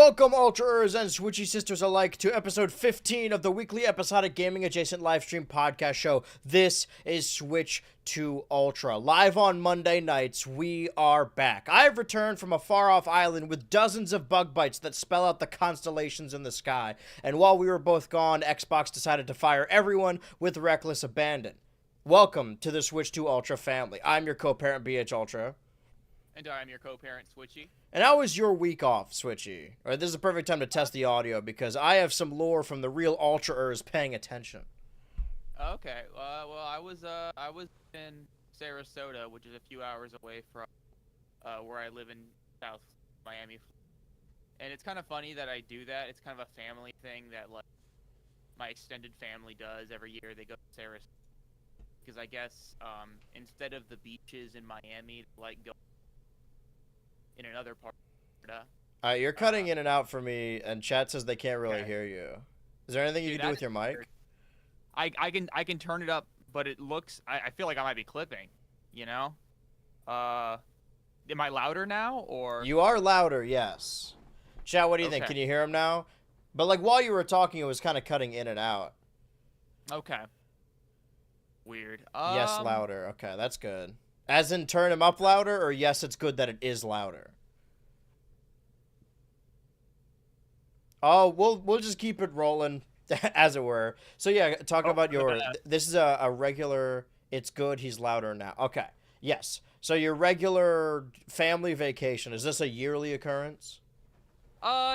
Welcome, Ultraers and Switchy sisters alike, to episode 15 of the weekly episodic gaming adjacent livestream podcast show. This is Switch to Ultra. Live on Monday nights, we are back. I have returned from a far-off island with dozens of bug bites that spell out the constellations in the sky. And while we were both gone, Xbox decided to fire everyone with reckless abandon. Welcome to the Switch to Ultra family. I'm your co-parent, BH Ultra. And I'm your co-parent, Switchy. And how was your week off, Switchy? All right, this is a perfect time to test the audio because I have some lore from the real Ultraers paying attention. Okay, well, I was in Sarasota, which is a few hours away from where I live in South Miami. And it's kind of funny that I do that. It's kind of a family thing that, like, my extended family does every year. They go to Sarasota because I guess instead of the beaches in Miami, like, go in another part of Florida. You're cutting in and out for me, and chat says they can't really hear you. Is there anything you can do with your mic? Weird. I can turn it up, but it looks. I feel like I might be clipping. You know. Am I louder now, or? You are louder, yes. Chat, what do you think? Can you hear him now? But like while you were talking, it was kind of cutting in and out. Okay. Weird. Yes, louder. Okay, that's good. As in turn him up louder, or yes, it's good that it is louder? Oh, we'll just keep it rolling, as it were. So yeah, talking about your... This is a regular... It's good, he's louder now. Okay, yes. So your regular family vacation, is this a yearly occurrence?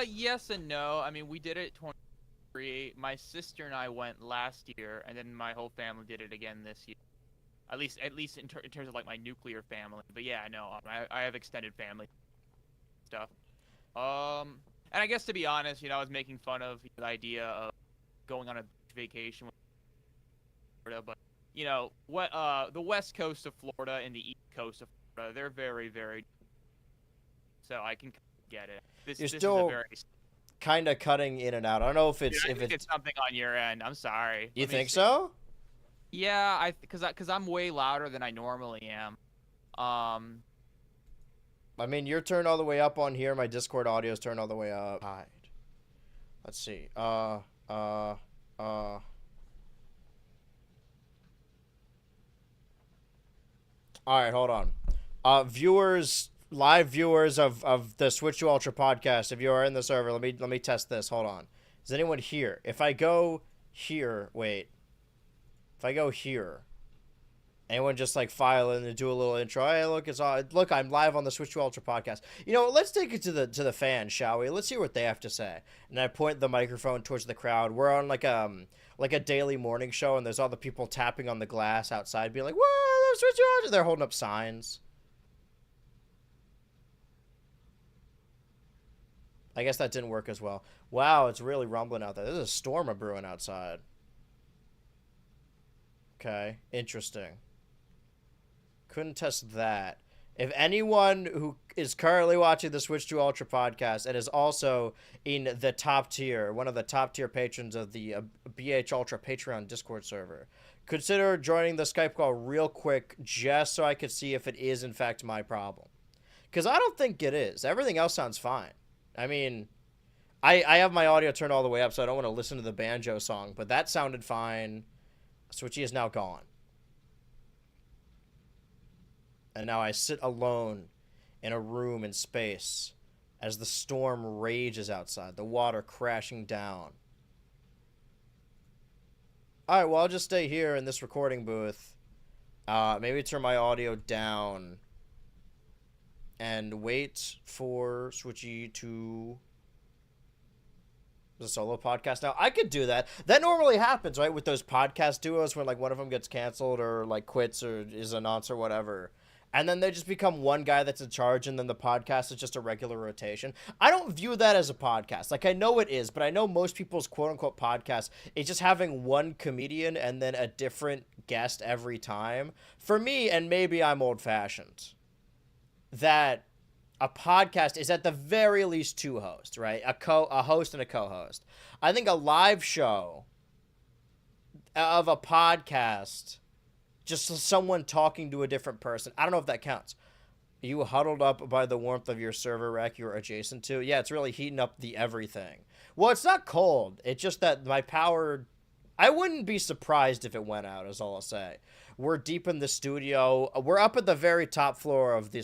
Yes and no. I mean, we did it 23. My sister and I went last year, and then my whole family did it again this year. At least in terms of like my nuclear family. But yeah, no, I have extended family stuff. And I guess to be honest, I was making fun of the idea of going on a vacation with Florida, but what the west coast of Florida and the east coast of Florida, they're very, very. So I can get it. You're still kind of cutting in and out. I don't know if it's I think it's something on your end. I'm sorry. You think so? Yeah, because I'm way louder than I normally am. I mean, you're turned all the way up on here. My Discord audio is turned all the way up. Hide. Let's see. All right, hold on. Live viewers of the Switch to Ultra podcast, if you are in the server, let me test this. Hold on. Is anyone here? If I go here, wait. If I go here, anyone just like file in and do a little intro. Hey, look, I'm live on the Switch to Ultra podcast. Let's take it to the fans, shall we? Let's hear what they have to say. And I point the microphone towards the crowd. We're on like a daily morning show, and there's all the people tapping on the glass outside, being like, "Whoa, Switch to Ultra!" They're holding up signs. I guess that didn't work as well. Wow, it's really rumbling out there. There's a storm brewing outside. Okay, interesting. Couldn't test that. If anyone who is currently watching the Switch to Ultra podcast and is also in the top tier, one of the top tier patrons of the BH Ultra Patreon Discord server, consider joining the Skype call real quick just so I could see if it is in fact my problem. Because I don't think it is. Everything else sounds fine. I mean, I have my audio turned all the way up, so I don't want to listen to the banjo song, but that sounded fine. Switchy is now gone. And now I sit alone in a room in space as the storm rages outside, the water crashing down. Alright, well, I'll just stay here in this recording booth. Maybe turn my audio down and wait for Switchy to... The solo podcast now. I could do that. That normally happens, right, with those podcast duos when like one of them gets canceled or like quits or is announced or whatever. And then they just become one guy that's in charge and then the podcast is just a regular rotation. I don't view that as a podcast. Like, I know it is, but I know most people's quote-unquote podcast is just having one comedian and then a different guest every time. For me, and maybe I'm old-fashioned, that... a podcast is at the very least two hosts, right? A host and a co-host. I think a live show of a podcast, just someone talking to a different person, I don't know if that counts. You huddled up by the warmth of your server rack you're adjacent to. Yeah, it's really heating up the everything. Well, it's not cold. It's just that my power... I wouldn't be surprised if it went out, is all I'll say. We're deep in the studio. We're up at the very top floor of the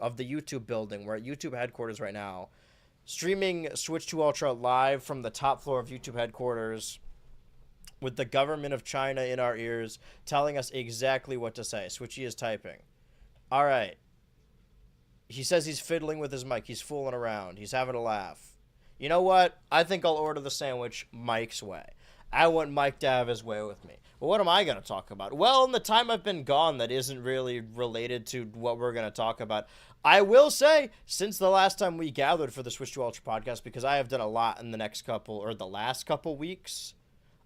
of the YouTube building. We're at YouTube headquarters right now. Streaming Switch 2 Ultra live from the top floor of YouTube headquarters with the government of China in our ears telling us exactly what to say. Switchy is typing. All right. He says he's fiddling with his mic. He's fooling around. He's having a laugh. You know what? I think I'll order the sandwich Mike's way. I want Mike to have his way with me. But what am I going to talk about? Well, in the time I've been gone that isn't really related to what we're going to talk about, I will say, since the last time we gathered for the Switch 2 Ultra podcast, because I have done a lot in the last couple weeks,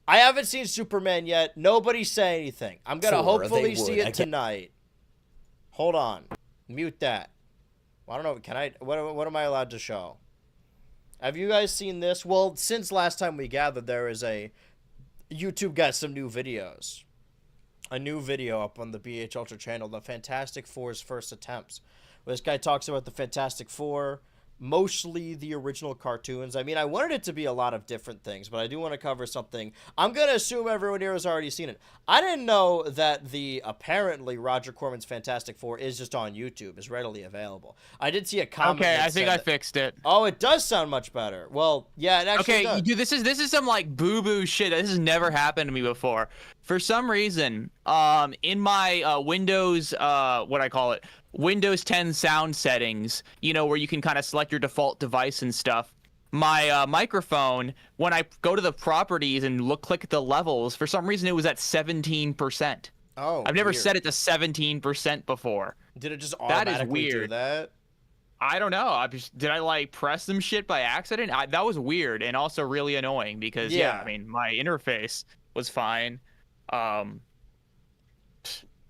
I haven't seen Superman yet. Nobody say anything. I'm going to hopefully see it tonight. Hold on. Mute that. I don't know. Can I? What am I allowed to show? Have you guys seen this? Well, since last time we gathered, there is YouTube got some new videos. A new video up on the BH Ultra channel, the Fantastic Four's first attempts. Where this guy talks about the Fantastic Four, mostly the original cartoons. I mean, I wanted it to be a lot of different things, but I do want to cover something. I'm going to assume everyone here has already seen it. I didn't know that the apparently Roger Corman's Fantastic Four is just on YouTube, is readily available. I did see a comment. Okay, I think I fixed it. Oh, it does sound much better. Well, yeah, it actually does. Dude, this is some like boo-boo shit. This has never happened to me before. For some reason, in my Windows, Windows 10 sound settings, where you can kind of select your default device and stuff. My microphone, when I go to the properties and click at the levels, for some reason it was at 17%. Oh, I've never weird. set it to 17% before. Did it just automatically do that? I don't know. Did I like press some shit by accident? That was weird and also really annoying because I mean my interface was fine. That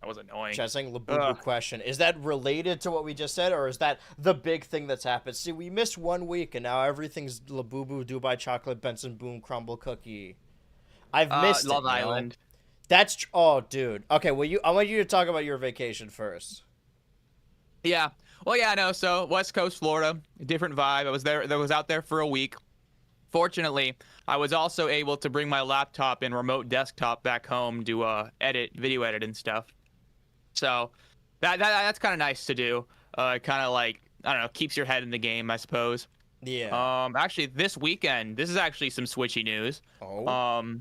was annoying. Just saying, Labubu question. Is that related to what we just said, or is that the big thing that's happened? See, we missed 1 week, and now everything's Labubu, Dubai Chocolate, Benson Boom, Crumble Cookie. I've missed Love Island. That's oh, dude. Okay, well, I want you to talk about your vacation first. Yeah. Well, yeah, no. So West Coast Florida, different vibe. I was out there for a week. Fortunately, I was also able to bring my laptop and remote desktop back home to video edit and stuff. So that's kind of nice to do. Kind of like, I don't know, keeps your head in the game, I suppose. Yeah. Actually, this weekend, this is actually some Switchy news. Oh.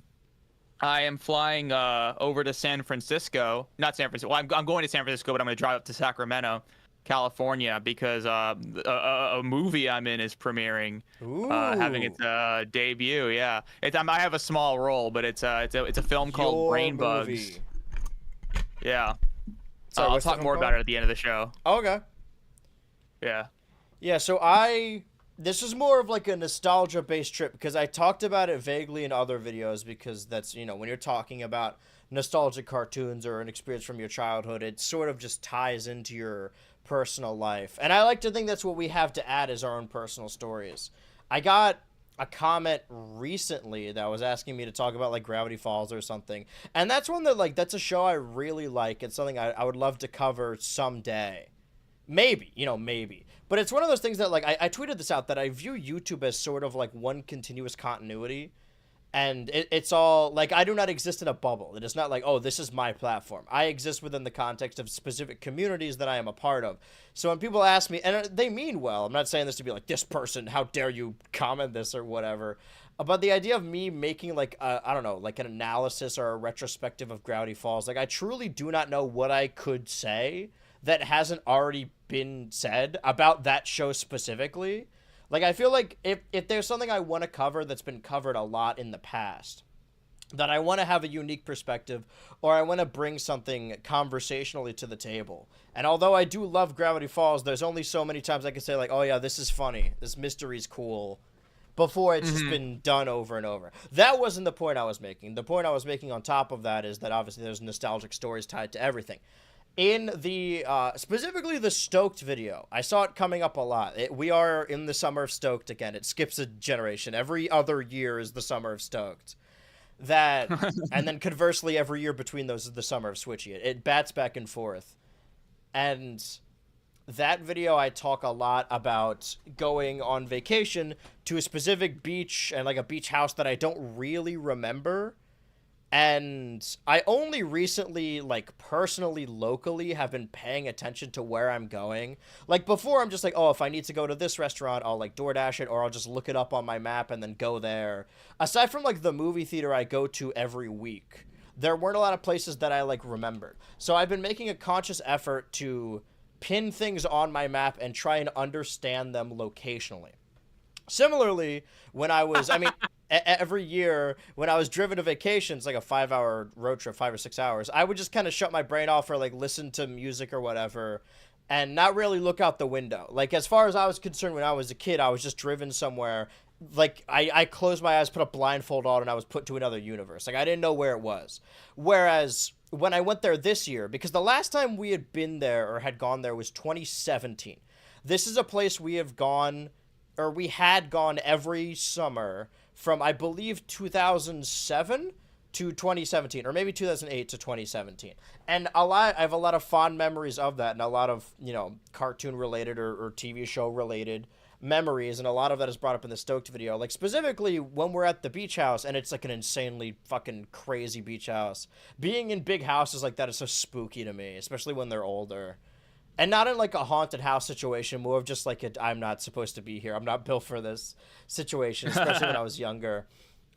I am flying over to San Francisco. Not San Francisco. Well, I'm going to San Francisco, but I'm going to drive up to Sacramento, California, because a movie I'm in is premiering, having its debut. Yeah, I have a small role, but it's a film called Brain Bugs. Yeah. Sorry, I'll talk more about it at the end of the show. Oh, okay. Yeah. Yeah, so this is more of like a nostalgia-based trip because I talked about it vaguely in other videos because that's, when you're talking about nostalgic cartoons or an experience from your childhood, it sort of just ties into your personal life. And I like to think that's what we have to add as our own personal stories. I got a comment recently that was asking me to talk about like Gravity Falls or something, and that's one that that's a show I really like. It's something I would love to cover someday, maybe, but it's one of those things that I tweeted this out that I view YouTube as sort of like one continuous continuity, and it's all like I do not exist in a bubble. It is not like, oh, this is my platform. I exist within the context of specific communities that I am a part of. So when people ask me, and they mean well, I'm not saying this to be like, this person, how dare you comment this or whatever, but the idea of me making like, I don't know, like an analysis or a retrospective of Gravity Falls, like I truly do not know what I could say that hasn't already been said about that show specifically. Like, I feel like if there's something I want to cover that's been covered a lot in the past, that I want to have a unique perspective, or I want to bring something conversationally to the table. And although I do love Gravity Falls, there's only so many times I can say, like, oh yeah, this is funny, this mystery's cool, before it's just been done over and over. That wasn't the point I was making. The point I was making on top of that is that obviously there's nostalgic stories tied to everything. In the, specifically the Stoked video, I saw it coming up a lot. We are in the summer of Stoked again. It skips a generation. Every other year is the summer of Stoked. And then conversely, every year between those is the summer of Switchy. It bats back and forth. And that video I talk a lot about going on vacation to a specific beach and like a beach house that I don't really remember. And I only recently, like, personally, locally, have been paying attention to where I'm going. Like, before, I'm just like, oh, if I need to go to this restaurant, I'll, like, DoorDash it, or I'll just look it up on my map and then go there. Aside from, like, the movie theater I go to every week, there weren't a lot of places that I, like, remembered. So I've been making a conscious effort to pin things on my map and try and understand them locationally. Similarly, when I was, I mean, every year when I was driven to vacations, like a 5-hour road trip, 5 or 6 hours, I would just kind of shut my brain off or like listen to music or whatever and not really look out the window. Like, as far as I was concerned, when I was a kid, I was just driven somewhere. Like, I closed my eyes, put a blindfold on, and I was put to another universe. Like, I didn't know where it was. Whereas when I went there this year, because the last time we had been there or had gone there was 2017. This is a place we have gone, or we had gone every summer from, I believe, 2007 to 2017, or maybe 2008 to 2017. And I have a lot of fond memories of that, and a lot of, you know, cartoon related or TV show related memories, and a lot of that is brought up in the Stoked video. Like, specifically when we're at the beach house, and it's like an insanely fucking crazy beach house. Being in big houses like that is so spooky to me, especially when they're older. And not in like a haunted house situation, more of just like a I'm not supposed to be here, I'm not built for this situation, especially when I was younger.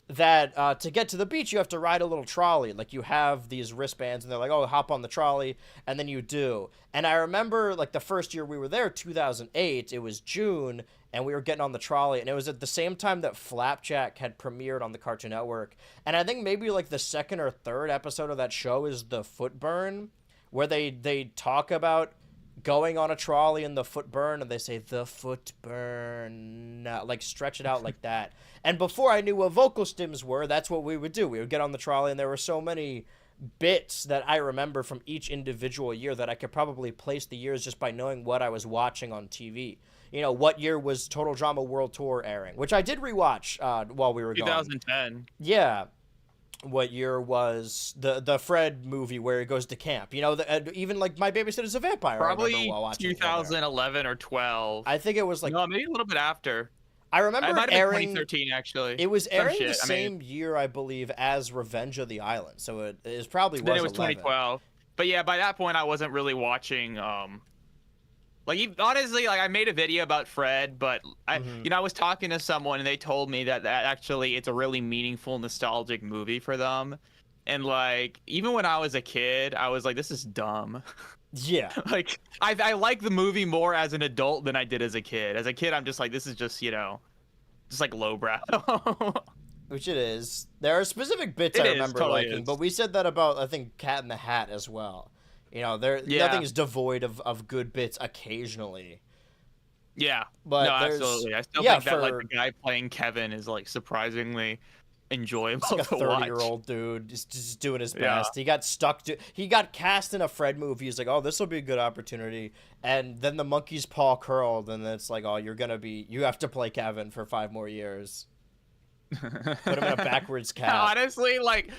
That to get to the beach, you have to ride a little trolley. Like, you have these wristbands, and they're like, oh, hop on the trolley, and then you do. And I remember, like, the first year we were there, 2008, it was June, and we were getting on the trolley, and it was at the same time that Flapjack had premiered on the Cartoon Network. And I think maybe, like, the second or third episode of that show is the foot burn, where they talk about going on a trolley in the foot burn, and they say the foot burn, like stretch it out like that. And before I knew what vocal stims were, that's what we would do. We would get on the trolley, and there were so many bits that I remember from each individual year that I could probably place the years just by knowing what I was watching on TV. You know, what year was Total Drama World Tour airing, which I did rewatch while we were gone. 2010. Yeah. What year was the Fred movie where he goes to camp? You know, even like My Babysitter's a Vampire. Probably 2011 or 12. I think it was like, no, maybe a little bit after. I remember it might have airing, been 2013 actually. It was airing the same year, I believe, as Revenge of the Island. So it is probably then was it was 11. 2012. But yeah, by that point I wasn't really watching. Like, honestly, like, I made a video about Fred, but you know, I was talking to someone and they told me that actually it's a really meaningful, nostalgic movie for them. And like, even when I was a kid, I was like, this is dumb. Yeah. Like, I like the movie more as an adult than I did as a kid. As a kid, I'm just like, this is just, you know, just like lowbrow. Which it is. There are specific bits I remember totally liking, but we said that about, I think, Cat in the Hat as well. You know, nothing is devoid of good bits occasionally. Yeah, but no, absolutely. I still think that like the guy playing Kevin is like surprisingly enjoyable like a to watch. 30-year-old dude just doing his best. He got he got cast in a Fred movie. He's like, oh, this will be a good opportunity. And then the monkey's paw curled, and it's like, oh, you have to play Kevin for 5 more years. Put him in a backwards cap. Honestly, like,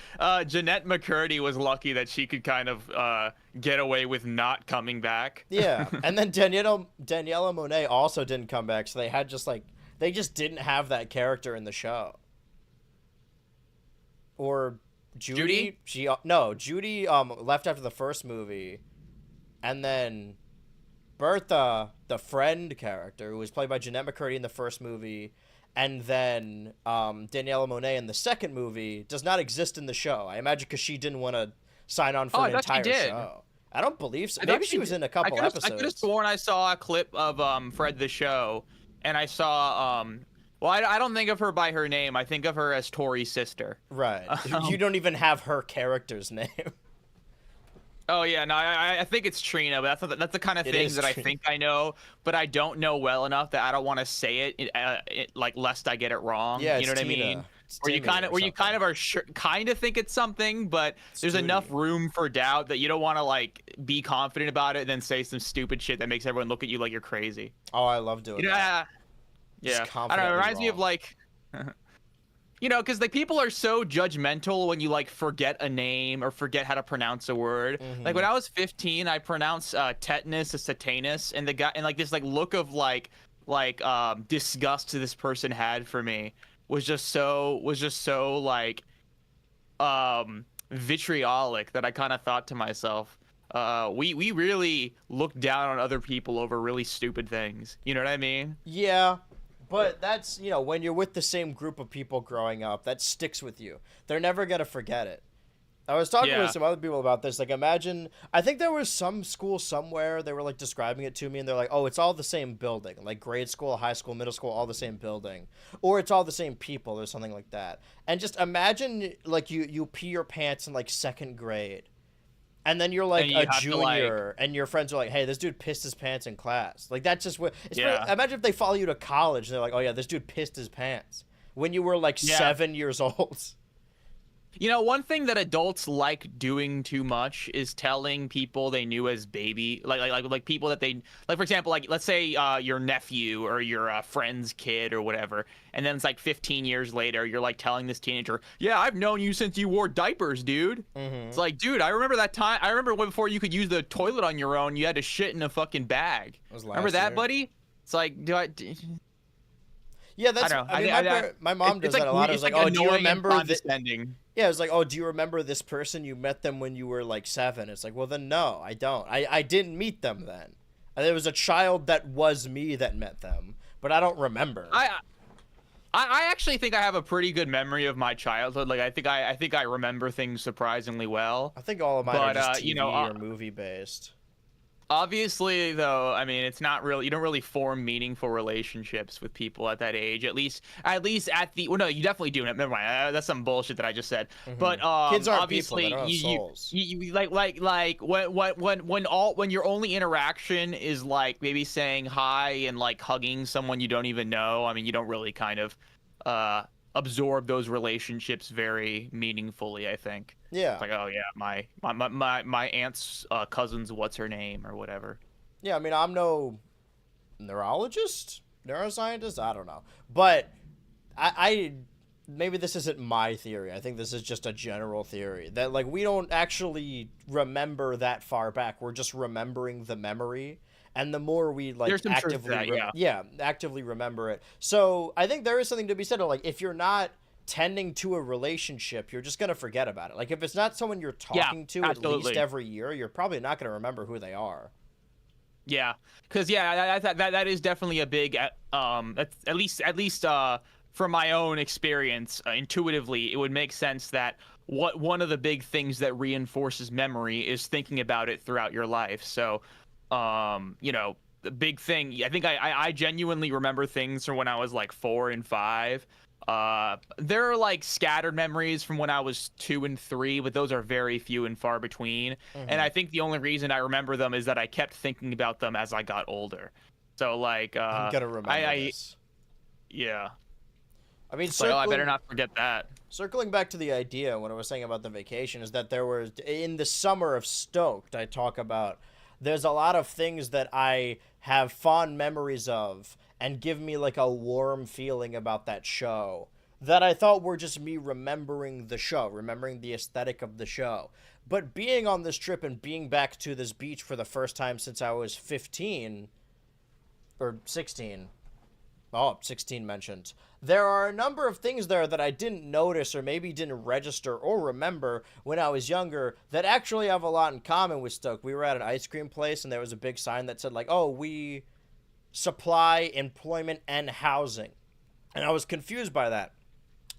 Jeanette McCurdy was lucky that she could kind of get away with not coming back. Yeah, and then Daniela Monet also didn't come back, so they just didn't have that character in the show. Or Judy? Judy left after the first movie, and then Bertha, the friend character, who was played by Jeanette McCurdy in the first movie, and then Daniela Monet in the second movie, does not exist in the show. I imagine because she didn't want to sign on for an entire show. I don't believe so. Maybe she was in a couple episodes. I could have sworn I saw a clip of Fred the Show, and I saw well, I don't think of her by her name. I think of her as Tori's sister. Right. You don't even have her character's name. Oh yeah, no, I think it's Trina, but that's the kind of thing that I think I know, but I don't know well enough that I don't want to say it, like, lest I get it wrong. Yeah, you know what Tina. I mean? Where you kind of are kind of think it's something, but there's enough room for doubt that you don't want to like be confident about it and then say some stupid shit that makes everyone look at you like you're crazy. Oh, I love doing that. Yeah. I don't know. It reminds me of like. You know, because like people are so judgmental when you like forget a name or forget how to pronounce a word. Like when I was 15, I pronounced tetanus as satanus, and the guy and like this like look of disgust this person had for me was just so like vitriolic that I kind of thought to myself, we really look down on other people over really stupid things. You know what I mean? Yeah, but that's, when you're with the same group of people growing up, that sticks with you. They're never going to forget it. I was talking Yeah. with some other people about this. Like, imagine, I think there was some school somewhere, they were, like, describing it to me, and they're like, oh, it's all the same building. Like, grade school, high school, middle school, all the same building. Or it's all the same people or something like that. And just imagine, like, you pee your pants in, like, second grade. And then you're like And you a have to, like- junior, and your friends are like, "Hey, this dude pissed his pants in class." Like that's just what. Yeah. Imagine if they follow you to college, and they're like, "Oh yeah, this dude pissed his pants," when you were like Yeah. 7 years old. You know, one thing that adults like doing too much is telling people they knew as baby, like people that they like. For example, like let's say your nephew or your friend's kid or whatever, and then it's like 15 years later, you're like telling this teenager, "Yeah, I've known you since you wore diapers, dude." It's like, dude, I remember that time. I remember when before you could use the toilet on your own, you had to shit in a fucking bag. Was Remember last that, year. buddy? It's like, Yeah, that's. I don't know. I mean, my mom does it's that a lot. I was like, "Oh, do you annoying and remember this?" condescending. Yeah, it was like, "Oh, do you remember this person? You met them when you were like 7." It's like, well, then no, I don't. I didn't meet them then. And there was a child that was me that met them, but I don't remember. I actually think I have a pretty good memory of my childhood. Like I think I remember things surprisingly well. I think all of mine are But, just you TV know, or movie based. Obviously, though, I mean, it's not really, you don't really form meaningful relationships with people at that age. At least at the, well, no, you definitely do. Never mind. That's some bullshit that I just said. But Kids aren't obviously, people, they don't have souls. you like when your only interaction is like maybe saying hi and like hugging someone you don't even know. I mean, you don't really kind of absorb those relationships very meaningfully, I think. Yeah. It's like, oh yeah, my aunt's cousin's what's her name or whatever. Yeah, I mean, I'm no neurologist, neuroscientist, I don't know. But I maybe this isn't my theory. I think this is just a general theory that like we don't actually remember that far back. We're just remembering the memory. And the more we like There's some truth to actively that, actively remember it. So, I think there is something to be said of like if you're not tending to a relationship, you're just going to forget about it. Like if it's not someone you're talking to at least every year, you're probably not going to remember who they are. Yeah, because that is definitely a big at least from my own experience, intuitively, it would make sense that one of the big things that reinforces memory is thinking about it throughout your life. So, you know, the big thing, I think I genuinely remember things from when I was like 4 and 5. There are like scattered memories from when I was 2 and 3, but those are very few and far between. And I think the only reason I remember them is that I kept thinking about them as I got older. So like, I'm gonna remember this. Yeah. I mean, So I better not forget that. Circling back to the idea, what I was saying about the vacation is that there was in the summer of Stoked, I talk about there's a lot of things that I have fond memories of and give me like a warm feeling about that show that I thought were just me remembering the show, remembering the aesthetic of the show. But being on this trip and being back to this beach for the first time since I was 15 or 16. Oh, 16 mentioned. There are a number of things there that I didn't notice or maybe didn't register or remember when I was younger that actually have a lot in common with Stoke. We were at an ice cream place and there was a big sign that said like, oh, we supply employment and housing. And I was confused by that.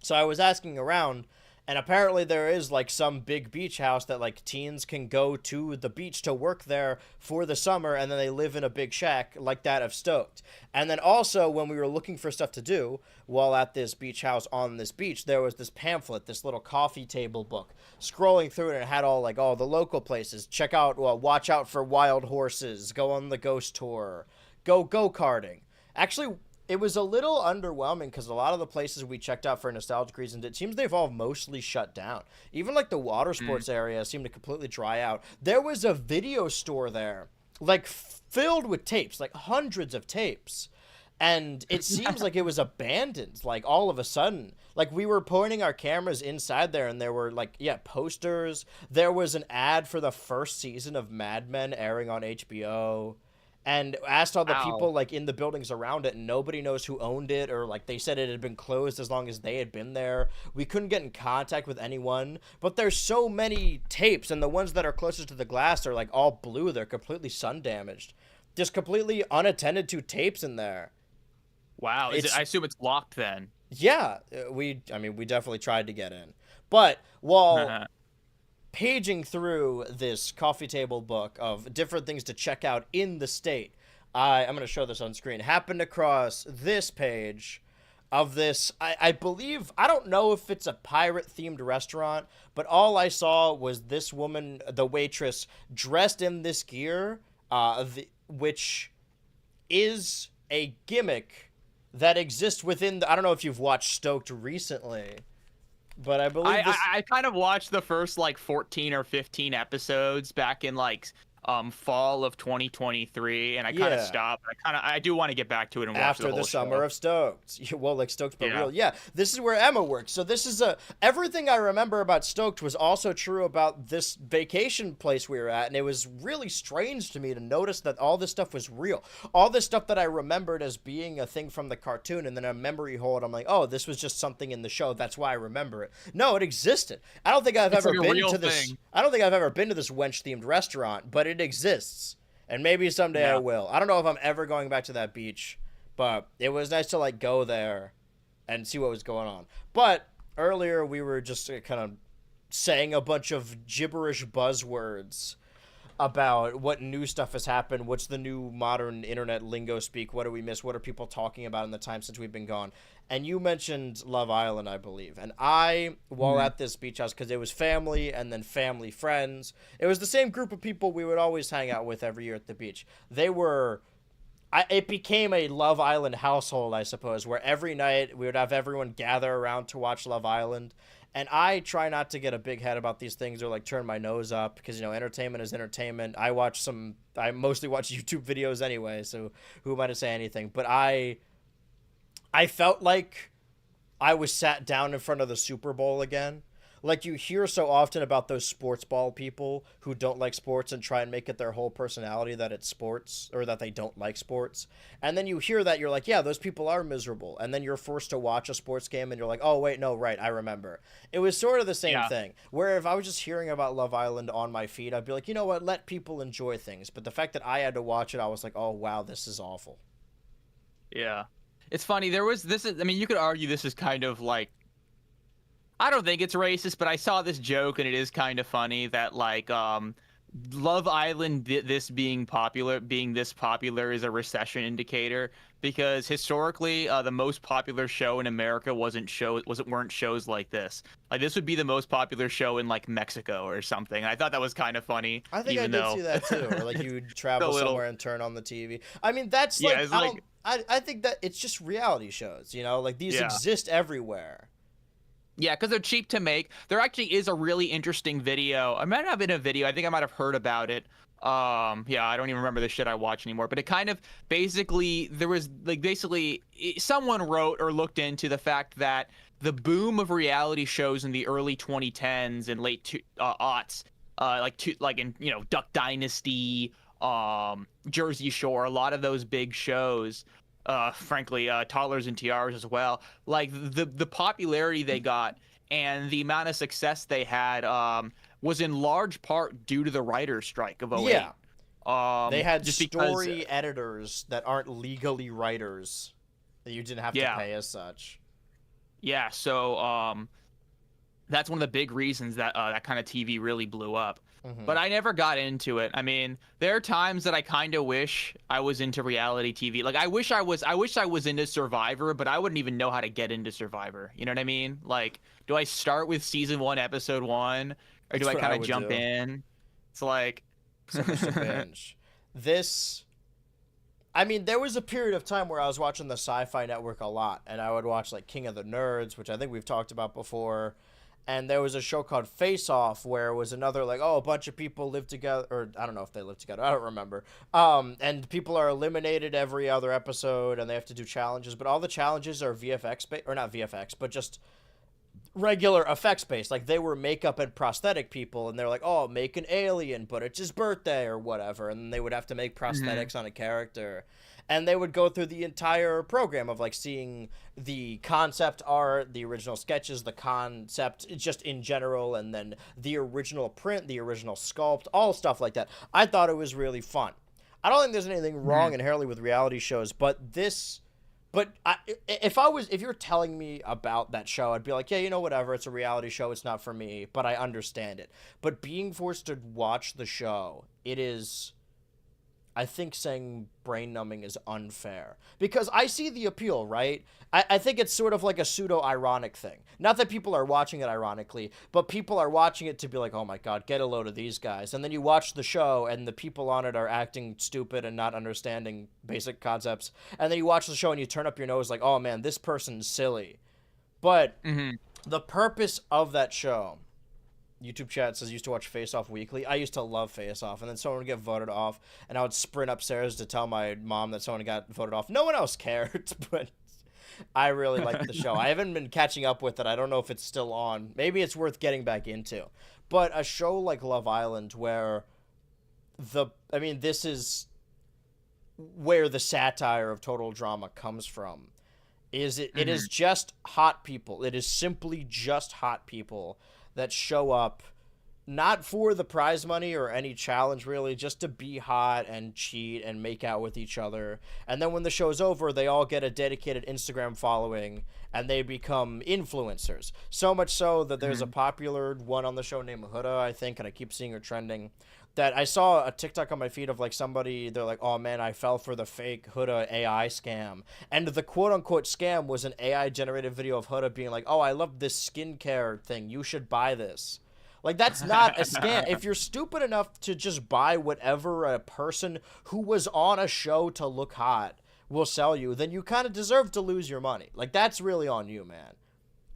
So I was asking around, and apparently there is like some big beach house that like teens can go to the beach to work there for the summer, and then they live in a big shack like that of Stoked. And then also when we were looking for stuff to do while at this beach house on this beach, there was this pamphlet, this little coffee table book. Scrolling through it, and it had all like all the local places. Check out, watch out for wild horses. Go on the ghost tour. Go-karting. Actually, it was a little underwhelming because a lot of the places we checked out for nostalgic reasons, it seems they've all mostly shut down. Even like the water sports area seemed to completely dry out. There was a video store there, like filled with tapes, like hundreds of tapes. And it seems like it was abandoned, like all of a sudden. Like we were pointing our cameras inside there and there were like, yeah, posters. There was an ad for the first season of Mad Men airing on HBO. And asked all the Wow. people like in the buildings around it, and nobody knows who owned it, or like they said it had been closed as long as they had been there. We couldn't get in contact with anyone, but there's so many tapes, and the ones that are closest to the glass are like all blue. They're completely sun damaged, just completely unattended to tapes in there. Wow. Is it? It's I assume it's locked then. yeah, I mean we definitely tried to get in, but while paging through this coffee table book of different things to check out in the state, I'm going to show this on screen, happened across this page of this, I believe, I don't know if it's a pirate themed restaurant, but all I saw was this woman, the waitress, dressed in this gear, which is a gimmick that exists within the, I don't know if you've watched Stoked recently, but I believe this. I kind of watched the first like 14 or 15 episodes back in like fall of 2023, and I kind of Yeah. stopped. I do want to get back to it and watch After the the whole summer show. of Stoked. Well, like Stoked but Yeah. real. Yeah, this is where Emma works. So this is everything I remember about Stoked was also true about this vacation place we were at, and it was really strange to me to notice that all this stuff was real. All this stuff that I remembered as being a thing from the cartoon, and then a memory hole, I'm like, oh, this was just something in the show. That's why I remember it. No, it existed. I don't think I've It's ever like a been real to this. thing. I don't think I've ever been to this wench themed restaurant, but it exists. And maybe someday I Yeah. will. I don't know if I'm ever going back to that beach, but it was nice to like go there and see what was going on. But earlier we were just kind of saying a bunch of gibberish buzzwords about what new stuff has happened, what's the new modern internet lingo speak, what do we miss, what are people talking about in the time since we've been gone. And you mentioned Love Island, I believe. And I, while at this beach house, because it was family and then family friends, it was the same group of people we would always hang out with every year at the beach. They were it became a Love Island household, I suppose, where every night we would have everyone gather around to watch Love Island. And I try not to get a big head about these things or like turn my nose up because, you know, entertainment is entertainment. I mostly watch YouTube videos anyway, so who am I to say anything? But I felt like I was sat down in front of the Super Bowl again. Like you hear so often about those sports ball people who don't like sports and try and make it their whole personality that it's sports or that they don't like sports. And then you hear that you're like, yeah, those people are miserable. And then you're forced to watch a sports game and you're like, oh, wait, no, right, I remember. It was sort of the same Yeah. thing. Where if I was just hearing about Love Island on my feed, I'd be like, you know what, let people enjoy things. But the fact that I had to watch it, I was like, oh, wow, this is awful. Yeah. It's funny. There was this. I mean, you could argue this is kind of like. I don't think it's racist, but I saw this joke and it is kind of funny that like Love Island being this popular is a recession indicator because historically the most popular show in America weren't shows like this. Like this would be the most popular show in like Mexico or something. I thought that was kind of funny. I think even I did though see that too. Or like you would travel little- somewhere and turn on the TV. I mean, that's Yeah, like, it's I like- don't. I think that it's just reality shows, you know? Like these Yeah. exist everywhere. Yeah, because they're cheap to make. There actually is a really interesting video. I might not have been a video. I think I might have heard about it. Yeah, I don't even remember the shit I watch anymore. But it kind of basically there was like someone wrote or looked into the fact that the boom of reality shows in the early 2010s and late aughts, like in Duck Dynasty, Jersey Shore, a lot of those big shows. Frankly, Toddlers and Tiaras as well. Like the popularity they got and the amount of success they had was in large part due to the writer's strike of '08. Yeah. They had just story because, editors that aren't legally writers that you didn't have to pay as such. Yeah, so that's one of the big reasons that that kind of TV really blew up. Mhm. But I never got into it. I mean, there are times that I kind of wish I was into reality TV. Like I wish I was into Survivor, but I wouldn't even know how to get into Survivor. You know what I mean? Like, do I start with season 1, episode 1, or That's do I what kind I of would jump do. in? It's like So much to binge. I mean, there was a period of time where I was watching the Sci-Fi Network a lot, and I would watch like King of the Nerds, which I think we've talked about before. And there was a show called Face Off where it was another like, oh, a bunch of people live together, or I don't know if they live together, I don't remember. And people are eliminated every other episode, and they have to do challenges, but all the challenges are VFX or not VFX, but just regular effects based. Like, they were makeup and prosthetic people, and they're like, oh, make an alien, but it's his birthday or whatever, and they would have to make prosthetics on a character. And they would go through the entire program of like seeing the concept art, the original sketches, the concept just in general, and then the original print, the original sculpt, all stuff like that. I thought it was really fun. I don't think there's anything wrong inherently with reality shows, but this, if you're telling me about that show, I'd be like, yeah, you know, whatever, it's a reality show, it's not for me, but I understand it. But being forced to watch the show, it is, I think saying brain numbing is unfair, because I see the appeal, right? I think it's sort of like a pseudo-ironic thing. Not that people are watching it ironically, but people are watching it to be like, oh my god, get a load of these guys. And then you watch the show, and the people on it are acting stupid and not understanding basic concepts. And then you watch the show, and you turn up your nose like, oh man, this person's silly. But the purpose of that show... YouTube chat says used to watch Face Off weekly. I used to love Face Off, and then someone would get voted off, and I would sprint upstairs to tell my mom that someone got voted off. No one else cared, but I really liked the show. I haven't been catching up with it. I don't know if it's still on. Maybe it's worth getting back into. But a show like Love Island, where this is where the satire of total drama comes from. It is just hot people. It is simply just hot people that show up not for the prize money or any challenge, really, just to be hot and cheat and make out with each other. And then when the show's over, they all get a dedicated Instagram following, and they become influencers. So much so that there's a popular one on the show named Huda, I think, and I keep seeing her trending, that I saw a TikTok on my feed of like somebody, they're like, oh man, I fell for the fake Huda AI scam. And the quote-unquote scam was an AI-generated video of Huda being like, oh, I love this skincare thing, you should buy this. Like, that's not a scam. If you're stupid enough to just buy whatever a person who was on a show to look hot will sell you, then you kind of deserve to lose your money. Like, that's really on you, man.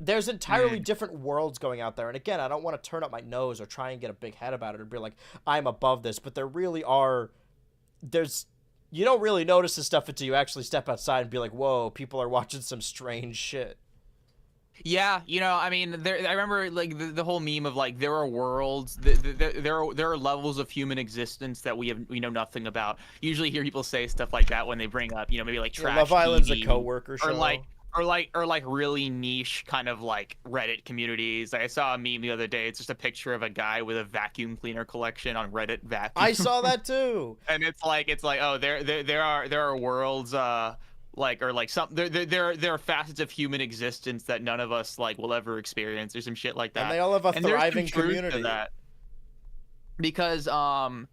There's entirely different worlds going out there. And again, I don't want to turn up my nose or try and get a big head about it or be like, I'm above this. But there really are, you don't really notice this stuff until you actually step outside and be like, whoa, people are watching some strange shit. Yeah, you know, I mean, I remember like the whole meme of like, there are worlds, there are levels of human existence that we know nothing about. Usually hear people say stuff like that when they bring up, you know, maybe like trash Love Island's TV, a coworker show. or like really niche kind of like Reddit communities. Like, I saw a meme the other day. It's just a picture of a guy with a vacuum cleaner collection on Reddit Vacuum. I saw that too. And it's like oh, there are worlds there are facets of human existence that none of us like will ever experience or some shit like that. And they all have a thriving community. To that. Because I'm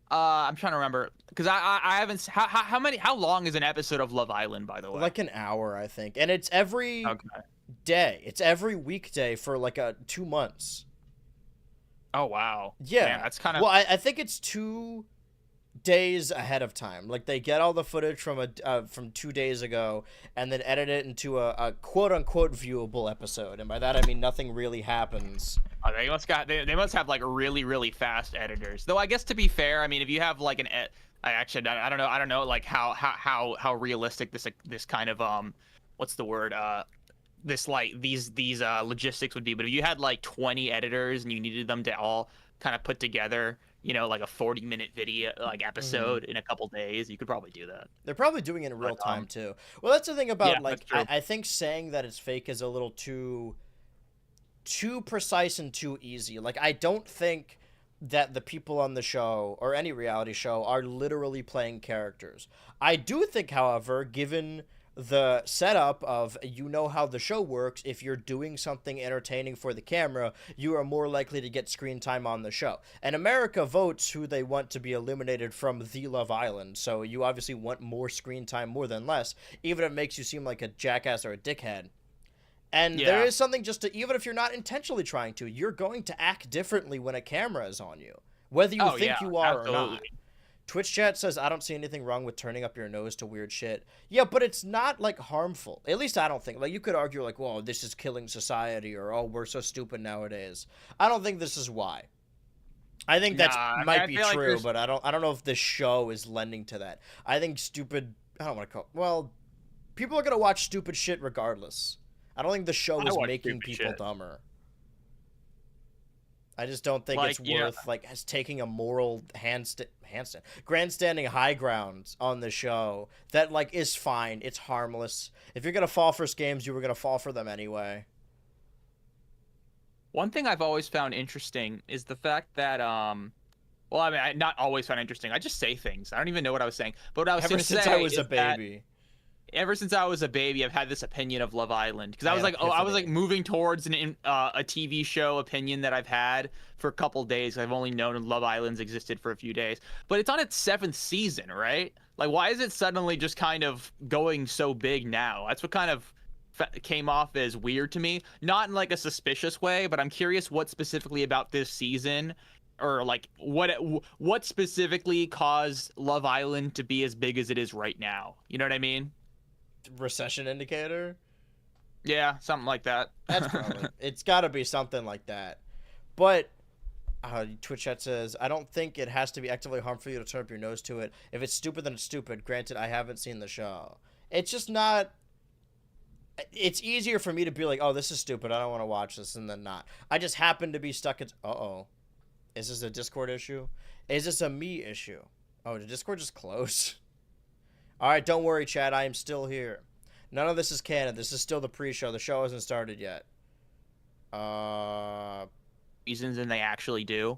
trying to remember, because I haven't, how long is an episode of Love Island, by the way? Like an hour, I think. And it's every day. It's every weekday for like 2 months. Oh wow. Yeah. Man, that's kind of, well, I think it's 2 days ahead of time. Like, they get all the footage from 2 days ago and then edit it into a quote unquote viewable episode, and by that I mean nothing really happens. Oh, they must have like really, really fast editors, though. I guess, to be fair, I mean, if you have like I don't know like how realistic this kind of what's the word, this like these logistics would be, but if you had like 20 editors and you needed them to all kind of put together, you know, like a 40-minute video, like episode in a couple days, you could probably do that. They're probably doing it in real time too. Well, that's the thing about I think saying that it's fake is a little too precise and too easy. Like, I don't think that the people on the show or any reality show are literally playing characters. I do think, however, given the setup of, you know how the show works, if you're doing something entertaining for the camera, you are more likely to get screen time on the show. And America votes who they want to be eliminated from the Love Island, so you obviously want more screen time more than less, even if it makes you seem like a jackass or a dickhead. And there is something just to, even if you're not intentionally trying to, you're going to act differently when a camera is on you, whether you think you are or not. Twitch chat says, I don't see anything wrong with turning up your nose to weird shit. Yeah, but it's not, like, harmful. At least I don't think. Like, you could argue, like, well, this is killing society, or, oh, we're so stupid nowadays. I don't think this is why. I think that might be true, but I don't know if this show is lending to that. I think stupid, I don't want to call, well, people are going to watch stupid shit regardless. I don't think the show is making people dumber. I just don't think it's worth like taking a moral grandstanding high ground on the show that like is fine. It's harmless. If you're gonna fall for scams, you were gonna fall for them anyway. One thing I've always found interesting is the fact that well, I mean, I not always found interesting. I just say things. I don't even know what I was saying. But what I was going to say I was a baby. Ever since I was a baby, I've had this opinion of Love Island because I was like moving towards a TV show opinion that I've had for a couple days. I've only known Love Island's existed for a few days, but it's on its 7th season, right? Like, why is it suddenly just kind of going so big now? That's what kind of came off as weird to me. Not in like a suspicious way, but I'm curious what specifically about this season, or like what specifically caused Love Island to be as big as it is right now. You know what I mean? Recession indicator? Yeah, something like that. That's probably it's got to be something like that. But Twitch chat says, I don't think it has to be actively harmful for you to turn up your nose to it. If it's stupid, then it's stupid. Granted, I haven't seen the show. It's just not. It's easier for me to be like, oh, this is stupid, I don't want to watch this, and then not. I just happen to be stuck at. Is this a Discord issue? Is this a me issue? Oh, did Discord just close? Alright, don't worry, chat. I am still here. None of this is canon. This is still the pre-show. The show hasn't started yet. Reasons and they actually do.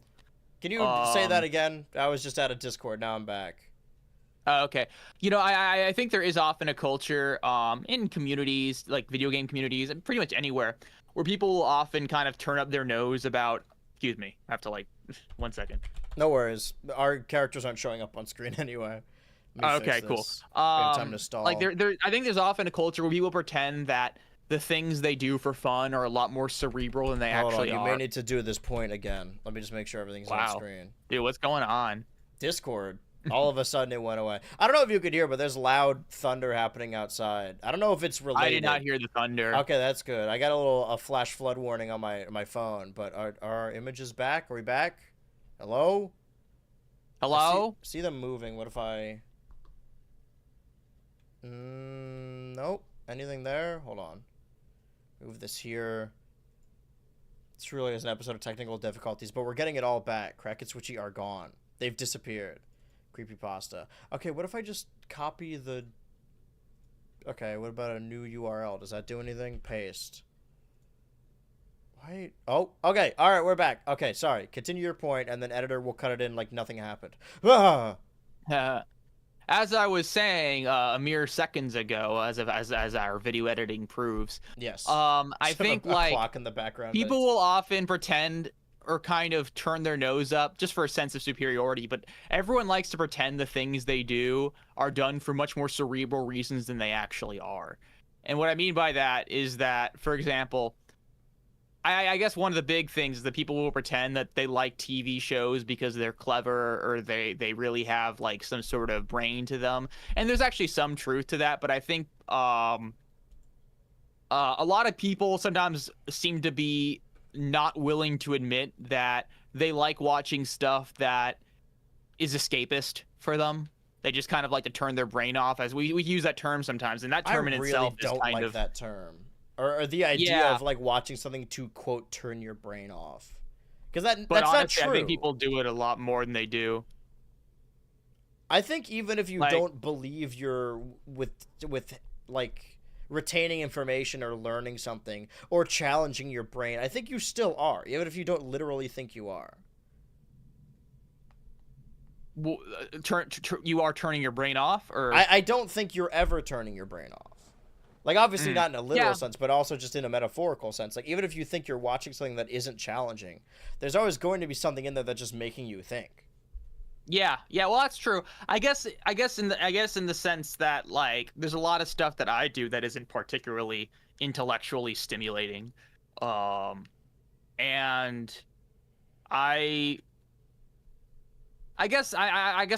Can you say that again? I was just out of Discord. Now I'm back. Okay. You know, I think there is often a culture in communities, like video game communities, and pretty much anywhere, where people will often kind of turn up their nose about... Excuse me. I have to, like... 1 second. No worries. Our characters aren't showing up on screen anyway. Okay, cool. We have time to stall. Like I think there's often a culture where people pretend that the things they do for fun are a lot more cerebral than they actually are. You may need to do this point again. Let me just make sure everything's on screen. Dude, what's going on? Discord. All of a sudden it went away. I don't know if you could hear, but there's loud thunder happening outside. I don't know if it's related. I did not hear the thunder. Okay, that's good. I got a flash flood warning on my phone, but are our images back? Are we back? Hello? Hello? See them moving. What if I... nope. Anything there? Hold on. Move this here. This really is an episode of technical difficulties, but we're getting it all back. Crack and Switchy are gone. They've disappeared. Creepypasta. Okay, what if I just copy the... Okay, what about a new URL? Does that do anything? Paste. Wait. Oh, okay. All right, we're back. Okay, sorry. Continue your point, and then editor will cut it in like nothing happened. Ah! As I was saying a mere seconds ago, as our video editing proves, yes. I think like clock in the background. People will often pretend or kind of turn their nose up just for a sense of superiority, but everyone likes to pretend the things they do are done for much more cerebral reasons than they actually are. And what I mean by that is that, for example, I guess one of the big things is that people will pretend that they like TV shows because they're clever or they really have like some sort of brain to them. And there's actually some truth to that, but I think a lot of people sometimes seem to be not willing to admit that they like watching stuff that is escapist for them. They just kind of like to turn their brain off, as we use that term sometimes, and that term in itself is kind of that term. Or the idea of like watching something to quote turn your brain off, because that's honestly, not true. I think people do it a lot more than they do. I think even if you don't believe you're with like retaining information or learning something or challenging your brain, I think you still are, even if you don't literally think you are. Well, you are turning your brain off, or I don't think you're ever turning your brain off. Like, obviously not in a literal sense, but also just in a metaphorical sense. Like, even if you think you're watching something that isn't challenging, there's always going to be something in there that's just making you think. Yeah, well, that's true. I guess in the sense that like there's a lot of stuff that I do that isn't particularly intellectually stimulating, and I I guess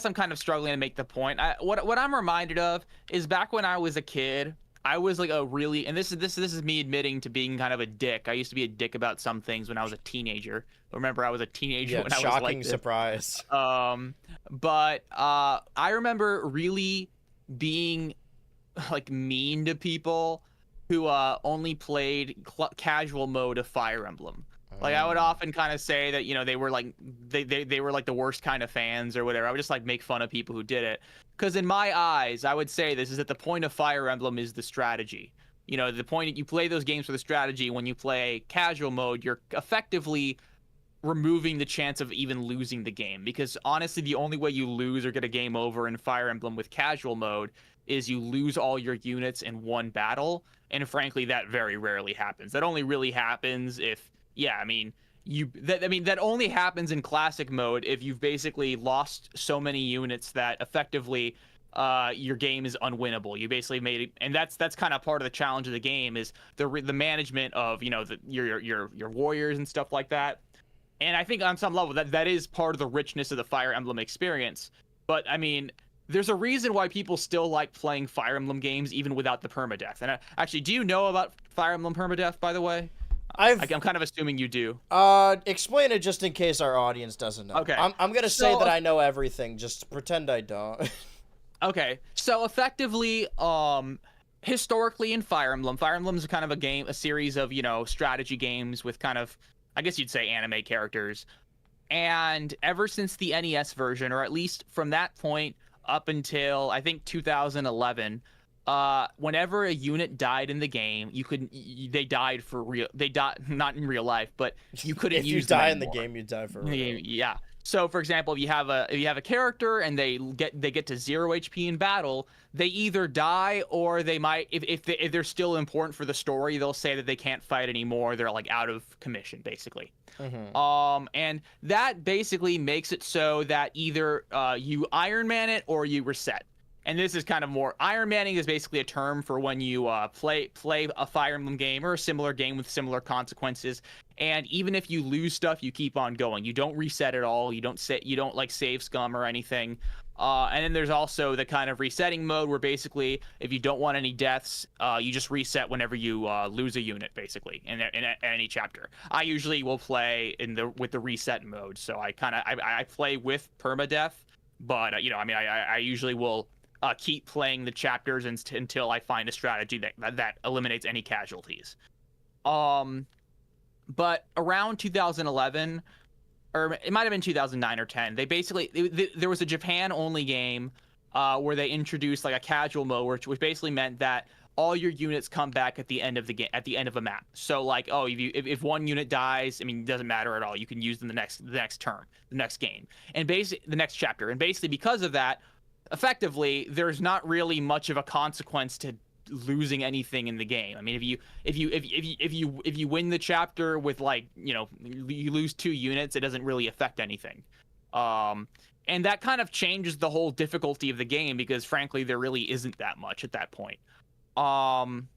I'm kind of struggling to make the point. What I'm reminded of is back when I was a kid, I was like a really, and this is me admitting to being kind of a dick. I used to be a dick about some things when I was a teenager. Remember, I was a teenager Yeah, when I was like shocking this. surprise. But I remember really being like mean to people who only played casual mode of Fire Emblem. Like I would often kind of say that, you know, they were like they were like the worst kind of fans or whatever. I would just like make fun of people who did it. Because in my eyes, I would say this is that the point of Fire Emblem is the strategy. You know, the point that you play those games for the strategy. When you play casual mode, you're effectively removing the chance of even losing the game, because honestly the only way you lose or get a game over in Fire Emblem with casual mode is you lose all your units in one battle, and frankly that very rarely happens. That only really happens if, yeah, I mean that only happens in classic mode if you've basically lost so many units that effectively your game is unwinnable. You basically made it, and that's kind of part of the challenge of the game, is the management of, you know, your warriors and stuff like that. And I think on some level that is part of the richness of the Fire Emblem experience. But I mean, there's a reason why people still like playing Fire Emblem games even without the permadeath. And actually, do you know about Fire Emblem permadeath, by the way? I'm kind of assuming you do. Explain it just in case our audience doesn't know. Okay. I'm gonna say that I know everything. Just pretend I don't. Okay. So effectively, historically in Fire Emblem is kind of a series of, you know, strategy games with kind of, I guess you'd say, anime characters. And ever since the NES version, or at least from that point up until I think 2011, whenever a unit died in the game, they died for real. They died not in real life, but you couldn't if use you die them in the anymore. game, you die for real. Yeah. So, for example, if you have a character and they get to 0 HP in battle, they either die, or they might, if they're still important for the story, they'll say that they can't fight anymore. They're like out of commission, basically. And that basically makes it so that either you Iron Man it or you reset. And this is kind of more, Iron Manning is basically a term for when you play a Fire Emblem game or a similar game with similar consequences, and even if you lose stuff, you keep on going. You don't reset at all. You don't like save scum or anything. And then there's also the kind of resetting mode where basically if you don't want any deaths, you just reset whenever you lose a unit, basically in any chapter. I usually will play with the reset mode, so I play with permadeath, but you know, I mean, I usually will keep playing the chapters until I find a strategy that eliminates any casualties. But around 2011, or it might have been 2009 or 10, there was a Japan only game where they introduced like a casual mode, which basically meant that all your units come back at the end of the game, at the end of a map. So like, oh, if one unit dies, I mean, it doesn't matter at all. You can use them the next turn, the next game, and basically the next chapter. And basically because of that, effectively, there's not really much of a consequence to losing anything in the game. I mean, if you win the chapter with, like, you know, you lose 2 units, it doesn't really affect anything. And that kind of changes the whole difficulty of the game, because frankly there really isn't that much at that point. And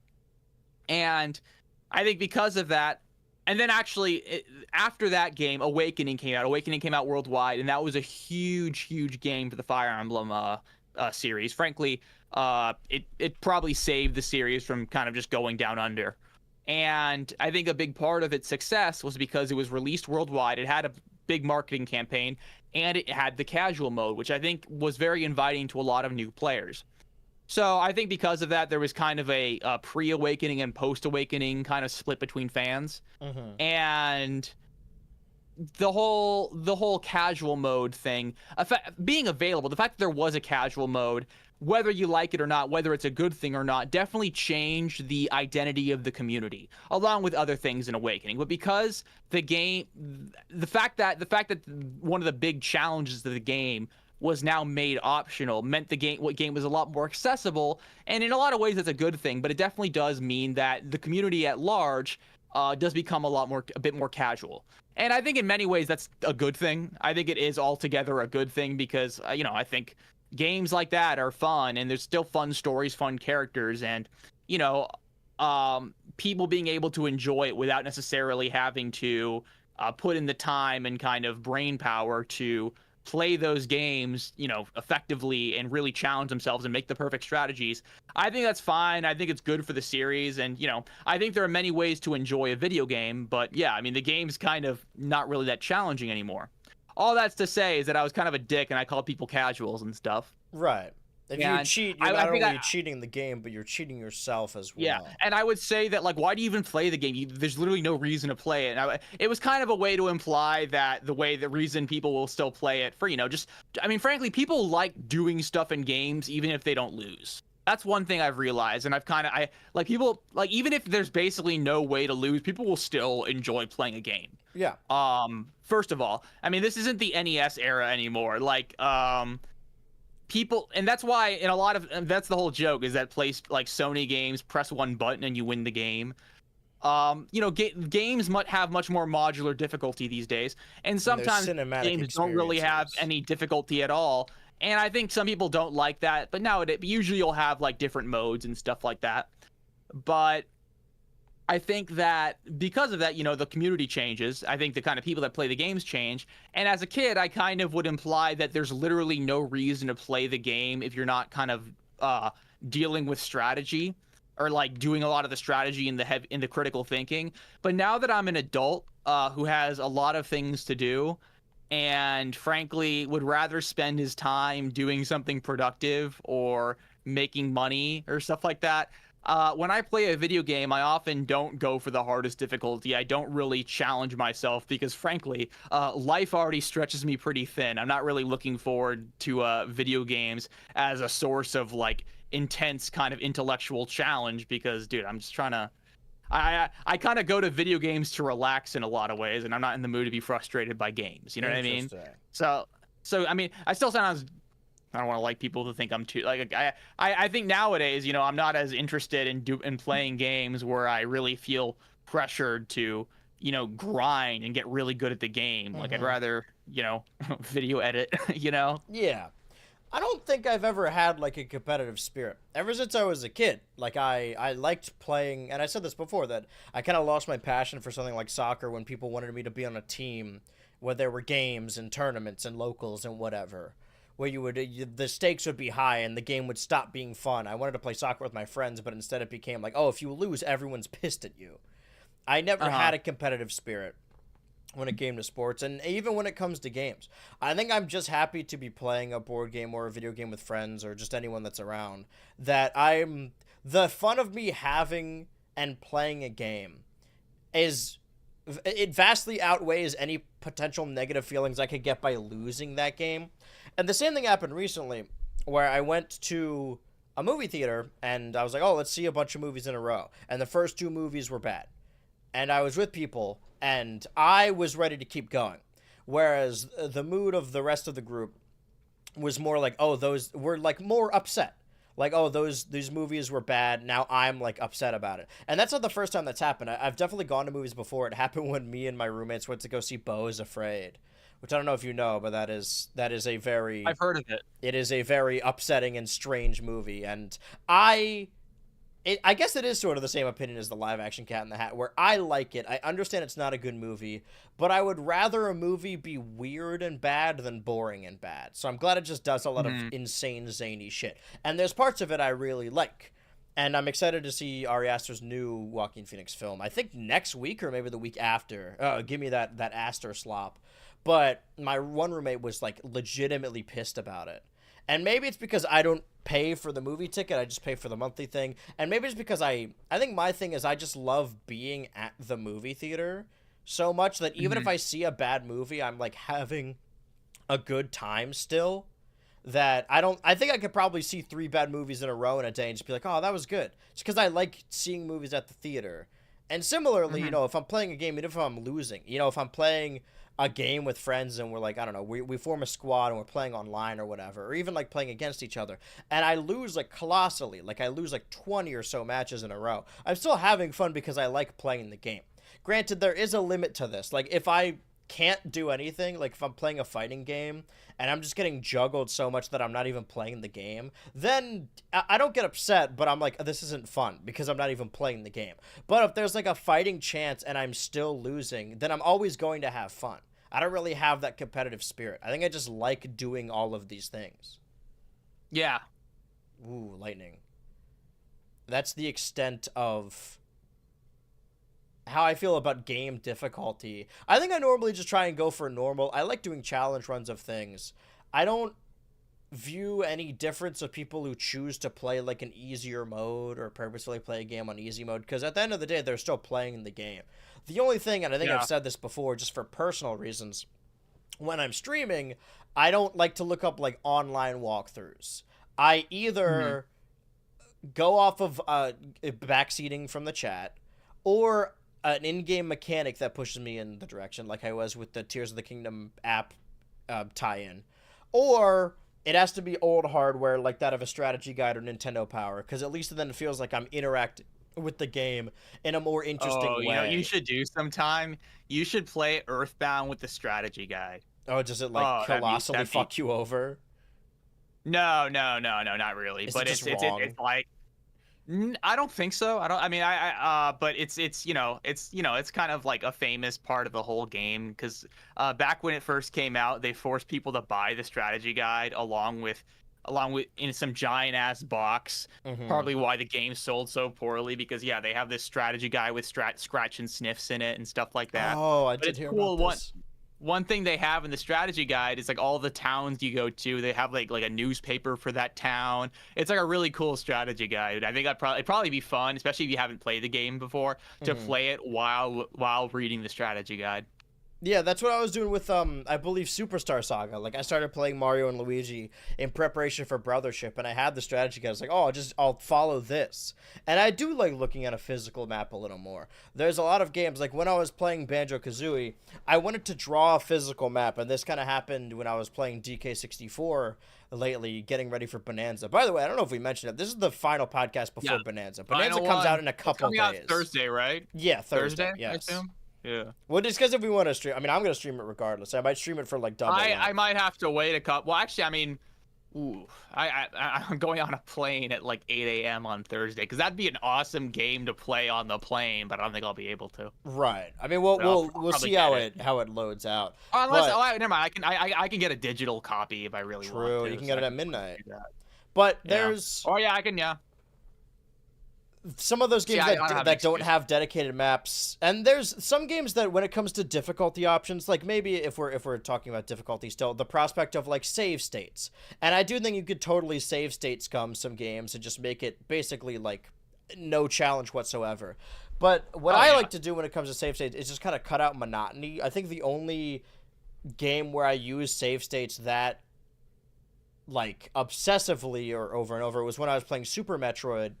I think because of that, and then actually after that game, Awakening came out. Awakening came out worldwide, and that was a huge game for the Fire Emblem series. Frankly, it probably saved the series from kind of just going down under. And I think a big part of its success was because it was released worldwide. It had a big marketing campaign, and it had the casual mode, which I think was very inviting to a lot of new players. So I think because of that, there was kind of a pre-Awakening and post-Awakening kind of split between fans. And the whole casual mode thing being available, the fact that there was a casual mode, whether you like it or not, whether it's a good thing or not, definitely changed the identity of the community, along with other things in Awakening. But because the fact that one of the big challenges of the game was now made optional meant the game was a lot more accessible, and in a lot of ways that's a good thing. But it definitely does mean that the community at large does become a bit more casual. And I think in many ways that's a good thing. I think it is altogether a good thing, because you know, I think games like that are fun, and there's still fun stories, fun characters, and you know, people being able to enjoy it without necessarily having to put in the time and kind of brain power to play those games, effectively and really challenge themselves and make the perfect strategies. I think that's fine. I think it's good for the series. And, I think there are many ways to enjoy a video game. But yeah, I mean, the game's kind of not really that challenging anymore. All that's to say is that I was kind of a dick and I called people casuals and stuff. Right. If you And cheat, you're I not think only cheating the game, but you're cheating yourself as yeah, well. and I would say that, like, why do you even play the game? There's literally no reason to play it. And it was kind of a way to imply that the reason people will still play it for, I mean, frankly, people like doing stuff in games even if they don't lose. That's one thing I've realized, and I like people, like, even if there's basically no way to lose, people will still enjoy playing a game. Yeah. First of all, I mean, this isn't the NES era anymore. Like, people, and that's why in a lot of, that's the whole joke, is that like Sony games, press one button and you win the game. Games have much more modular difficulty these days, and sometimes games don't really have any difficulty at all. And I think some people don't like that, but nowadays usually you'll have like different modes and stuff like that. But I think that because of that, the community changes. I think the kind of people that play the games change. And as a kid, I kind of would imply that there's literally no reason to play the game if you're not kind of dealing with strategy, or like doing a lot of the strategy in the critical thinking. But now that I'm an adult who has a lot of things to do, and frankly would rather spend his time doing something productive or making money or stuff like that, when I play a video game, I often don't go for the hardest difficulty. I don't really challenge myself because, frankly, life already stretches me pretty thin. I'm not really looking forward to video games as a source of, like, intense kind of intellectual challenge because, dude, I'm just trying to... I kind of go to video games to relax in a lot of ways, and I'm not in the mood to be frustrated by games. You know what I mean? So I mean, I still sometimes... I don't want to like people to think I'm too like I think nowadays, I'm not as interested in playing games where I really feel pressured to, grind and get really good at the game. Like I'd rather, video edit, Yeah. I don't think I've ever had like a competitive spirit. Ever since I was a kid, like I liked playing, and I said this before, that I kind of lost my passion for something like soccer when people wanted me to be on a team where there were games and tournaments and locals and whatever, where the stakes would be high and the game would stop being fun. I wanted to play soccer with my friends, but instead it became like, oh, if you lose, everyone's pissed at you. I never had a competitive spirit when it came to sports, and even when it comes to games. I think I'm just happy to be playing a board game or a video game with friends or just anyone that's around, that the fun of me having and playing a game it vastly outweighs any potential negative feelings I could get by losing that game. And the same thing happened recently, where I went to a movie theater and I was like, oh, let's see a bunch of movies in a row. And the first two movies were bad. And I was with people, and I was ready to keep going. Whereas the mood of the rest of the group was more like, oh, those were like more upset. Like, oh, these movies were bad. Now I'm like upset about it. And that's not the first time that's happened. I've definitely gone to movies before. It happened when me and my roommates went to go see Beau is Afraid, which I don't know if you know, but that is a very... I've heard of it. It is a very upsetting and strange movie. And I guess it is sort of the same opinion as the live-action Cat in the Hat, where I like it. I understand it's not a good movie, but I would rather a movie be weird and bad than boring and bad. So I'm glad it just does a lot of insane, zany shit. And there's parts of it I really like. And I'm excited to see Ari Aster's new Joaquin Phoenix film. I think next week or maybe the week after. Give me that Aster slop. But my one roommate was, like, legitimately pissed about it. And maybe it's because I don't pay for the movie ticket, I just pay for the monthly thing. And maybe it's because I think my thing is I just love being at the movie theater so much that even if I see a bad movie, I'm like having a good time still. That I think I could probably see 3 bad movies in a row in a day and just be like, oh, that was good. Just because I like seeing movies at the theater. And similarly, if I'm playing a game, even if I'm losing, if I'm playing a game with friends and we're like, I don't know, we form a squad and we're playing online or whatever, or even like playing against each other, and I lose like colossally, like I lose like 20 or so matches in a row, I'm still having fun because I like playing the game. Granted, there is a limit to this. Like, if I can't do anything, like if I'm playing a fighting game and I'm just getting juggled so much that I'm not even playing the game, then I don't get upset, but I'm like, this isn't fun because I'm not even playing the game. But if there's like a fighting chance and I'm still losing, then I'm always going to have fun. I don't really have that competitive spirit. I think I just like doing all of these things. Yeah. Ooh, lightning. That's the extent of how I feel about game difficulty. I think I normally just try and go for normal. I like doing challenge runs of things. I don't view any difference of people who choose to play like an easier mode or purposefully play a game on easy mode, because at the end of the day they're still playing the game. The only thing, and I think I've said this before just for personal reasons, when I'm streaming, I don't like to look up like online walkthroughs. I either go off of backseating from the chat, or an in-game mechanic that pushes me in the direction, like I was with the Tears of the Kingdom app tie-in, or it has to be old hardware like that of a strategy guide or Nintendo Power, because at least then it feels like I'm interacting with the game in a more interesting way. You know, you should do sometime. You should play Earthbound with the strategy guide. Oh, does it like colossally fuck you over? No, not really. Is but it just wrong? It's like, I don't think so. But it's you know, it's kind of like a famous part of the whole game, because back when it first came out, they forced people to buy the strategy guide along with in some giant ass box. Probably why the game sold so poorly, because they have this strategy guide with scratch and sniffs in it and stuff like that. Oh, I did hear about this. One thing they have in the strategy guide is like all the towns you go to, they have like a newspaper for that town. It's like a really cool strategy guide. I think it'd probably be fun, especially if you haven't played the game before, to play it while reading the strategy guide. Yeah, that's what I was doing with, I believe, Superstar Saga. Like, I started playing Mario and Luigi in preparation for Brothership, and I had the strategy guide. I was like, oh, I'll follow this. And I do like looking at a physical map a little more. There's a lot of games, like when I was playing Banjo-Kazooie, I wanted to draw a physical map, and this kind of happened when I was playing DK64 lately, getting ready for Bonanza. By the way, I don't know if we mentioned it. This is the final podcast before Bonanza. Bonanza comes out in a couple days. Coming out Thursday, right? Yeah, Thursday. Yes. I assume? Yeah. Well, just because if we want to stream, I mean, I'm going to stream it regardless. I might stream it for like double. I might have to wait a couple. Well, actually, I mean, I'm going on a plane at like 8 a.m. on Thursday, because that'd be an awesome game to play on the plane, but I don't think I'll be able to. Right. I mean, we'll see how it loads out. Never mind. I can get a digital copy if I really want to. True. You can get it at midnight. But there's. Oh yeah, I can. Yeah. Some of those games that don't have dedicated maps, and there's some games that when it comes to difficulty options, like maybe if we're talking about difficulty still, the prospect of like save states, and I do think you could totally save state scum some games and just make it basically like no challenge whatsoever. But what I like to do when it comes to save states is just kind of cut out monotony. I think the only game where I use save states that like obsessively or over and over was when I was playing Super Metroid.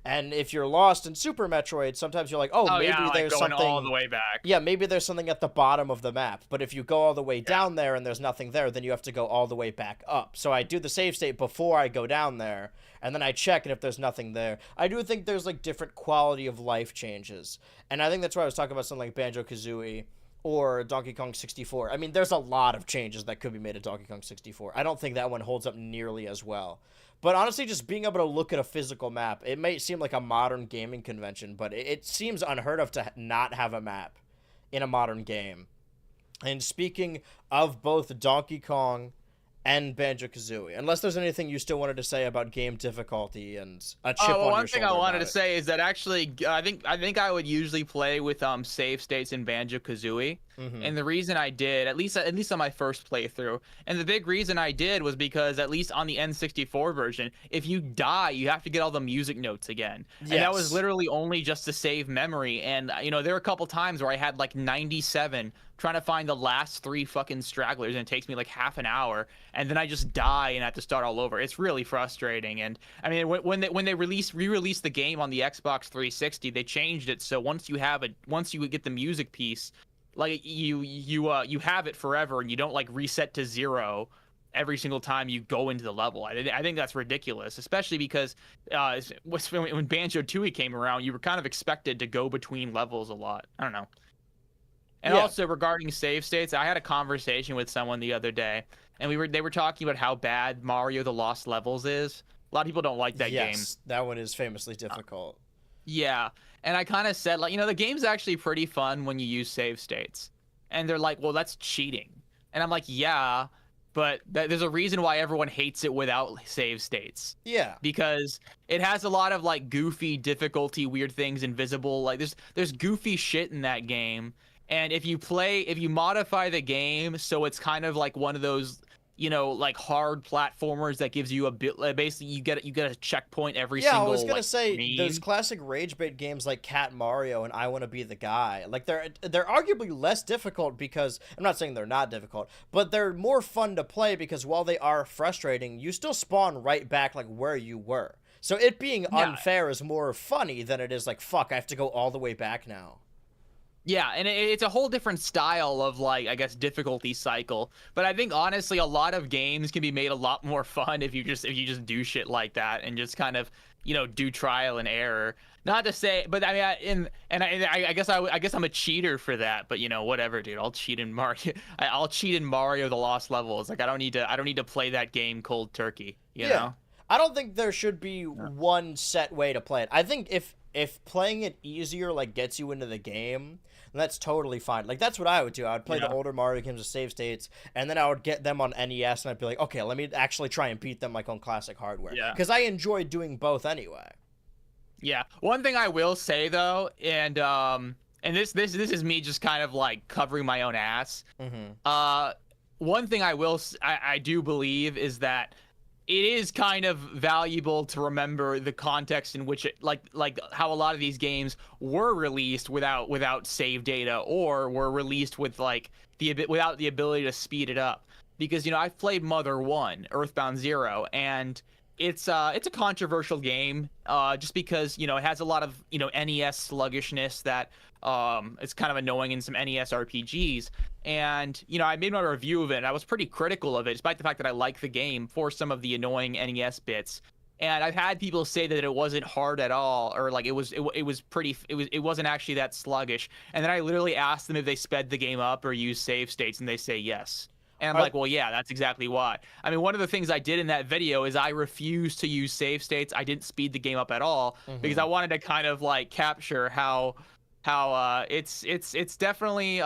And if you're lost in Super Metroid, sometimes you're like, maybe there's going something all the way back. Yeah, maybe there's something at the bottom of the map. But if you go all the way down there and there's nothing there, then you have to go all the way back up. So I do the save state before I go down there, and then I check, and if there's nothing there, I do think there's like different quality of life changes. And I think that's why I was talking about something like Banjo-Kazooie or Donkey Kong 64. I mean, there's a lot of changes that could be made at Donkey Kong 64. I don't think that one holds up nearly as well. But honestly, just being able to look at a physical map, it may seem like a modern gaming convention, but it seems unheard of to not have a map in a modern game. And speaking of both Donkey Kong and Banjo-Kazooie, unless there's anything you still wanted to say about game difficulty and a chip on your shoulder. One thing I wanted to say is that actually, I think I would usually play with save states in Banjo-Kazooie, and the reason I did, at least on my first playthrough, and the big reason I did was because at least on the N64 version, if you die, you have to get all the music notes again, and that was literally only just to save memory. And there were a couple times where I had like 97. Trying to find the last 3 fucking stragglers, and it takes me like half an hour, and then I just die and have to start all over. It's really frustrating. And I mean, when they re-released the game on the Xbox 360, they changed it so once you get the music piece, like you have it forever, and you don't like reset to 0 every single time you go into the level. I think that's ridiculous, especially because when Banjo-Tooie came around, you were kind of expected to go between levels a lot. I don't know. And also regarding save states, I had a conversation with someone the other day, and they were talking about how bad Mario the Lost Levels is. A lot of people don't like that game. Yes, that one is famously difficult. Yeah, and I kind of said, like, the game's actually pretty fun when you use save states. And they're like, well, that's cheating. And I'm like, yeah, but there's a reason why everyone hates it without save states. Yeah. Because it has a lot of like goofy difficulty, weird things, invisible. Like there's goofy shit in that game. And if you modify the game so it's kind of like one of those, like hard platformers that gives you a bit, basically you get a checkpoint every single. Yeah, I was gonna like, say screen. those classic rage bait games like Cat Mario and I Want to Be the Guy, like they're arguably less difficult because I'm not saying they're not difficult, but they're more fun to play because while they are frustrating, you still spawn right back like where you were. So it being unfair is more funny than it is like, fuck, I have to go all the way back now. Yeah, and it's a whole different style of, like, I guess, difficulty cycle. But I think honestly, a lot of games can be made a lot more fun if you just do shit like that and just kind of, do trial and error. Not to say, but I mean, I guess I'm a cheater for that. But whatever, dude. I'll cheat in Mario. I'll cheat in Mario: The Lost Levels. Like I don't need to play that game cold turkey. You know. I don't think there should be one set way to play it. I think if playing it easier like gets you into the game, that's totally fine. Like that's what I would do. I would play the older Mario games with save states, and then I would get them on NES, and I'd be like, okay, let me actually try and beat them like on classic hardware. Yeah. Because I enjoy doing both anyway. Yeah. One thing I will say though, and this is me just kind of like covering my own ass. Mm-hmm. One thing I do believe is that it is kind of valuable to remember the context in which it, like how a lot of these games were released without save data, or were released with like without the ability to speed it up. Because I've played Mother 1, Earthbound 0, and it's a controversial game, just because it has a lot of NES sluggishness that it's kind of annoying in some NES RPGs. And I made my review of it, and I was pretty critical of it, despite the fact that I like the game, for some of the annoying NES bits. And I've had people say that it wasn't hard at all, or like it wasn't actually that sluggish. And then I literally asked them if they sped the game up or used save states, and they say yes. And I'm like, well, yeah, that's exactly why. I mean, one of the things I did in that video is I refused to use save states. I didn't speed the game up at all, because I wanted to kind of like capture how it's definitely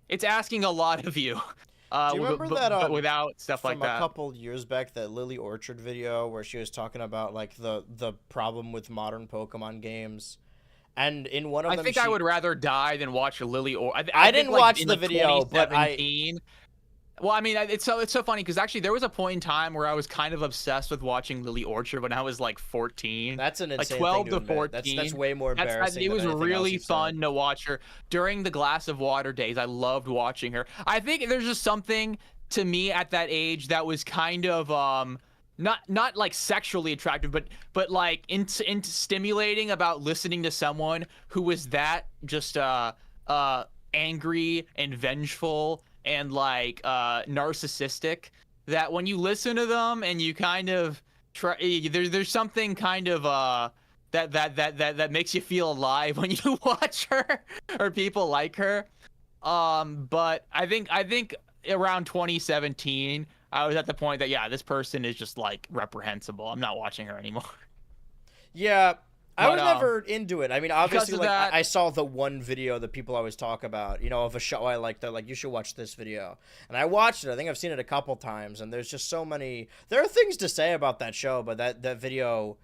it's asking a lot of you. Do you remember that without stuff like that? From a couple years back, that Lily Orchard video where she was talking about like the problem with modern Pokemon games, and in one of them, I would rather die than watch a Lily Orchard. I didn't watch the video, but Well, I mean, it's so funny because actually there was a point in time where I was kind of obsessed with watching Lily Orchard when I was like 14. That's an insane like 12 thing to to 14. Admit. That's way more embarrassing. It was really fun to watch her during the Glass of Water days. I loved watching her. I think there's just something to me at that age that was kind of not like sexually attractive, but like into stimulating about listening to someone who was that just angry and vengeful and like narcissistic, that when you listen to them and you kind of try, there's something kind of that makes you feel alive when you watch her or people like her. But I think around 2017 I was at the point that this person is just like reprehensible. I'm not watching her anymore. Yeah. I was never into it. I mean, obviously, like, that, I saw the one video that people always talk about, of a show I like. They're like, you should watch this video. And I watched it. I think I've seen it a couple times. And there's just so many... There are things to say about that show, but that video...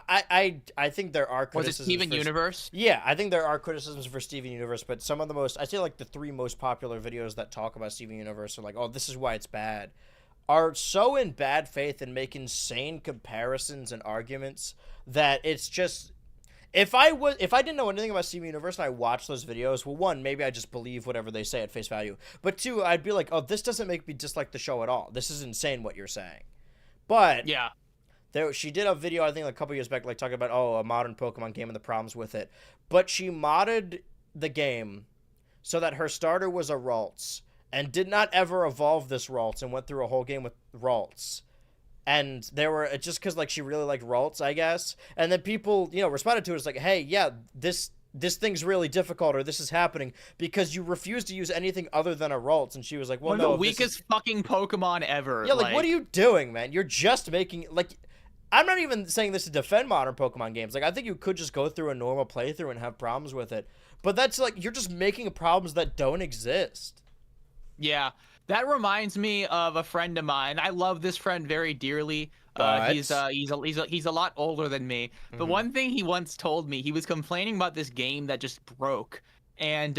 I think there are criticisms. Was it Steven Universe? Yeah, I think there are criticisms for Steven Universe, but some of the most... I say, like, the 3 most popular videos that talk about Steven Universe are like, oh, this is why it's bad, are so in bad faith and make insane comparisons and arguments that it's just... If I didn't know anything about Steven Universe and I watched those videos, well, 1, maybe I just believe whatever they say at face value. But 2, I'd be like, oh, this doesn't make me dislike the show at all. This is insane what you're saying. But yeah, she did a video, I think, like a couple years back, like talking about, a modern Pokemon game and the problems with it. But she modded the game so that her starter was a Ralts and did not ever evolve this Ralts and went through a whole game with Ralts. And there were, just because, like, she really liked Ralts, I guess. And then people, responded to it as like, hey, yeah, this thing's really difficult, or this is happening because you refuse to use anything other than a Ralts. And she was like, well, no. The weakest fucking Pokemon ever. Yeah, like, what are you doing, man? You're just making, like... I'm not even saying this to defend modern Pokemon games. Like, I think you could just go through a normal playthrough and have problems with it. But that's like, you're just making problems that don't exist. Yeah, that reminds me of a friend of mine. I love this friend very dearly. But He's a lot older than me. But Mhm. one thing he once told me, he was complaining about this game that just broke. And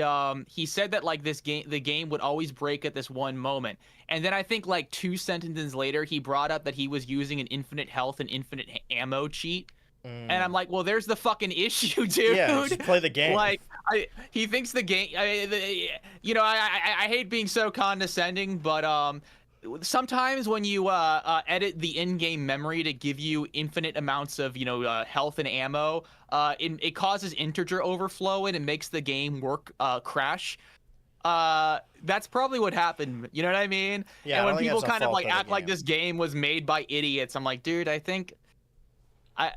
he said that like the game would always break at this one moment. And then I think like 2 sentences later, he brought up that he was using an infinite health and infinite ammo cheat. And I'm like, well, there's the fucking issue, Yeah, dude. just play the game. Like, he thinks the game. You know, I hate being so condescending, but sometimes when you edit the in-game memory to give you infinite amounts of health and ammo, it causes integer overflow and it makes the game crash. That's probably what happened. You know what I mean? Yeah, And I when don't think people that's a kind of fault like of the act like game. this game was made by idiots, I'm like, dude, I think. I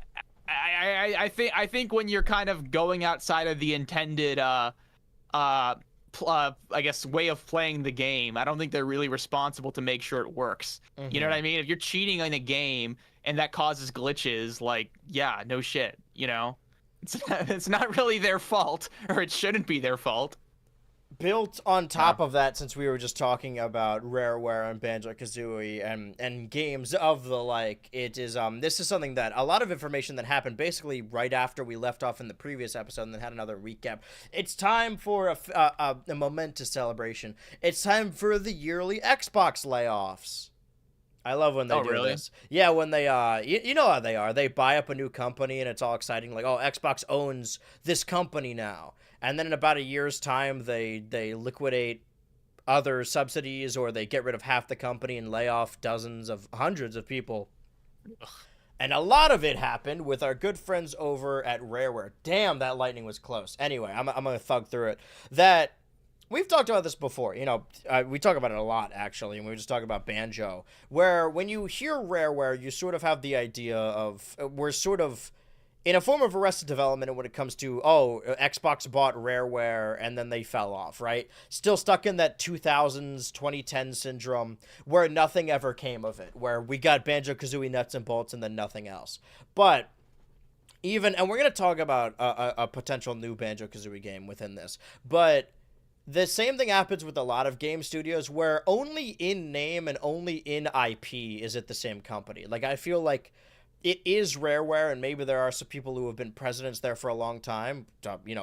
I think when you're kind of going outside of the intended I guess way of playing the game, I don't think they're really responsible to make sure it works. You know what Mhm. I mean? If you're cheating in a game and that causes glitches, like, yeah, no shit, you know? It's not really their fault, or it shouldn't be their fault. Built on Yeah. top of that, since we were just talking about Rareware and Banjo-Kazooie and games of the like, it is this is something that a lot of information that happened basically right after we left off in the previous episode and then had another recap. It's time for a momentous celebration. It's time for the yearly Xbox layoffs. I love when they Oh, do really? this. Yeah, when they you know how they are. They buy up a new company and it's all exciting, like, oh, Xbox owns this company now. And then in about a year's time they liquidate other subsidies, or they get rid of half the company and lay off dozens of hundreds of people. And a lot of it happened with our good friends over at RareWare. Damn, that lightning was close. Anyway, I'm going to thug through it. That we've talked about this before. We talk about it a lot, actually, and we were just talking about Banjo, where when you hear Rareware, you sort of have the idea of we're sort of in a form of arrested development when it comes to, oh, Xbox bought Rareware and then they fell off, right? Still stuck in that 2000s, 2010 syndrome where nothing ever came of it, where we got Banjo-Kazooie nuts and bolts and then nothing else. But and we're going to talk about a potential new Banjo-Kazooie game within this, but the same thing happens with a lot of game studios where only in name and only in IP is it the same company. Like, I feel like it is Rareware, and maybe there are some people who have been presidents there for a long time,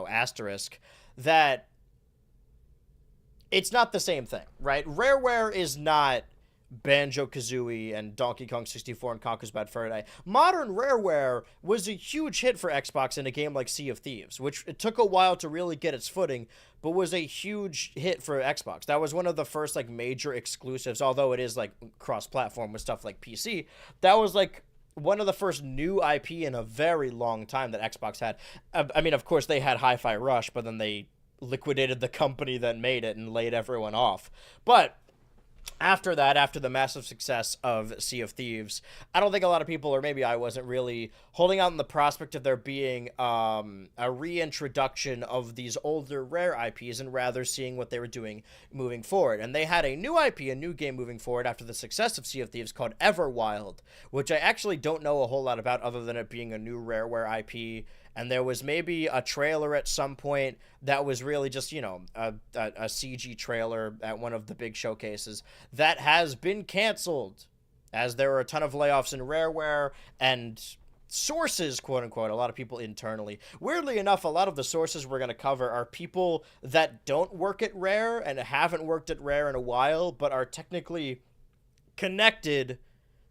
asterisk, that it's not the same thing, right? Rareware is not Banjo-Kazooie and Donkey Kong 64 and Conker's Bad Fur Day. Modern Rareware was a huge hit for Xbox in a game like Sea of Thieves, which it took a while to really get its footing, but was a huge hit for Xbox. That was one of the first like major exclusives, although it is like cross-platform with stuff like PC. That was like one of the first new IP in a very long time that Xbox had. I mean, of course, they had Hi-Fi Rush, but then they liquidated the company that made it and laid everyone off. But after that, after the massive success of Sea of Thieves, I don't think a lot of people, or maybe I wasn't really holding out on the prospect of there being a reintroduction of these older Rare IPs, and rather seeing what they were doing moving forward. And they had a new IP, a new game moving forward after the success of Sea of Thieves called Everwild, which I actually don't know a whole lot about other than it being a new Rareware IP. And there was maybe a trailer at some point that was really just, a CG trailer at one of the big showcases that has been canceled, as there were a ton of layoffs in Rareware and sources, quote unquote, a lot of people internally. Weirdly enough, a lot of the sources we're going to cover are people that don't work at Rare and haven't worked at Rare in a while, but are technically connected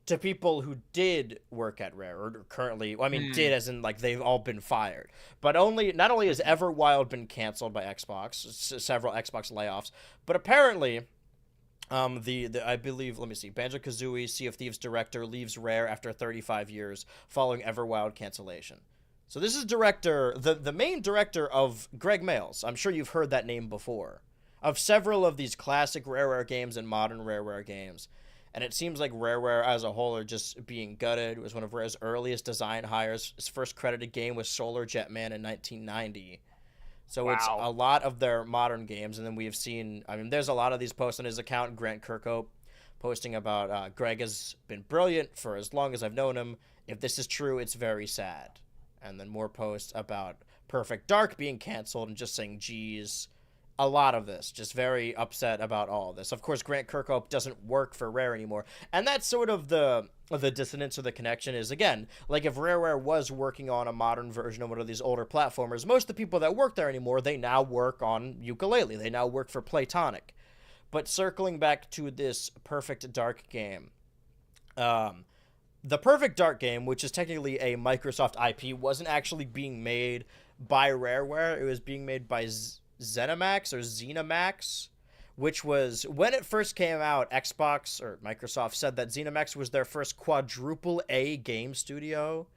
to people who did work at Rare, or currently, well, I mean, did as in, like, they've all been fired. But not only has Everwild been canceled by Xbox, several Xbox layoffs, but apparently, I believe, let me see, Banjo-Kazooie, Sea of Thieves director leaves Rare after 35 years following Everwild cancellation. So this is the main director of Greg Mayles. I'm sure you've heard that name before. Of several of these classic RareWare games and modern RareWare games. And it seems like Rareware as a whole are just being gutted. It was one of Rare's earliest design hires. His first credited game was Solar Jetman in 1990. So it's a lot of their modern games. And then we have seen, I mean, there's a lot of these posts on his account. Grant Kirkhope posting about Greg has been brilliant for as long as I've known him. If this is true, it's very sad. And then more posts about Perfect Dark being canceled and just saying, geez, a lot of this, just very upset about all of this. Of course, Grant Kirkhope doesn't work for Rare anymore, and that's sort of the dissonance or the connection is, again, like if RareWare was working on a modern version of one of these older platformers, most of the people that work there anymore, they now work on Yooka-Laylee. They now work for Playtonic. But circling back to this Perfect Dark game, the Perfect Dark game, which is technically a Microsoft IP, wasn't actually being made by RareWare. It was being made by ZeniMax, which was, when it first came out, Xbox or Microsoft said that ZeniMax was their first quadruple A game studio.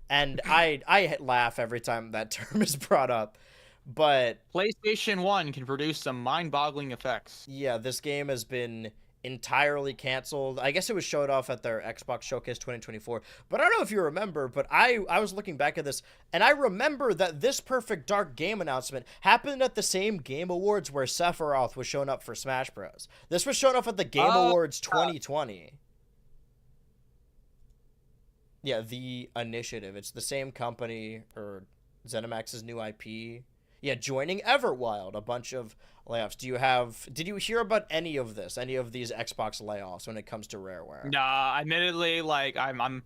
And I laugh every time that term is brought up. But PlayStation 1 can produce some mind-boggling effects. yeah, this game has been entirely canceled. I guess it was showed off at their Xbox Showcase 2024. But I don't know if you remember, but I was looking back at this, and I remember that this Perfect Dark game announcement happened at the same Game Awards where Sephiroth was shown up for Smash Bros. This was shown off at the Game Awards 2020. Yeah, The Initiative. It's the same company, or ZeniMax's new IP. Yeah, joining Everwild, a bunch of layoffs. Did you hear about any of this, any of these Xbox layoffs when it comes to RareWare? Nah, admittedly, like I'm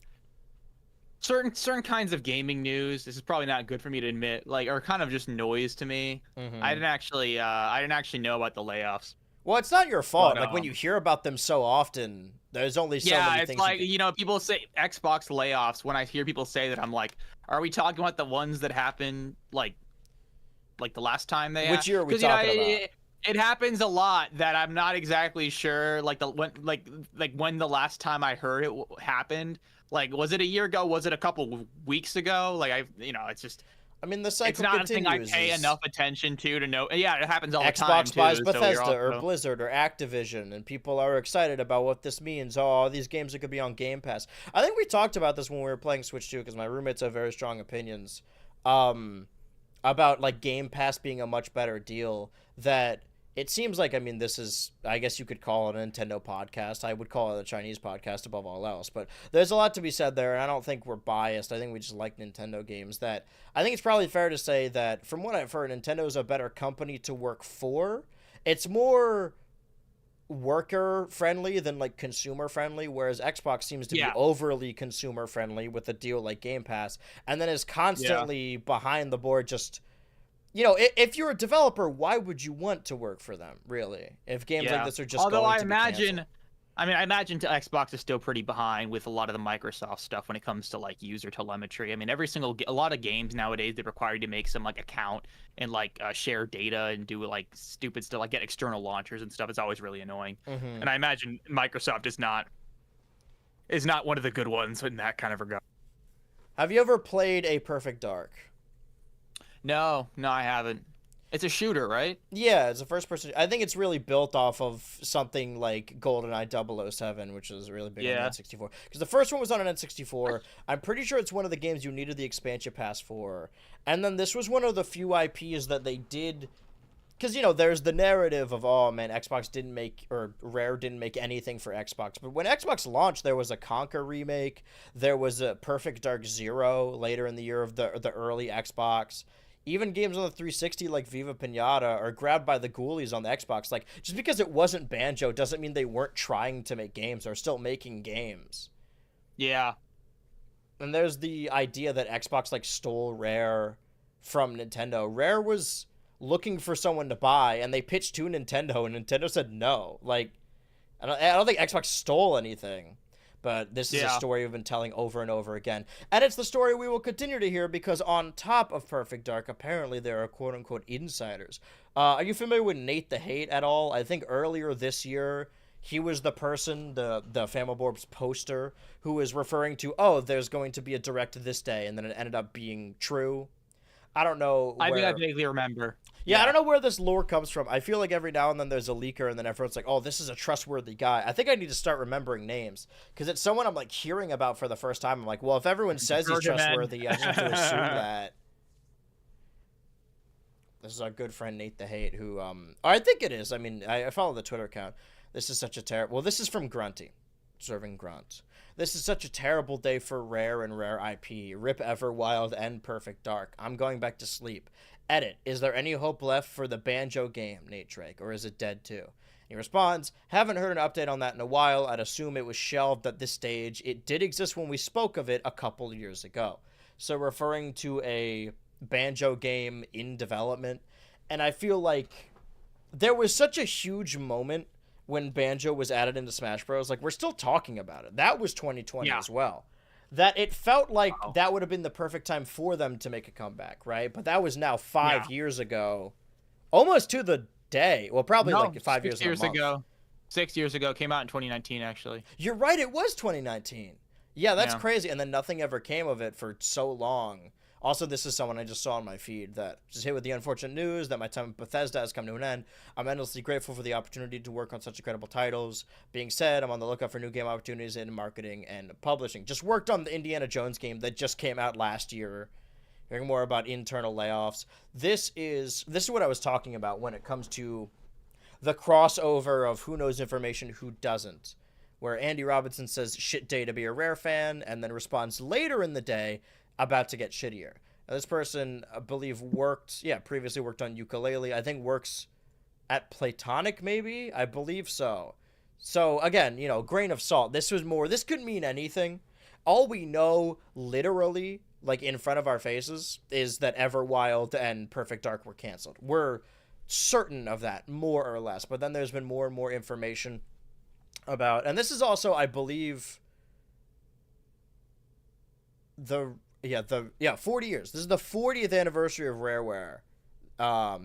certain kinds of gaming news. This is probably not good for me to admit, like, are kind of just noise to me. Mm-hmm. I didn't actually know about the layoffs. Well, it's not your fault. But, like, when you hear about them so often, there's only so many things. Yeah, it's like, you know, people say Xbox layoffs. When I hear people say that, I'm like, are we talking about the ones that happened, like the last time they Which year are we talking about? It happens a lot that I'm not exactly sure, like when the last time I heard it happened. Like, was it a year ago? Was it a couple weeks ago? Like, it's just, I mean, the cycle it's not continues. a thing I pay enough attention to know. Yeah, it happens all the Xbox time too. buys So Bethesda or Blizzard or Activision, and people are excited about what this means. Oh, these games are going to be on Game Pass. I think we talked about this when we were playing Switch 2, because my roommates have very strong opinions about, like, Game Pass being a much better deal. That it seems like, I mean, this is, I guess you could call it a Nintendo podcast. I would call it a Chinese podcast above all else. But there's a lot to be said there, and I don't think we're biased. I think we just like Nintendo games. That I think it's probably fair to say that, from what I've heard, Nintendo's a better company to work for. It's more worker friendly than, like, consumer friendly, whereas Xbox seems to be overly consumer friendly with a deal like Game Pass, and then is constantly behind the board. Just, you know, if you're a developer, why would you want to work for them, really, if games like this are just Although going I to imagine be I imagine Xbox is still pretty behind with a lot of the Microsoft stuff when it comes to, like, user telemetry. I mean, a lot of games nowadays, they require you to make some, like, account and, like, share data and do, like, stupid stuff, like get external launchers and stuff. It's always really annoying. Mm-hmm. And I imagine Microsoft is not one of the good ones in that kind of regard. Have you ever played a Perfect Dark? No, I haven't. It's a shooter, right? Yeah, it's a first-person. I think it's really built off of something like GoldenEye 007, which was really big on N64. Because the first one was on an N64. I'm pretty sure it's one of the games you needed the expansion pass for. And then this was one of the few IPs that they did... Because, you know, there's the narrative of, oh, man, Xbox didn't make... Or Rare didn't make anything for Xbox. But when Xbox launched, there was a Conker remake. There was a Perfect Dark Zero later in the year of the early Xbox. Even games on the 360 like Viva Pinata are grabbed by the ghoulies on the Xbox. Like, just because it wasn't Banjo doesn't mean they weren't trying to make games. They're still making games. Yeah. And there's the idea that Xbox, like, stole Rare from Nintendo. Rare was looking for someone to buy, and they pitched to Nintendo, and Nintendo said no. Like, I don't think Xbox stole anything. But this is a story we've been telling over and over again. And it's the story we will continue to hear, because on top of Perfect Dark, apparently there are quote-unquote insiders. Are you familiar with Nate the Hate at all? I think earlier this year, he was the person, the Famaborbs poster, who was referring to, oh, there's going to be a direct this day, and then it ended up being true. I don't know where... I think I vaguely remember. Yeah, I don't know where this lore comes from. I feel like every now and then there's a leaker, and then everyone's like, oh, this is a trustworthy guy. I think I need to start remembering names, because it's someone I'm, like, hearing about for the first time. I'm like, well, if everyone says he's trustworthy, I just have to assume that. This is our good friend Nate the Hate, who, I think it is. I mean, I follow the Twitter account. This is such a terrible... Well, this is from Grunty. serving grunt. This is such a terrible day for Rare and Rare IP. Rip Everwild and Perfect Dark. I'm going back to sleep. Edit. Is there any hope left for the Banjo game, Nate Drake, or is it dead too? He responds, haven't heard an update on that in a while. I'd assume it was shelved at this stage. It did exist when we spoke of it a couple years ago. So referring to a Banjo game in development. And I feel like there was such a huge moment when Banjo was added into Smash Bros. Like, we're still talking about it. That was 2020 as well. That it felt like that would have been the perfect time for them to make a comeback, right? But that was now 5 years ago. Almost to the day. Well, probably like 5 years ago. 6 years ago. Came out in 2019, actually. You're right. It was 2019. Yeah, that's crazy. And then nothing ever came of it for so long. Also, this is someone I just saw on my feed that just hit with the unfortunate news that my time at Bethesda has come to an end. I'm endlessly grateful for the opportunity to work on such incredible titles. Being said, I'm on the lookout for new game opportunities in marketing and publishing. Just worked on the Indiana Jones game that just came out last year. Hearing more about internal layoffs. This is what I was talking about when it comes to the crossover of who knows information, who doesn't. Where Andy Robinson says, shit day to be a Rare fan, and then responds later in the day, about to get shittier. Now, this person, I believe, previously worked on Yooka-Laylee. I think works at Platonic, maybe? I believe so. So, again, grain of salt. This could mean anything. All we know, literally, like in front of our faces, is that Everwild and Perfect Dark were canceled. We're certain of that, more or less. But then there's been more and more information about, and this is also, I believe, 40 years. This is the 40th anniversary of RareWare.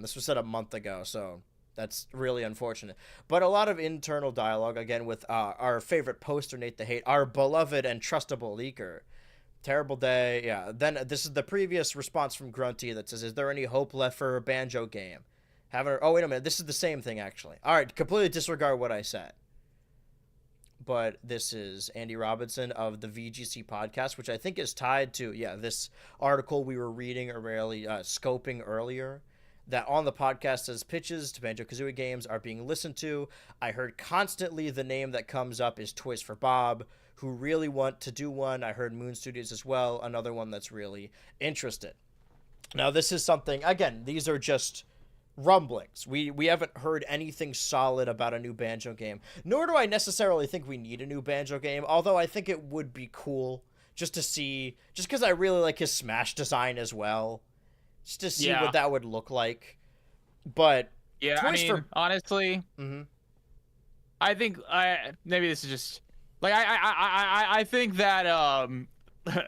This was said a month ago, so that's really unfortunate. But a lot of internal dialogue, again, with our favorite poster, Nate the Hate, our beloved and trustable leaker. Terrible day. Yeah. Then this is the previous response from Grunty that says, is there any hope left for a Banjo game? Oh, wait a minute. This is the same thing, actually. All right. Completely disregard what I said. But this is Andy Robinson of the VGC podcast, which I think is tied to, this article we were reading or scoping earlier, that on the podcast says pitches to Banjo-Kazooie games are being listened to. I heard constantly the name that comes up is Toys for Bob, who really want to do one. I heard Moon Studios as well, another one that's really interested. Now, this is something, again, these are just rumblings. We haven't heard anything solid about a new Banjo game, nor do I necessarily think we need a new Banjo game, although I think it would be cool just to see, just because I really like his Smash design as well, just to see what that would look like. But honestly, I think maybe this is just like I think that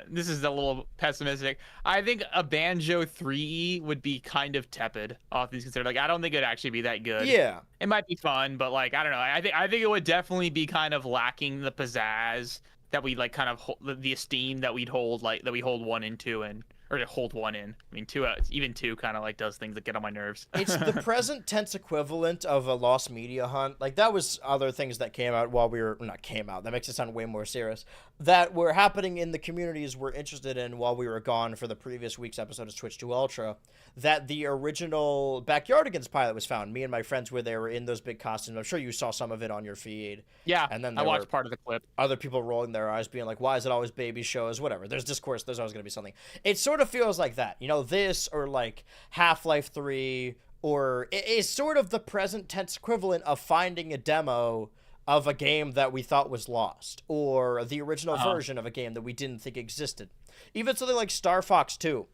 this is a little pessimistic. I think a Banjo 3 would be kind of tepid off these considered. Like, I don't think it'd actually be that good. Yeah. It might be fun, but like, I don't know. I think it would definitely be kind of lacking the pizzazz that we like kind of the esteem that we'd hold, like that we hold 1 and 2 in. Or to hold 1 in. I mean, 2, even 2 kind of like does things that get on my nerves. It's the present tense equivalent of a Lost Media Hunt. Like, that was other things that came out while we were, not came out, that makes it sound way more serious, that were happening in the communities we're interested in while we were gone for the previous week's episode of Twitch 2 Ultra, that the original Backyardigans pilot was found. Me and my friends where they were in those big costumes. I'm sure you saw some of it on your feed. Yeah, and then I watched part of the clip. Other people rolling their eyes, being like, why is it always baby shows? Whatever. There's discourse. There's always going to be something. It sort of feels like that. This or like Half-Life 3, or it is sort of the present tense equivalent of finding a demo of a game that we thought was lost, or the original version of a game that we didn't think existed. Even something like Star Fox 2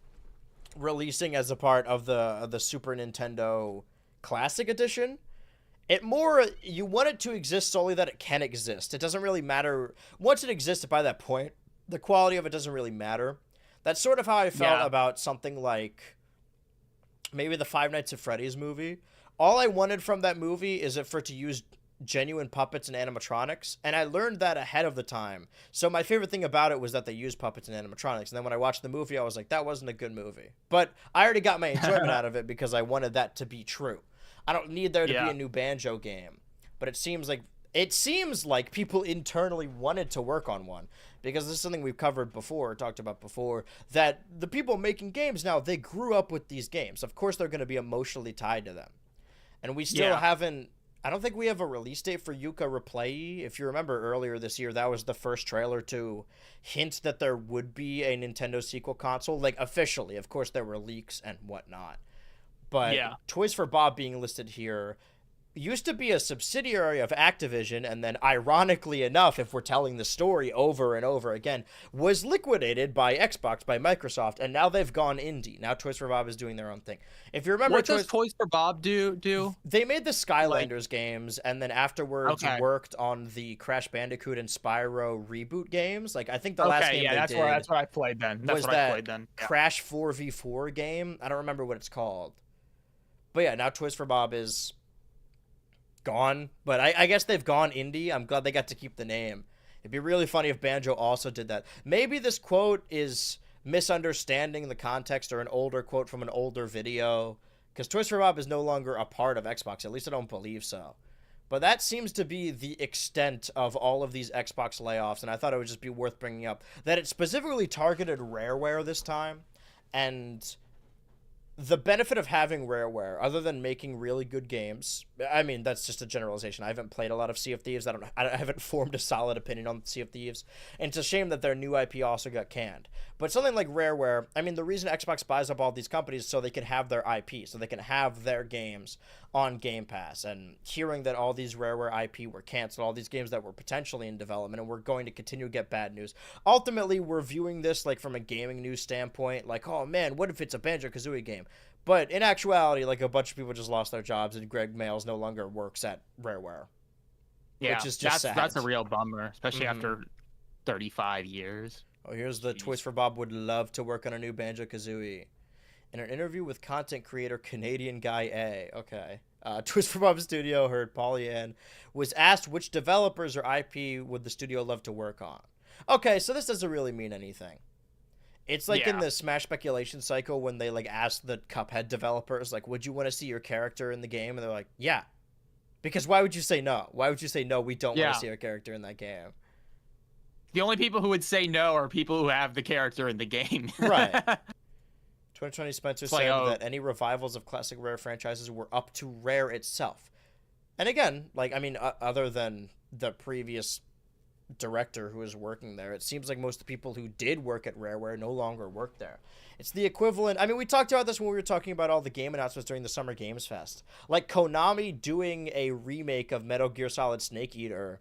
releasing as a part of the Super Nintendo Classic Edition. You want it to exist solely that it can exist. It doesn't really matter. Once it exists by that point, the quality of it doesn't really matter. That's sort of how I felt about something like maybe the Five Nights at Freddy's movie. All I wanted from that movie is for it to use genuine puppets and animatronics, and I learned that ahead of the time. So my favorite thing about it was that they used puppets and animatronics, and then when I watched the movie, I was like, that wasn't a good movie. But I already got my enjoyment out of it because I wanted that to be true. I don't need there to be a new Banjo game, but it seems like people internally wanted to work on one, because this is something we've talked about before, that the people making games now, they grew up with these games. Of course, they're going to be emotionally tied to them. And we still haven't, I don't think we have a release date for Yuka Replay. If you remember earlier this year, that was the first trailer to hint that there would be a Nintendo sequel console. Like, officially. Of course, there were leaks and whatnot. But Yeah. Toys for Bob being listed here used to be a subsidiary of Activision, and then, ironically enough, if we're telling the story over and over again, was liquidated by Xbox, by Microsoft, and now they've gone indie. Now Toys for Bob is doing their own thing. If you remember, What does Toys for Bob do? they made the Skylanders games, and then afterwards Okay. worked on the Crash Bandicoot and Spyro reboot games. Like, I think the last Okay, game yeah, they that's did what I played then. That's was what I that played then. Yeah. Crash 4v4 game. I don't remember what it's called. But yeah, now Toys for Bob is gone. But I guess they've gone indie. I'm glad they got to keep the name. It'd be really funny if Banjo also did that. Maybe this quote is misunderstanding the context, or an older quote from an older video, because Toys for Bob is no longer a part of Xbox. At least I don't believe so. But that seems to be the extent of all of these Xbox layoffs, and I thought it would just be worth bringing up that it specifically targeted RareWare this time. And the benefit of having RareWare, other than making really good games, I mean, that's just a generalization. I haven't played a lot of Sea of Thieves. I haven't formed a solid opinion on Sea of Thieves. And it's a shame that their new IP also got canned. But something like RareWare, I mean, the reason Xbox buys up all these companies is so they can have their IP, so they can have their games on Game Pass. And hearing that all these RareWare IP were canceled, all these games that were potentially in development and we're going to continue to get bad news. Ultimately, we're viewing this like from a gaming news standpoint, like, oh man, what if it's a Banjo-Kazooie game? But in actuality, like, a bunch of people just lost their jobs, and Greg Mayles no longer works at RareWare. Yeah, which is just sad. That's a real bummer, especially after 35 years. Oh, here's the Jeez. Toys for Bob would love to work on a new Banjo-Kazooie. In an interview with content creator Canadian Guy A. Okay. Toys for Bob Studio heard Pollyann was asked which developers or IP would the studio love to work on. Okay, so this doesn't really mean anything. It's like in the Smash speculation cycle when they like ask the Cuphead developers, like, would you want to see your character in the game? And they're like, yeah. Because why would you say no? Why would you say no, we don't want to see our character in that game? The only people who would say no are people who have the character in the game. Right. 2020 Spencer said like, that any revivals of classic Rare franchises were up to Rare itself. And again, like, I mean, other than the previous director who was working there, it seems like most of the people who did work at RareWare no longer work there. It's the equivalent. I mean, we talked about this when we were talking about all the game announcements during the Summer Games Fest. Like Konami doing a remake of Metal Gear Solid Snake Eater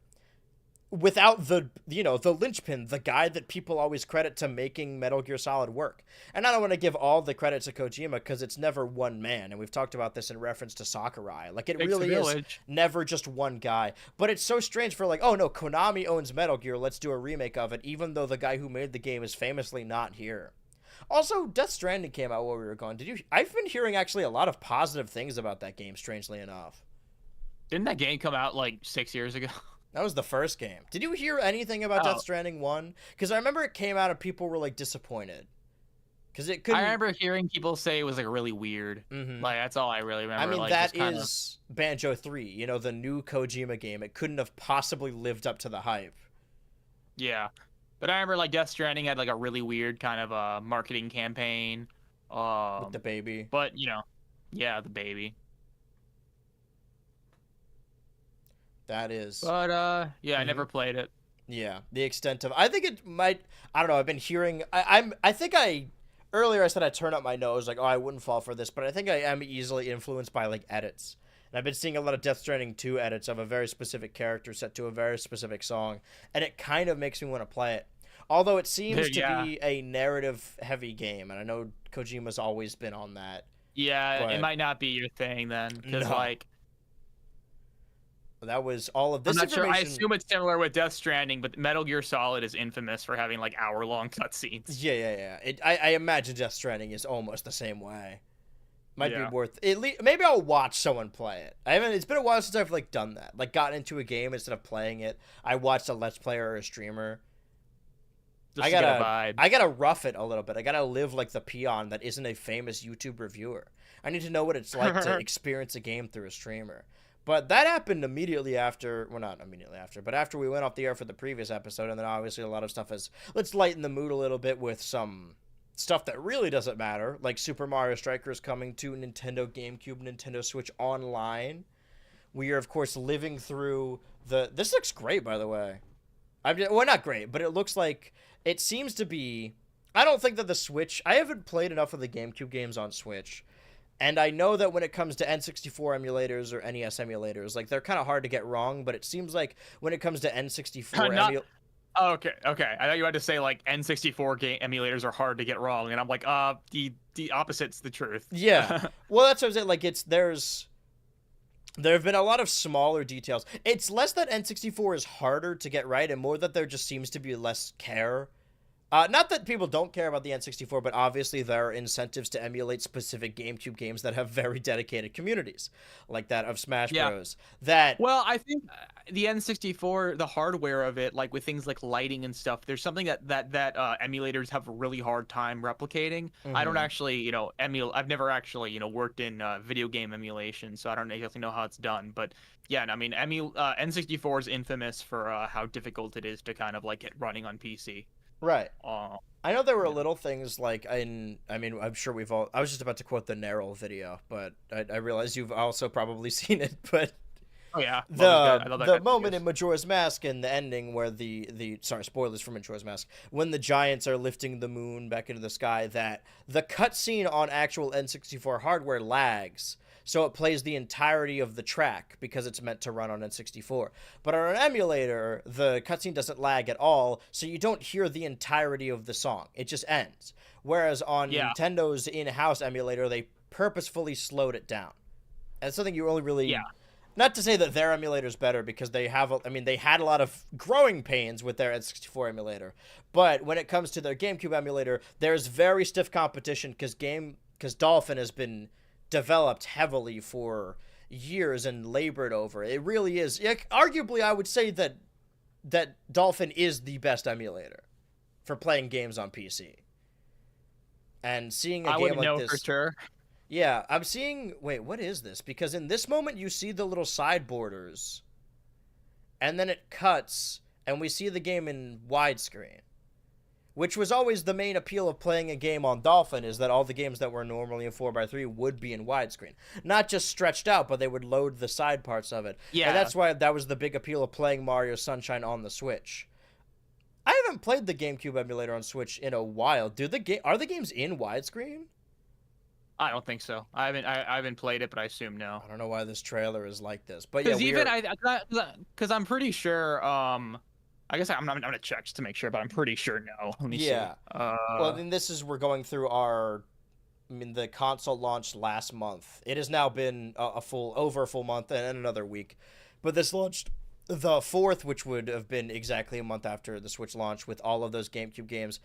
without the, you know, the linchpin, the guy that people always credit to making Metal Gear Solid work. And I don't want to give all the credit to Kojima because it's never one man. And we've talked about this in reference to Sakurai. Like, it really is never just one guy. But it's so strange for like, oh no, Konami owns Metal Gear, let's do a remake of it, even though the guy who made the game is famously not here. Also, Death Stranding came out while we were gone. I've been hearing actually a lot of positive things about that game, strangely enough. Didn't that game come out like 6 years ago? That was the first game. Did you hear anything about Death Stranding 1? Because I remember it came out and people were, like, disappointed. Because it couldn't... I remember hearing people say it was, like, really weird. Mm-hmm. Like, that's all I really remember. I mean, like, that is Banjo 3, you know, the new Kojima game. It couldn't have possibly lived up to the hype. Yeah. But I remember, like, Death Stranding had, like, a really weird kind of marketing campaign. With the baby. But, you know, yeah, the baby. That is. But I never played it. Yeah, the extent of, I think it might, I don't know, I've been hearing, earlier I said I'd turn up my nose, like, oh, I wouldn't fall for this, but I think I am easily influenced by, like, edits. And I've been seeing a lot of Death Stranding 2 edits of a very specific character set to a very specific song, and it kind of makes me want to play it. Although it seems to be a narrative-heavy game, and I know Kojima's always been on that. Yeah, it might not be your thing then, because, like... That was all of this I'm not information. sure. I assume it's similar with Death Stranding, but Metal Gear Solid is infamous for having like hour-long cutscenes. Yeah. I imagine Death Stranding is almost the same way. Might be worth it. Maybe I'll watch someone play it. It's been a while since I've like done that. Like gotten into a game instead of playing it. I watched a Let's Player or a streamer. Just to get a vibe. I gotta rough it a little bit. I gotta live like the peon that isn't a famous YouTube reviewer. I need to know what it's like to experience a game through a streamer. But that happened immediately after, well, not immediately after, but after we went off the air for the previous episode, and then obviously a lot of stuff is, let's lighten the mood a little bit with some stuff that really doesn't matter, like Super Mario Strikers coming to Nintendo GameCube, Nintendo Switch Online, We are, of course, living through the. This looks great, by the way. Well, not great, but it looks like it seems to be. I don't think that the Switch. I haven't played enough of the GameCube games on Switch, and I know that when it comes to N64 emulators or NES emulators, like they're kind of hard to get wrong. But it seems like when it comes to N64 Oh, okay. I thought you had to say like N64 game emulators are hard to get wrong, and I'm like, the opposite's the truth. Yeah. Well, that's what I'm saying. Like there have been a lot of smaller details. It's less that N64 is harder to get right, and more that there just seems to be less care. Not that people don't care about the N64, but obviously there are incentives to emulate specific GameCube games that have very dedicated communities, like that of Smash Bros. Well, I think the N64, the hardware of it, like with things like lighting and stuff, there's something that emulators have a really hard time replicating. Mm-hmm. I don't actually, I've never actually, worked in video game emulation, so I don't exactly know how it's done. But yeah, I mean, N64 is infamous for how difficult it is to kind of like get running on PC. Right. I know there were little things like I'm sure we've all. I was just about to quote the Nerl video, but I realize you've also probably seen it. But oh yeah, the moment in Majora's Mask and the ending where the sorry, spoilers for Majora's Mask, when the giants are lifting the moon back into the sky, that the cutscene on actual N64 hardware lags. So it plays the entirety of the track because it's meant to run on N64. But on an emulator, the cutscene doesn't lag at all, so you don't hear the entirety of the song. It just ends. Whereas on Nintendo's in-house emulator, they purposefully slowed it down. And it's something you only really... Yeah. Not to say that their emulator's better, because they had a lot of growing pains with their N64 emulator. But when it comes to their GameCube emulator, there's very stiff competition because Dolphin has been developed heavily for years and labored over. It really is. Arguably, I would say that Dolphin is the best emulator for playing games on PC. And seeing a game like this, for sure. Yeah, I'm seeing. Wait, what is this? Because in this moment, you see the little side borders, and then it cuts, and we see the game in widescreen. Which was always the main appeal of playing a game on Dolphin, is that all the games that were normally in 4:3 would be in widescreen. Not just stretched out, but they would load the side parts of it. Yeah. And that's why that was the big appeal of playing Mario Sunshine on the Switch. I haven't played the GameCube emulator on Switch in a while. Are the games in widescreen? I don't think so. I haven't played it, but I assume no. I don't know why this trailer is like this. But yeah, because I'm pretty sure... I guess I'm gonna check just to make sure, but I'm pretty sure no. Let me see. Well, I mean, we're going through the console launched last month. It has now been over a full month and another week. But this launched the 4th, which would have been exactly a month after the Switch launch with all of those GameCube games.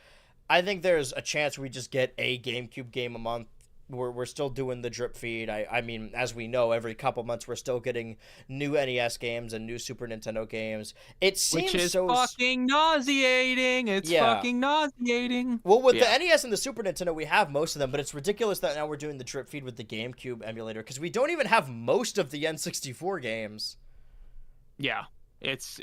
I think there's a chance we just get a GameCube game a month. We're still doing the drip feed. I mean, as we know, every couple months we're still getting new NES games and new Super Nintendo games. It seems Which is fucking nauseating. It's fucking nauseating. Well, with the NES and the Super Nintendo, we have most of them, but it's ridiculous that now we're doing the drip feed with the GameCube emulator because we don't even have most of the N64 games. Yeah, it's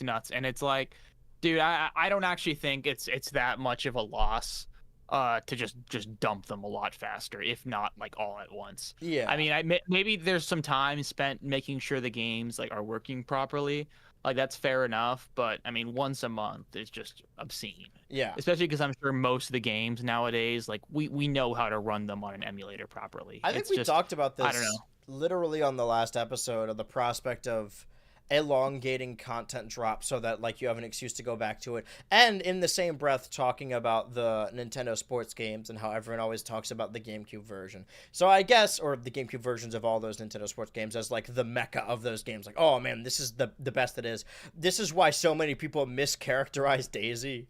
nuts, and it's like, dude, I don't actually think it's that much of a loss. To just dump them a lot faster, if not like all at once. Yeah. I mean, maybe there's some time spent making sure the games like are working properly. Like that's fair enough, but I mean, once a month is just obscene. Yeah. Especially because I'm sure most of the games nowadays, like we know how to run them on an emulator properly. I think we talked about this. I don't know. Literally on the last episode of the prospect of elongating content drop so that like you have an excuse to go back to it, and in the same breath talking about the Nintendo sports games and how everyone always talks about the GameCube version. So I guess, or the GameCube versions of all those Nintendo sports games as like the mecca of those games, like, oh man, this is the best it is. This is why so many people mischaracterize Daisy.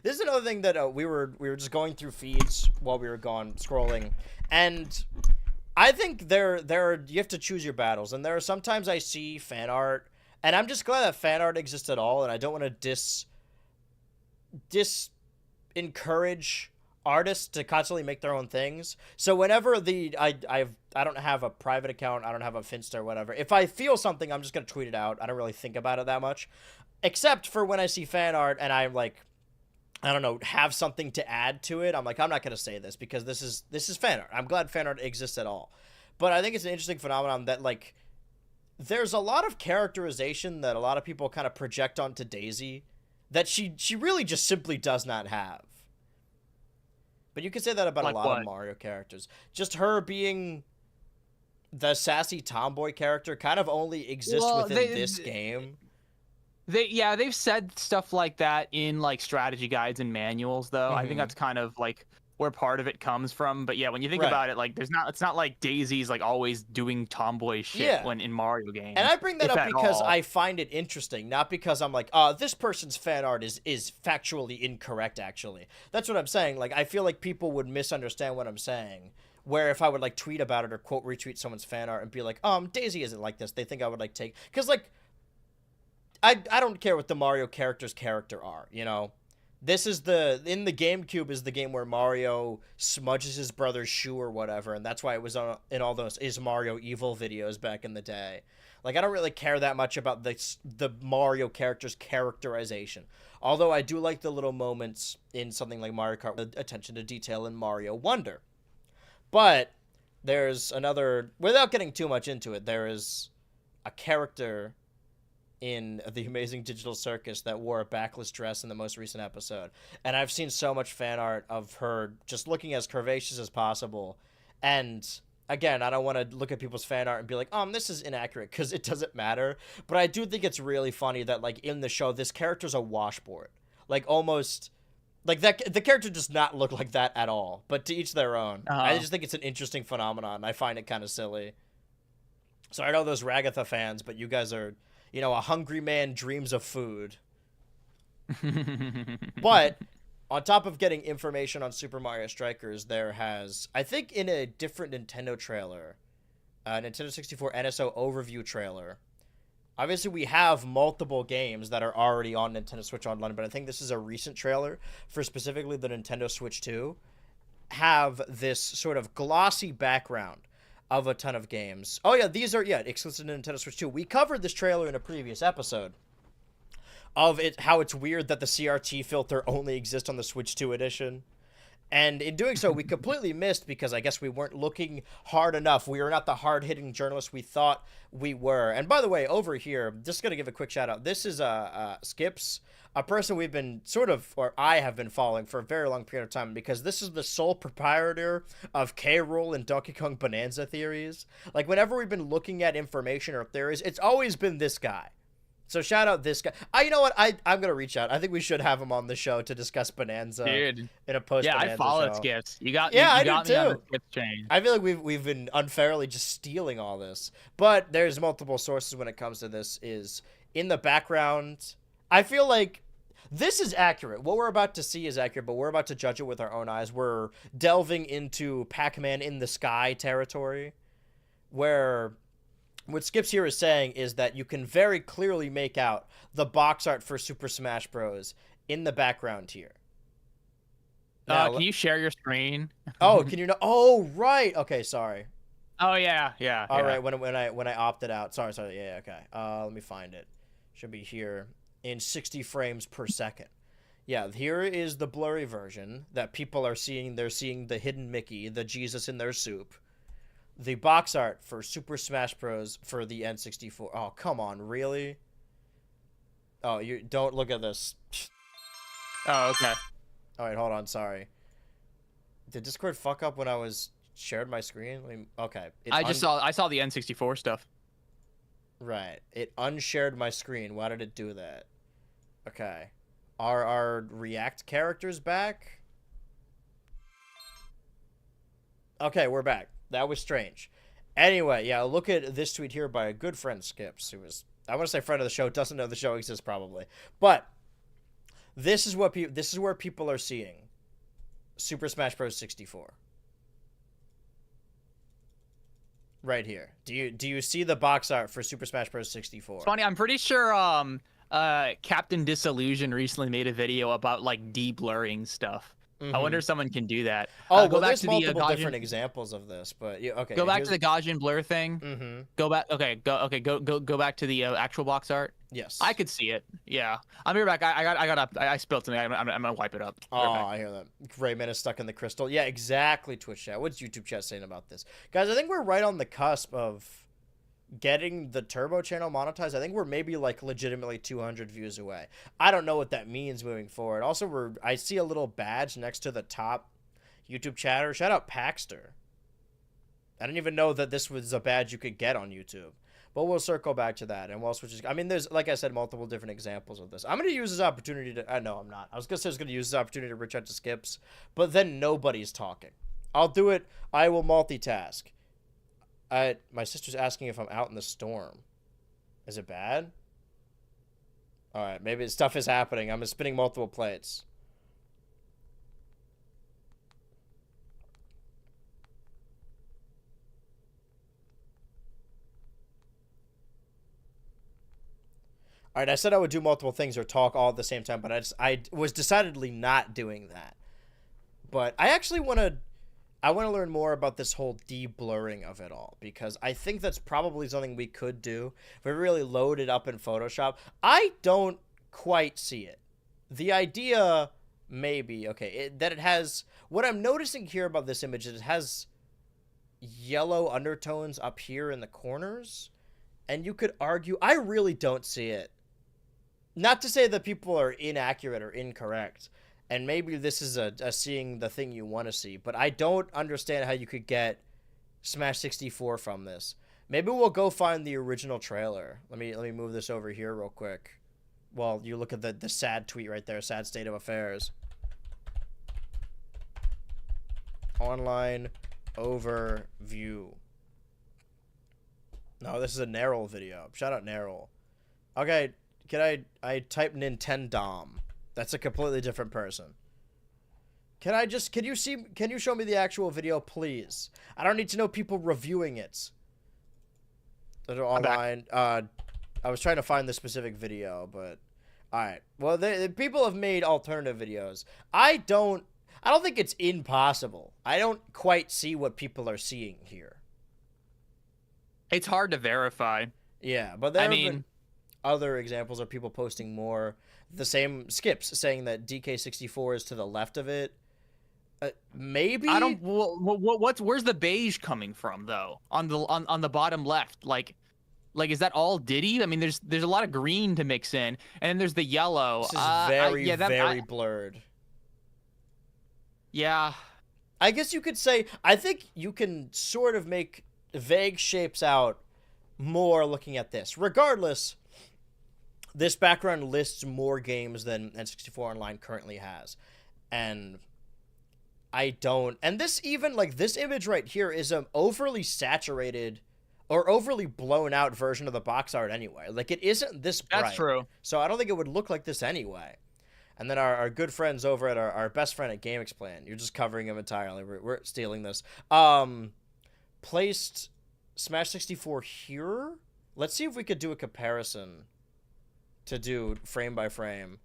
This is another thing that we were just going through feeds while we were gone scrolling, and I think there you have to choose your battles, and there are sometimes I see fan art. And I'm just glad that fan art exists at all, and I don't want to encourage artists to constantly make their own things. So whenever I don't have a private account, I don't have a Finsta or whatever. If I feel something, I'm just gonna tweet it out. I don't really think about it that much, except for when I see fan art and I'm like, I don't know, have something to add to it. I'm like, I'm not gonna say this because this is fan art. I'm glad fan art exists at all, but I think it's an interesting phenomenon that like, there's a lot of characterization that a lot of people kind of project onto Daisy that she really just simply does not have. But you could say that about a Like lot of what? Mario characters. Just her being the sassy tomboy character kind of only exists Well, within this game. they've said stuff like that in like strategy guides and manuals though. I think Mhm. that's kind of like where part of it comes from. But yeah, when you think Right. about it, like it's not like Daisy's like always doing tomboy shit Yeah. when in Mario And games, I bring that if up at because all. I find it interesting, not because I'm like, this person's fan art is factually incorrect, actually. That's what I'm saying. Like, I feel like people would misunderstand what I'm saying. Where if I would, like, tweet about it or quote retweet someone's fan art and be like, Daisy isn't like this, they think I would, like, take... Because, like, I don't care what the Mario character's character are, you know? This is in the GameCube is the game where Mario smudges his brother's shoe or whatever, and that's why it was in all those Is Mario Evil videos back in the day. Like, I don't really care that much about the Mario character's characterization. Although I do like the little moments in something like Mario Kart with attention to detail in Mario Wonder. But there's another, without getting too much into it, there is a character in The Amazing Digital Circus that wore a backless dress in the most recent episode. And I've seen so much fan art of her just looking as curvaceous as possible. And again, I don't want to look at people's fan art and be like, this is inaccurate, because it doesn't matter. But I do think it's really funny that, like, in the show, this character's a washboard. Like, almost... Like, that the character does not look like that at all. But to each their own. I just think it's an interesting phenomenon. I find it kind of silly. So I know those Ragatha fans, but you guys are... You know, a hungry man dreams of food. But on top of getting information on Super Mario Strikers, there has, I think in a different Nintendo trailer, Nintendo 64 NSO overview trailer, obviously we have multiple games that are already on Nintendo Switch Online, but I think this is a recent trailer for specifically the Nintendo Switch 2, have this sort of glossy background of a ton of games. Oh yeah, these are exclusive to Nintendo Switch 2. We covered this trailer in a previous episode of it, how it's weird that the CRT filter only exists on the Switch 2 edition. And in doing so, we completely missed, because I guess we weren't looking hard enough. We were not the hard-hitting journalists we thought we were. And by the way, over here, just going to give a quick shout-out. This is Skips, a person we've been or I have been following for a very long period of time, because this is the sole proprietor of K-Rool and Donkey Kong Bonanza theories. Like, whenever we've been looking at information or theories, it's always been this guy. So shout out this guy. You know what? I'm going to reach out. I think we should have him on the show to discuss Bonanza. Dude. In a post-Bonanza Yeah, I followed show. Skips. You got Yeah, you I got do me on too. the Skips train. I feel like we've been unfairly just stealing all this. But there's multiple sources when it comes to this. Is in the background. I feel like this is accurate. What we're about to see is accurate, but we're about to judge it with our own eyes. We're delving into Pac-Man in the Sky territory, where what Skips here is saying is that you can very clearly make out the box art for Super Smash Bros. In the background here. Now, Can you share your screen? oh, can you know? Oh, right. Okay, sorry. Oh yeah. All right, when I opted out. Sorry. Yeah, okay. Let me find it. Should be here in 60 frames per second. Yeah, here is the blurry version that people are seeing. They're seeing the hidden Mickey, the Jesus in their soup. The box art for Super Smash Bros. For the N64. Oh, come on, really? Oh, you don't look at this. Oh, okay. All right, hold on, sorry. Did Discord fuck up when I was shared my screen? Okay. I saw the N64 stuff. Right. It unshared my screen. Why did it do that? Okay. Are our React characters back? Okay, we're back. That was strange. Anyway, yeah, look at this tweet here by a good friend, Skips, who is, I want to say friend of the show, doesn't know the show exists probably. But this is where people are seeing Super Smash Bros. 64. Right here. Do you see the box art for Super Smash Bros. 64? It's funny. I'm pretty sure Captain Disillusion recently made a video about like de-blurring stuff. I wonder if someone can do that. Oh, go well, back there's to multiple the different examples of this, but yeah, okay. Go back to the Gaussian blur thing. Mm-hmm. Go back. Go back to the actual box art. Yes. I could see it. Yeah. I'll be right back. I spilled something. I'm gonna wipe it up. Oh, I hear that. Rayman is stuck in the crystal. Yeah, exactly. Twitch chat. What's YouTube chat saying about this, guys? I think we're right on the cusp of getting the turbo channel monetized, I think we're maybe like legitimately 200 views away. I don't know what that means moving forward. Also, I see a little badge next to the top YouTube chatter. Shout out Paxter. I didn't even know that this was a badge you could get on YouTube. But we'll circle back to that, and we'll switch. I mean, there's, like I said, multiple different examples of this. I'm going to use this opportunity to... no, I'm not. I was going to say I was going to use this opportunity to reach out to Skips, but then nobody's talking. I'll do it. I will multitask. My sister's asking if I'm out in the storm. Is it bad? Alright, maybe stuff is happening. I'm spinning multiple plates. Alright, I said I would do multiple things or talk all at the same time, but I was decidedly not doing that. But I actually want to learn more about this whole de-blurring of it all, because I think that's probably something we could do if we really load it up in Photoshop. I don't quite see it. The idea, maybe, okay, that it has... What I'm noticing here about this image is it has yellow undertones up here in the corners, and you could argue... I really don't see it. Not to say that people are inaccurate or incorrect, and maybe this is a seeing the thing you want to see, but I don't understand how you could get Smash 64 from this. Maybe we'll go find the original trailer. Let me move this over here real quick. Well, you look at the sad tweet right there, sad state of affairs. Online overview. No, this is a Narrow video. Shout out Narrow. Okay, I type Nintendom. That's a completely different person. Can you show me the actual video, please? I don't need to know people reviewing it. They're online. I was trying to find the specific video, but alright. Well, the people have made alternative videos. I don't think it's impossible. I don't quite see what people are seeing here. It's hard to verify. Yeah, but there have been other examples of people posting more. The same Skips saying that DK64 is to the left of it. Maybe I don't. Where's the beige coming from though? On the bottom left, like is that all Diddy? I mean, there's a lot of green to mix in, and then there's the yellow. This is very blurred. Yeah, I guess you could say. I think you can sort of make vague shapes out more looking at this. Regardless. This background lists more games than N64 Online currently has. And this even, like, this image right here is an overly saturated or overly blown out version of the box art anyway. Like, it isn't this bright. That's true. So I don't think it would look like this anyway. And then our good friends over at our best friend at Game Explain, you're just covering him entirely. We're stealing this. Placed Smash 64 here. Let's see if we could do a comparison to do frame by frame.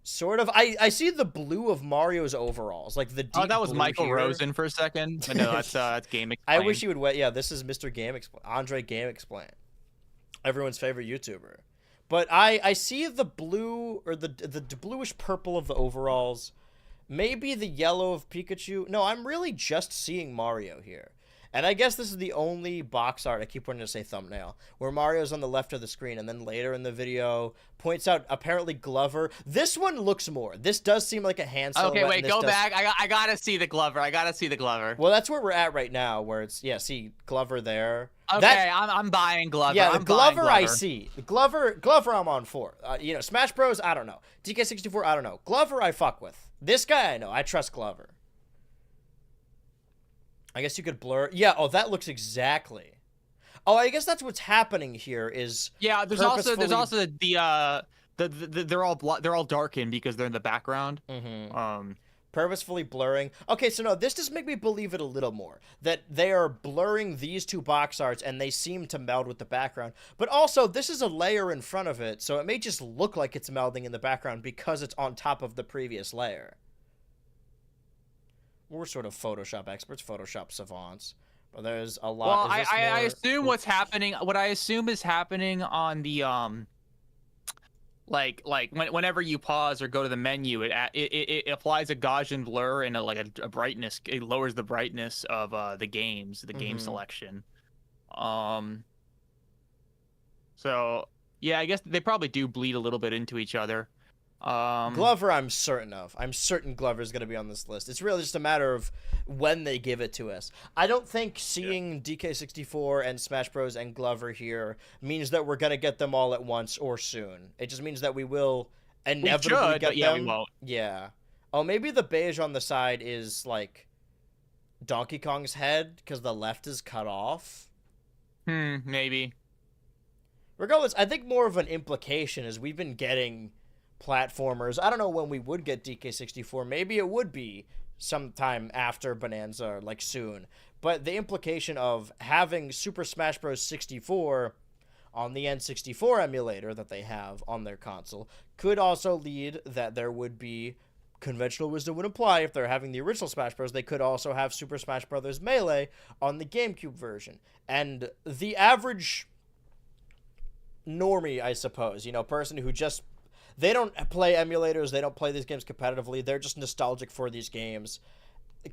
Sort of. I see the blue of Mario's overalls, like the deep blue. Oh, that was Michael here. Rosen for a second. But no, that's Game Explain. I wish he would wait. Yeah, this is Mr. Game Explain. Andre Game Explain. Everyone's favorite YouTuber. But I see the blue, or the bluish purple of the overalls. Maybe the yellow of Pikachu. No, I'm really just seeing Mario here. And I guess this is the only box art, I keep wanting to say thumbnail, where Mario's on the left of the screen, and then later in the video points out apparently Glover. This one looks more. This does seem like a hand silhouette. Okay, wait, go back. I gotta see the Glover. I gotta see the Glover. Well, that's where we're at right now, where it's, yeah, see Glover there. Okay, I'm buying Glover. Yeah, the Glover I see. The Glover I'm on for. Smash Bros, I don't know. DK64, I don't know. Glover I fuck with. This guy I know. I trust Glover. I guess you could blur. Yeah. Oh, that looks exactly. Oh, I guess that's what's happening here. Is yeah. There's also the they're all darkened because they're in the background. Mm-hmm. Purposefully blurring. Okay, so no, this does make me believe it a little more that they are blurring these two box arts and they seem to meld with the background. But also, this is a layer in front of it, so it may just look like it's melding in the background because it's on top of the previous layer. We're sort of Photoshop experts, Photoshop savants, but there's a lot. Well, I assume what's happening. What I assume is happening on the whenever you pause or go to the menu, it applies a Gaussian blur and a brightness. It lowers the brightness of the game selection. So yeah, I guess they probably do bleed a little bit into each other. Glover, I'm certain of. I'm certain Glover's going to be on this list. It's really just a matter of when they give it to us. I don't think seeing DK64 and Smash Bros. And Glover here means that we're going to get them all at once or soon. It just means that we will inevitably get but yeah, them. we won't. Yeah. Oh, maybe the beige on the side is like Donkey Kong's head because the left is cut off. Maybe. Regardless, I think more of an implication is we've been getting platformers. I don't know when we would get DK64. Maybe it would be sometime after Bonanza, like soon. But the implication of having Super Smash Bros. 64 on the N64 emulator that they have on their console could also lead that there would be conventional wisdom would apply if they're having the original Smash Bros. They could also have Super Smash Bros. Melee on the GameCube version. And the average normie, I suppose, person who just they don't play emulators, they don't play these games competitively, they're just nostalgic for these games,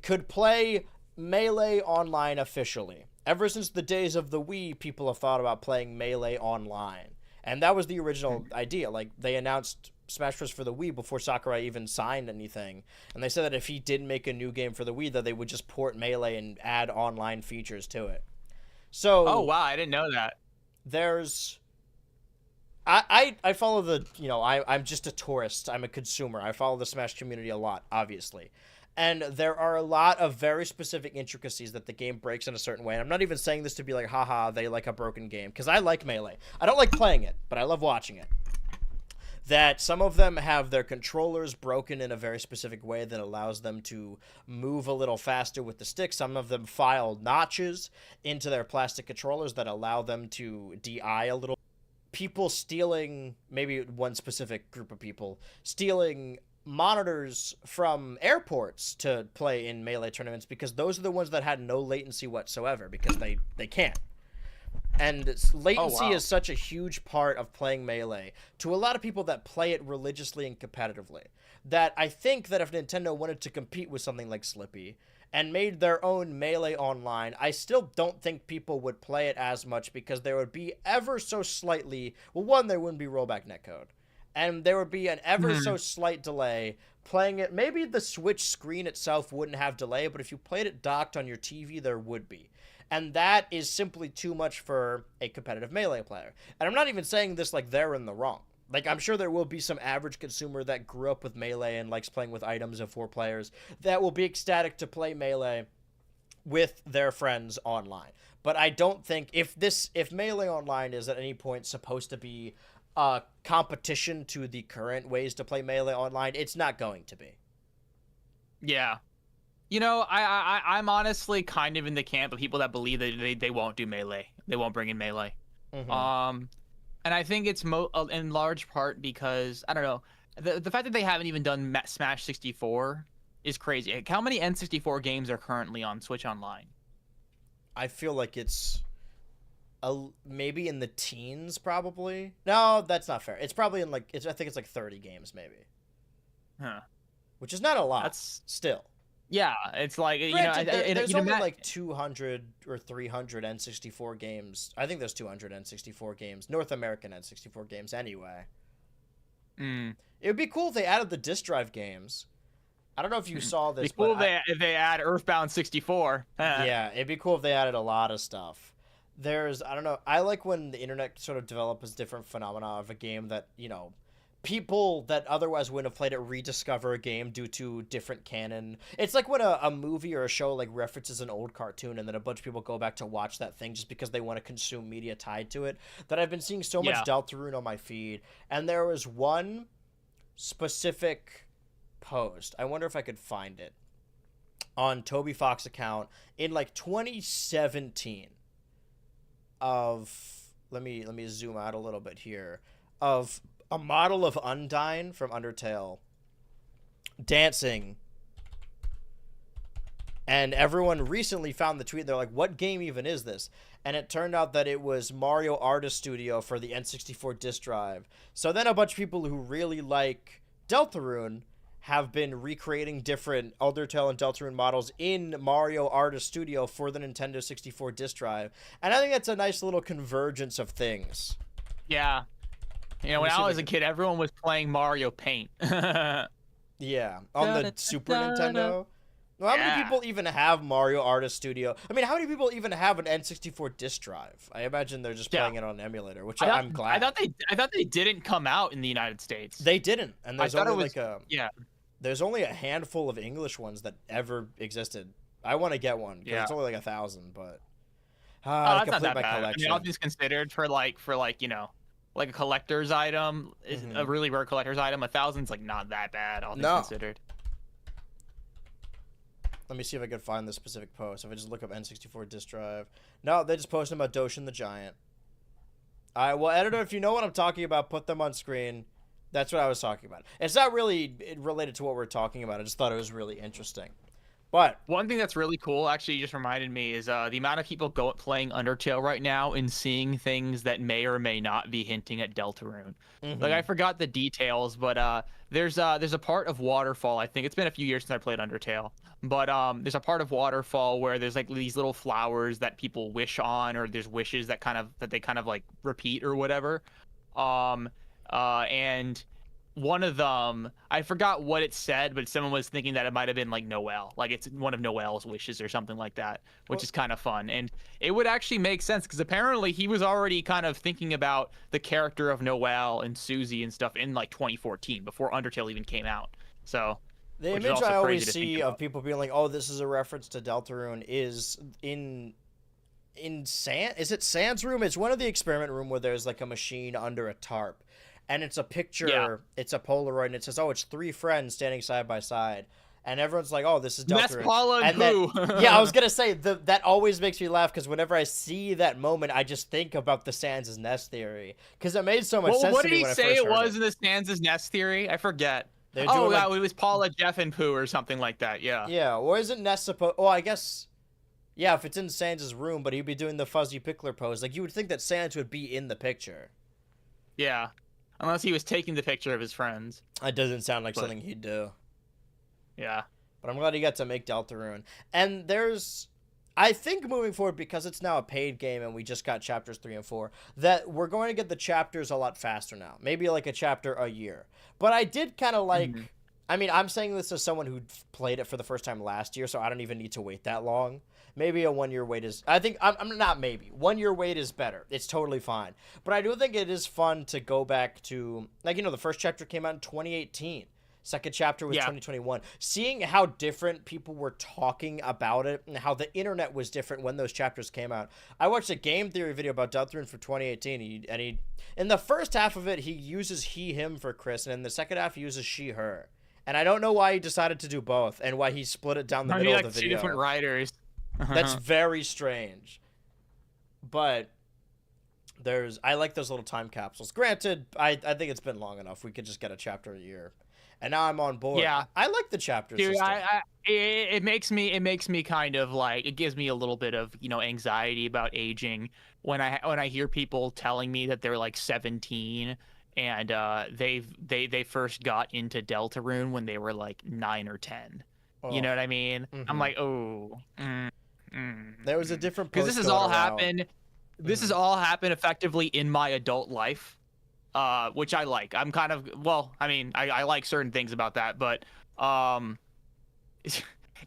could play Melee online officially. Ever since the days of the Wii, people have thought about playing Melee online. And that was the original idea. Like, they announced Smash Bros. For the Wii before Sakurai even signed anything. And they said that if he did make a new game for the Wii, that they would just port Melee and add online features to it. So... Oh, wow, I didn't know that. There's... I follow the, I'm just a tourist. I'm a consumer. I follow the Smash community a lot, obviously. And there are a lot of very specific intricacies that the game breaks in a certain way. And I'm not even saying this to be like, haha, they like a broken game. Because I like Melee. I don't like playing it, but I love watching it. That some of them have their controllers broken in a very specific way that allows them to move a little faster with the stick. Some of them file notches into their plastic controllers that allow them to DI a little. People stealing, maybe one specific group of people, stealing monitors from airports to play in Melee tournaments because those are the ones that had no latency whatsoever because they can't. And latency is such a huge part of playing Melee to a lot of people that play it religiously and competitively that I think that if Nintendo wanted to compete with something like Slippy and made their own Melee online, I still don't think people would play it as much because there would be ever so slightly... Well, one, there wouldn't be rollback netcode. And there would be an ever so slight delay playing it. Maybe the Switch screen itself wouldn't have delay, but if you played it docked on your TV, there would be. And that is simply too much for a competitive Melee player. And I'm not even saying this like they're in the wrong. Like, I'm sure there will be some average consumer that grew up with Melee and likes playing with items of 4 players that will be ecstatic to play Melee with their friends online. But I don't think if Melee Online is at any point supposed to be a competition to the current ways to play Melee Online, it's not going to be. Yeah. I'm honestly kind of in the camp of people that believe that they won't do Melee. They won't bring in Melee. Mm-hmm. And I think it's in large part because, I don't know, the fact that they haven't even done Smash 64 is crazy. Like, how many N64 games are currently on Switch Online? I feel like it's maybe in the teens, probably. No, that's not fair. It's probably in I think it's like 30 games, maybe. Huh. Which is not a lot. That's still. Yeah, it's like, Granted, there's only like 200 or 300 N64 games. I think there's 200 N64 games, North American N64 games anyway. It would be cool if they added the disk drive games. I don't know if you saw this. It'd be cool if they add Earthbound 64. Yeah, it'd be cool if they added a lot of stuff. I don't know, I like when the internet sort of develops different phenomena of a game that, people that otherwise wouldn't have played it rediscover a game due to different canon. It's like when a movie or a show like references an old cartoon and then a bunch of people go back to watch that thing just because they want to consume media tied to it. That I've been seeing so much Deltarune on my feed. And there was one specific post. I wonder if I could find it on Toby Fox account in like 2017 of let me zoom out a little bit here of a model of Undyne from Undertale dancing, and everyone recently found the tweet. They're like, what game even is this? And it turned out that it was Mario Artist Studio for the N64 disk drive. So then a bunch of people who really like Deltarune have been recreating different Undertale and Deltarune models in Mario Artist Studio for the Nintendo 64 disk drive. And I think that's a nice little convergence of things. Yeah. You know, Let me when see I if I was a can. kid, everyone was playing Mario Paint. Yeah, on the Super Nintendo. Well, how many Yeah. people even have Mario Artist Studio? I mean, how many people even have an N64 disc drive? I imagine they're just Yeah. playing it on an emulator, which I thought I'm I glad. thought they I thought they didn't come out in the United States. They didn't, and I there's thought it only was like a yeah. there's only a handful of English ones that ever existed. I want to get one because Yeah. it's only like 1,000, but Oh, to that's not complete that my bad. I mean, all collection. things considered, for like a collector's item, is Hmm. a really rare collector's item. 1,000's like not that bad, all things No, considered. let me see if I can find the specific post. If I just look up N64 disc drive, no, they just posted about Doshin the Giant. All right, well, editor, if you know what I'm talking about, put them on screen. That's what I was talking about. It's not really related to what we're talking about. I just thought it was really interesting. But One thing that's really cool, actually, you just reminded me, is the amount of people playing Undertale right now and seeing things that may or may not be hinting at Deltarune. Like I mhm. forgot the details, but there's a part of Waterfall. I think it's been a few years since I played Undertale, but there's a part of Waterfall where there's like these little flowers that people wish on, or there's wishes that they kind of like repeat or whatever. Um, and one of them, I forgot what it said, but someone was thinking that it might have been like Noel, like it's one of Noel's wishes or something like that, which Well, is kind of fun. And it would actually make sense because apparently he was already kind of thinking about the character of Noel and Susie and stuff in like 2014 before Undertale even came out. So, the which is image also I crazy always to think see of about. people being like, "Oh, this is a reference to Deltarune," is is it Sans room? It's one of the experiment room where there's like a machine under a tarp, and it's a Yeah, picture. It's a Polaroid, and it says, "Oh, it's three friends standing side by side," and everyone's like, "Oh, this is that's Deltarune," Paula and and then. Pooh. Yeah, I was gonna say that always makes me laugh because whenever I see that moment, I just think about the Sans' nest theory because it made so much Well, sense what to did me he when I say first it heard was it. in the Stanza's Nest theory? I forget. They're Oh, doing yeah, like, it was Paula, Jeff, and Pooh or something like that. Yeah. yeah, or isn't Nest supposed? Oh, I guess. Yeah, if it's in Sans' room, but he'd be doing the fuzzy pickler pose. Like, you would think that Sans would be in the picture. Yeah. Unless he was taking the picture of his friends. That doesn't sound like But something he'd do. yeah. But I'm glad he got to make Deltarune. And there's, I think moving forward, because it's now a paid game and we just got chapters 3 and 4, that we're going to get the chapters a lot faster now. Maybe like a chapter a year. But I did kind of Mhm. like, I mean, I'm saying this as someone who played it for the first time last year, so I don't even need to wait that long. Maybe a 1 year wait is, I think, I'm not maybe. 1 year wait is better. It's totally fine. But I do think it is fun to go back to, like, the first chapter came out in 2018. Second chapter was Yeah. 2021. Seeing how different people were talking about it and how the internet was different when those chapters came out. I watched a game theory video about Deltarune for 2018, and he in the first half of it he uses he him for Chris, and in the second half he uses she her. And I don't know why he decided to do both and why he split it down the Maybe middle of like the two different video. writers. That's very strange. But I like those little time capsules. Granted, I think it's been long enough. We could just get a chapter a year. And now I'm on board. Yeah. I like the chapter Dude, system. it makes me kind of like, it gives me a little bit of, anxiety about aging when I hear people telling me that they're like 17 and they first got into Deltarune when they were like 9 or 10. You Oh. know what I mean? I'm Hmm. like, "Oh, There was a different because post this has going all around. happened. This has Hmm. all happened effectively in my adult life, which I like. I'm kind of, well, I mean, I like certain things about that, but um,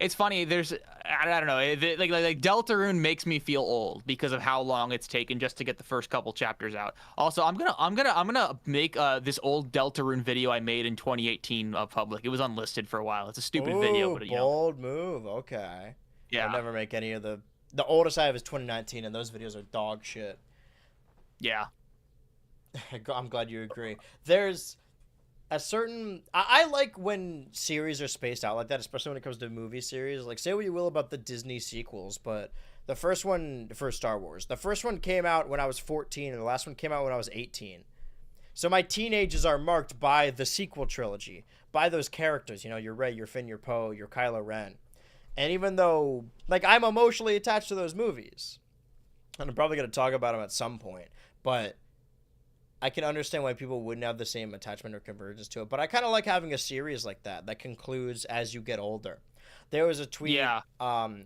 it's funny. I don't know. Like Deltarune makes me feel old because of how long it's taken just to get the first couple chapters out. Also, I'm gonna make this old Deltarune video I made in 2018 public. It was unlisted for a while. It's a stupid video, Ooh, but bold move. Okay. I yeah, never make any of the oldest I have is 2019, and those videos are dog shit. yeah, I'm glad you agree. There's a certain I like when series are spaced out like that, especially when it comes to movie series. Like, say what you will about the Disney sequels, but the first one for Star Wars, the first one came out when I was 14, and the last one came out when I was 18. So my teenagers are marked by the sequel trilogy, by those characters. Your Rey, your Finn, your Poe, your Kylo Ren. And even though, like, I'm emotionally attached to those movies, and I'm probably going to talk about them at some point, but I can understand why people wouldn't have the same attachment or convergence to it. But I kind of like having a series like that concludes as you get older. There was a tweet. yeah.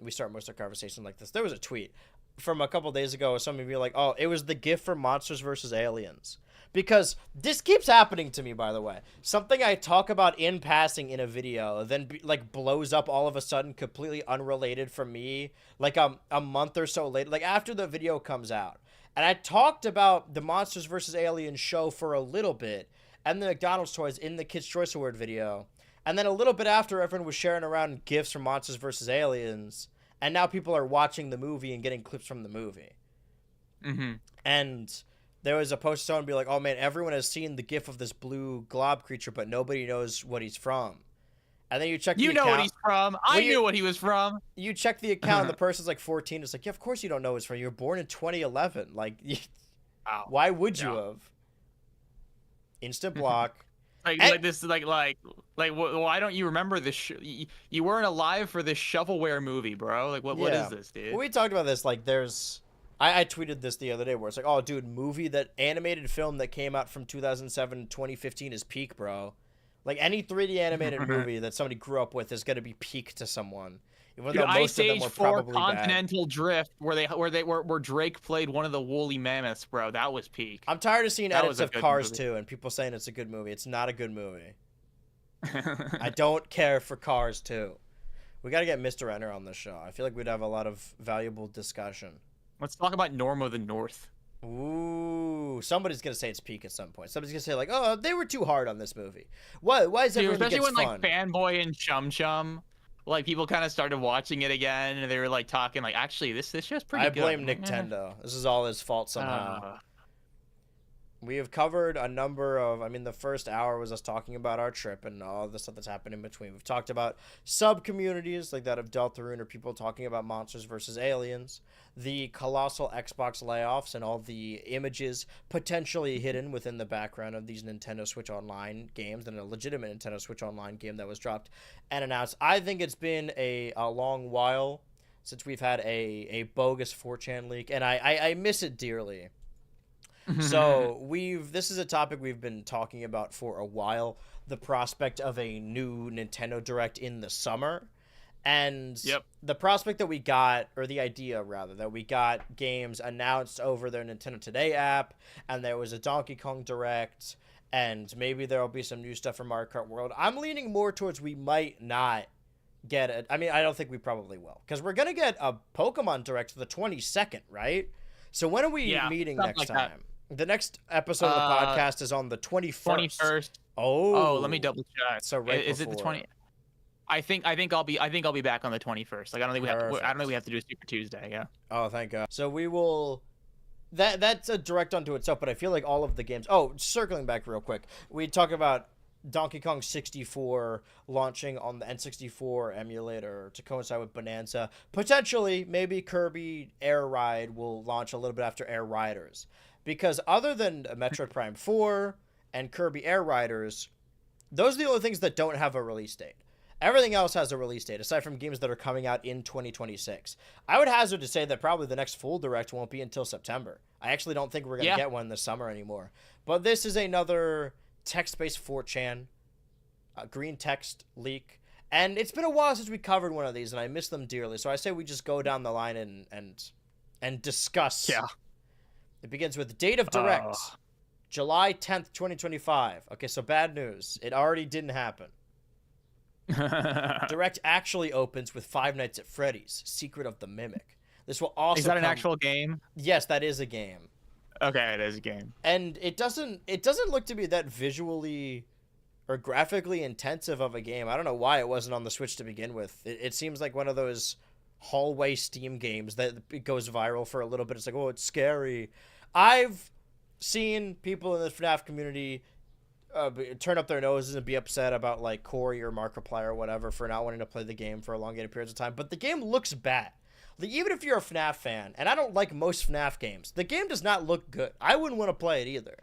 We start most of our conversations like this. There was a tweet. from a couple days ago, some of you were like, oh, it was the gift for Monsters vs. Aliens. Because this keeps happening to me, by the way. Something I talk about in passing in a video, then like blows up all of a sudden, completely unrelated from me, like a month or so later, like after the video comes out. And I talked about the Monsters vs. Aliens show for a little bit, and the McDonald's toys in the Kids' Choice Award video. And then a little bit after, everyone was sharing around gifts from Monsters vs. Aliens. And now people are watching the movie and getting clips from the movie. Mm-hmm. And there was a post someone be like, oh man, everyone has seen the gif of this blue glob creature, but nobody knows what he's from. And then you check the account. You know what he's from. I knew what he was from. You check the account, and the person's like 14. It's like, yeah, of course you don't know what's from. You were born in 2011. Like, why would you have? Instant block. Like this, why don't you remember this? You weren't alive for this shovelware movie, bro. Like, what is this, dude? Well, we talked about this. Like, I tweeted this the other day where it's like, oh, dude, movie that animated film that came out from 2007 2015 is peak, bro. Like, any 3D animated movie that somebody grew up with is going to be peak to someone. Even though most of them were probably Continental Drift, where Drake played one of the woolly mammoths, bro. That was peak. I'm tired of seeing edits of Cars 2 and people saying it's a good movie. It's not a good movie. I don't care for Cars 2. We got to get Mr. Renner on the show. I feel like we'd have a lot of valuable discussion. Let's talk about Norm of the North. Ooh, somebody's gonna say it's peak at some point. Somebody's gonna say like, "Oh, they were too hard on this movie." Why is everything especially when fun? Like Fanboy and Chum Chum, like people kind of started watching it again, and they were like talking like, "Actually, this show's pretty good." I blame Nintendo. This is all his fault somehow. We have covered a number of, I mean, the first hour was us talking about our trip and all the stuff that's happened in between. We've talked about sub-communities like that of Deltarune, or people talking about Monsters versus Aliens, the colossal Xbox layoffs and all the images potentially hidden within the background of these Nintendo Switch Online games, and a legitimate Nintendo Switch Online game that was dropped and announced. I think it's been a long while since we've had a bogus 4chan leak, and I miss it dearly. So this is a topic we've been talking about for a while, the prospect of a new Nintendo Direct in the summer. And the prospect that we got, or the idea rather, that we got games announced over their Nintendo Today app, and there was a Donkey Kong Direct, and maybe there'll be some new stuff from Mario Kart World. I'm leaning more towards we might not get it. I mean, I don't think we probably will, because we're going to get a Pokemon Direct the 22nd, right? So when are we meeting next time? That. The next episode of the podcast is on the 21st. 21st. Oh, let me double check. So right is it the 20? I think I'll be back on the 21st. Like I don't think we have to do a Super Tuesday. Yeah. Oh, thank God. So we will. That's a direct unto itself, but I feel like all of the games. Oh, circling back real quick, we talk about Donkey Kong 64 launching on the N64 emulator to coincide with Bonanza. Potentially, maybe Kirby Air Ride will launch a little bit after Air Riders. Because other than Metroid Prime 4 and Kirby Air Riders, those are the only things that don't have a release date. Everything else has a release date, aside from games that are coming out in 2026. I would hazard to say that probably the next full Direct won't be until September. I actually don't think we're going to get one this summer anymore. But this is another text-based 4chan, green text leak. And it's been a while since we covered one of these, and I miss them dearly. So I say we just go down the line and discuss. Yeah. It begins with date of Direct, July 10th, 2025. Okay, so bad news. It already didn't happen. Direct actually opens with Five Nights at Freddy's, Secret of the Mimic. This will also Is that an actual game? Yes, that is a game. Okay, it is a game. And it doesn't look to be that visually or graphically intensive of a game. I don't know why it wasn't on the Switch to begin with. It seems like one of those hallway Steam games that it goes viral for a little bit. It's like, oh, it's scary. I've seen people in the FNAF community turn up their noses and be upset about like Corey or Markiplier or whatever for not wanting to play the game for elongated periods of time. But the game looks bad. Like, even if you're a FNAF fan, and I don't like most FNAF games, the game does not look good. I wouldn't want to play it either.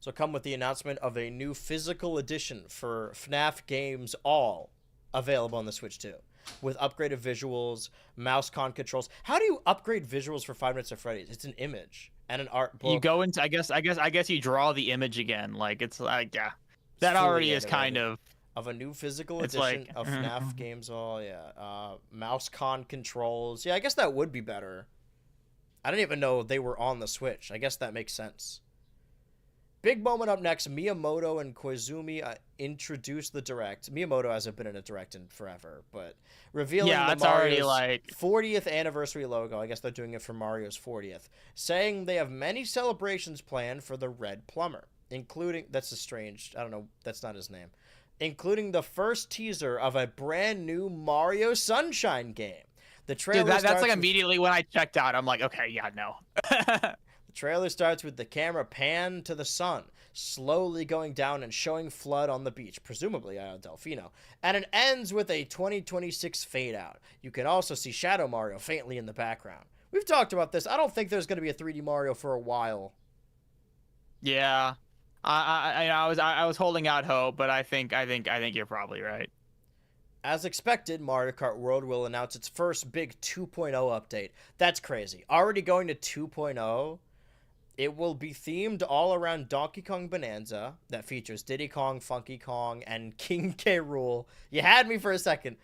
So come with the announcement of a new physical edition for FNAF Games All, available on the Switch too, with upgraded visuals, mouse con controls. How do you upgrade visuals for Five Nights at Freddy's? It's an image and an art book. You go into, I guess you draw the image again. Like, it's like, yeah, that already is kind of. of a new physical It's edition like of FNAF games. Oh yeah, mouse con controls. Yeah, I guess that would be better. I didn't even know they were on the Switch. I guess that makes sense. Big moment up next. Miyamoto and Koizumi introduced the Direct. Miyamoto hasn't been in a Direct in forever, but revealing yeah, the it's already Mario's like 40th anniversary logo. I guess they're doing it for Mario's 40th. Saying they have many celebrations planned for the Red Plumber, including... That's a strange... I don't know. That's not his name. Including the first teaser of a brand new Mario Sunshine game. The trailer dude, that's like with... immediately when I checked out. I'm like, okay, yeah, no. The trailer starts with the camera pan to the sun, slowly going down and showing flood on the beach, presumably Delfino, and it ends with a 2026 fade out. You can also see Shadow Mario faintly in the background. We've talked about this. I don't think there's going to be a 3D Mario for a while. Yeah, I was holding out hope, but I think you're probably right. As expected, Mario Kart World will announce its first big 2.0 update. That's crazy. Already going to 2.0. It will be themed all around Donkey Kong Bonanza that features Diddy Kong, Funky Kong, and King K. Rool. You had me for a second.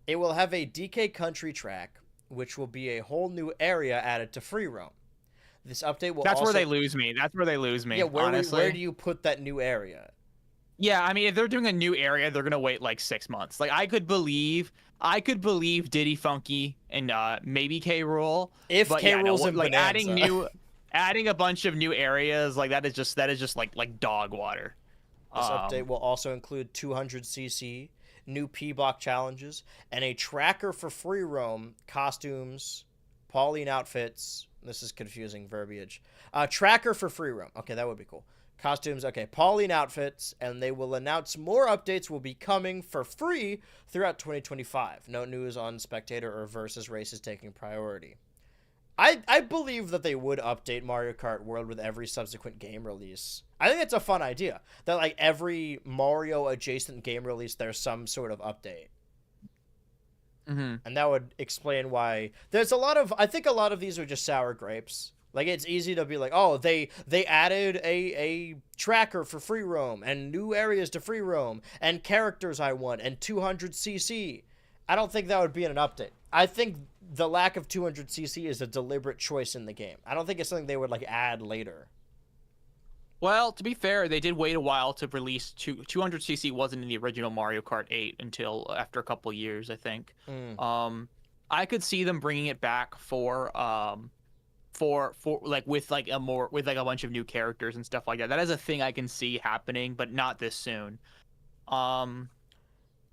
It will have a DK Country track, which will be a whole new area added to free roam. This update will That's also... where they lose me. That's where they lose me. Yeah, honestly. where do you put that new area? Yeah, I mean, if they're doing a new area, they're gonna wait like 6 months. Like I could believe Diddy Funky and maybe K. Rool. If K. Rool's in like Bonanza. adding a bunch of new areas, like that is just like dog water. This update will also include 200cc, new P-Block challenges, and a tracker for free roam, costumes, Pauline outfits. This is confusing verbiage. Tracker for free roam. Okay, that would be cool. Costumes, okay, Pauline outfits, and they will announce more updates will be coming for free throughout 2025. No news on spectator or versus races taking priority. I believe that they would update Mario Kart World with every subsequent game release. I think it's a fun idea. That like every Mario adjacent game release, there's some sort of update. Mm-hmm. And that would explain why there's a lot of... I think a lot of these are just sour grapes. Like, it's easy to be like, oh, they added a tracker for free roam and new areas to free roam and characters I want and 200cc. I don't think that would be in an update. I think the lack of 200cc is a deliberate choice in the game. I don't think it's something they would, like, add later. Well, to be fair, they did wait a while to release 200cc wasn't in the original Mario Kart 8 until after a couple years, I think. I could see them bringing it back for like with like a bunch of new characters and stuff like that. That is a thing I can see happening, but not this soon.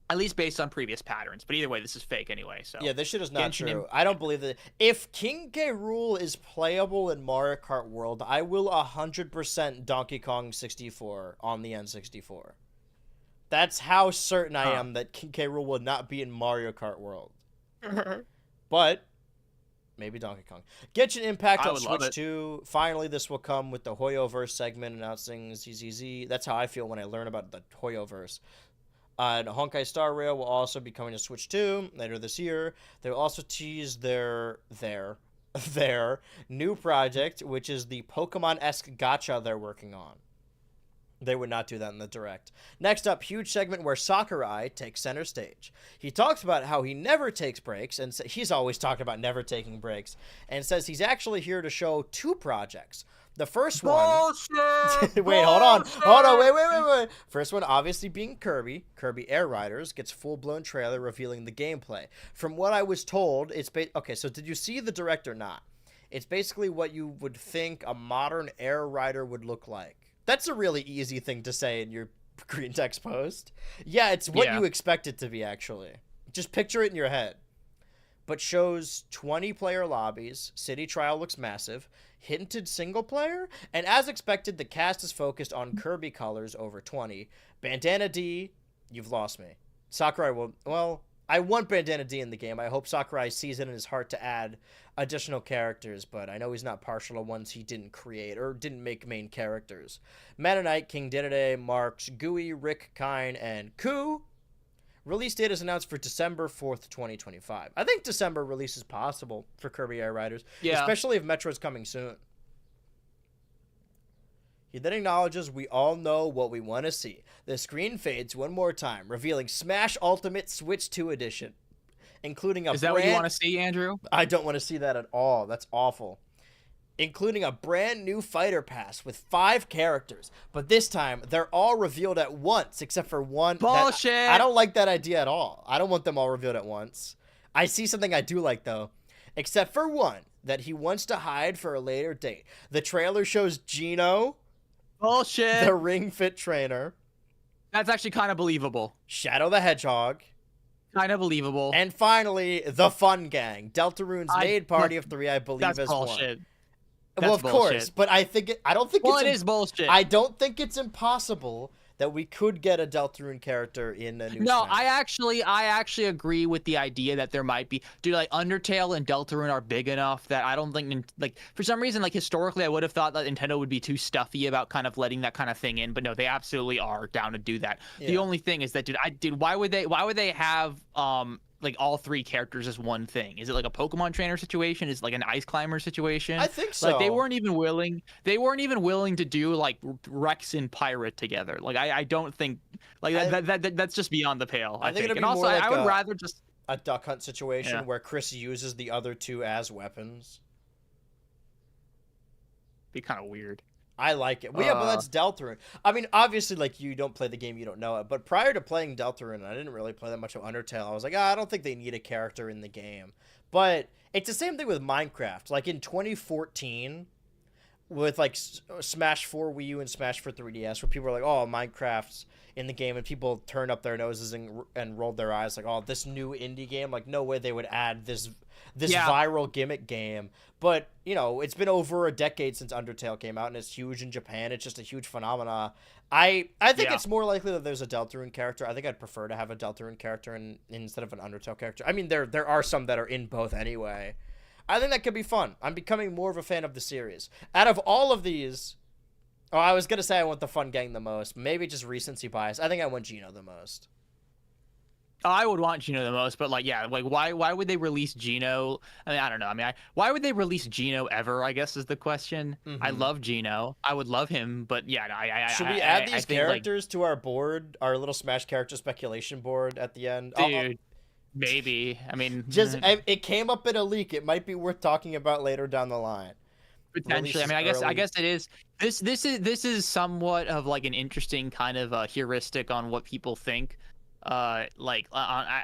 At least based on previous patterns. But either way, this is fake anyway. So yeah, this shit is not true. I don't believe that. If King K. Rool is playable in Mario Kart World, I will 100% Donkey Kong 64 on the N64. That's how certain I am that King K. Rool will not be in Mario Kart World. But maybe Donkey Kong. Genshin Impact on Switch 2. Finally, this will come with the Hoyoverse segment announcing ZZZ. That's how I feel when I learn about the Hoyoverse. And Honkai Star Rail will also be coming to Switch 2 later this year. They will also tease their new project, which is the Pokemon-esque gacha they're working on. They would not do that in the Direct. Next up, huge segment where Sakurai takes center stage. He talks about how he never takes breaks, and he's always talked about never taking breaks, and says he's actually here to show 2 projects. The first one... Wait, hold on, wait. First one obviously being Kirby Air Riders, gets full-blown trailer revealing the gameplay. From what I was told, it's... Okay, so did you see the Direct or not? It's basically what you would think a modern Air Rider would look like. That's a really easy thing to say in your green text post. Yeah, it's what you expect it to be, actually. Just picture it in your head. But shows 20-player lobbies, city trial looks massive, hinted single player, and as expected, the cast is focused on Kirby colors over 20. Bandana D, you've lost me. Sakurai will... Well, I want Bandana D in the game. I hope Sakurai sees it in his heart to add additional characters, but I know he's not partial to ones he didn't create or didn't make main characters. Meta Knight, King Dedede, Marks, Gooey, Rick, Kine, and Ku. Release date is announced for December 4th, 2025. I think December release is possible for Kirby Air Riders, especially if Metroid's coming soon. He then acknowledges we all know what we want to see. The screen fades one more time, revealing Smash Ultimate Switch 2 Edition, including a Is that what you want to see, Andrew? I don't want to see that at all. That's awful. Including a brand new fighter pass with 5 characters, but this time they're all revealed at once except for one. Bullshit! I don't like that idea at all. I don't want them all revealed at once. I see something I do like though, except for one that he wants to hide for a later date. The trailer shows Gino, Bullshit! the Ring Fit trainer, That's actually kind of believable. Shadow the Hedgehog, Kind of believable. and finally the Fun Gang. Deltarune's maid party of 3, I believe, That's as bullshit. one. Well, of course, bullshit. but I don't think Well, it's it is bullshit. I don't think it's impossible that we could get a Deltarune character in a new No, Smash. I actually agree with the idea that there might be. Dude, like Undertale and Deltarune are big enough that I don't think, like, for some reason, like historically, I would have thought that Nintendo would be too stuffy about kind of letting that kind of thing in, but no, they absolutely are down to do that. Yeah. The only thing is that, dude, why would they have like all 3 characters as one thing? Is it like a Pokemon trainer situation? Is it like an ice climber situation? I think so. Like they weren't even willing to do like Rex and Pirate together. Like I don't think like that's just beyond the pale. I think. it'd be And also more like I would rather just a Duck Hunt situation Yeah. where Chris uses the other 2 as weapons. be kind of weird. I like it. Well, yeah, but that's Deltarune. I mean, obviously, like, you don't play the game, you don't know it. But prior to playing Deltarune, I didn't really play that much of Undertale. I was like, I don't think they need a character in the game. But it's the same thing with Minecraft. Like, in 2014, with, like, Smash 4 Wii U and Smash for 3DS, where people were like, oh, Minecraft's in the game, and people turned up their noses and rolled their eyes, like, oh, this new indie game? Like, no way they would add this viral gimmick game. But, you know, it's been over a decade since Undertale came out, and it's huge in Japan. It's just a huge phenomena. I think it's more likely that there's a Deltarune character. I think I'd prefer to have a Deltarune character instead of an Undertale character. I mean, there are some that are in both anyway. I think that could be fun. I'm becoming more of a fan of the series. Out of all of these... Oh, I was going to say I want the Fun Gang the most. Maybe just recency bias. I think I want Gino the most. I would want Gino the most, but like, yeah, like why would they release Gino? I mean, I don't know. I mean, why would they release Gino ever? I guess is the question. Mm-hmm. I love Gino. I would love him, but yeah, Should we add these characters to our board, our little Smash character speculation board at the end? Dude, maybe. I mean, it came up in a leak. It might be worth talking about later down the line. Potentially. I mean, I guess it is. This is somewhat of like an interesting kind of heuristic on what people think. At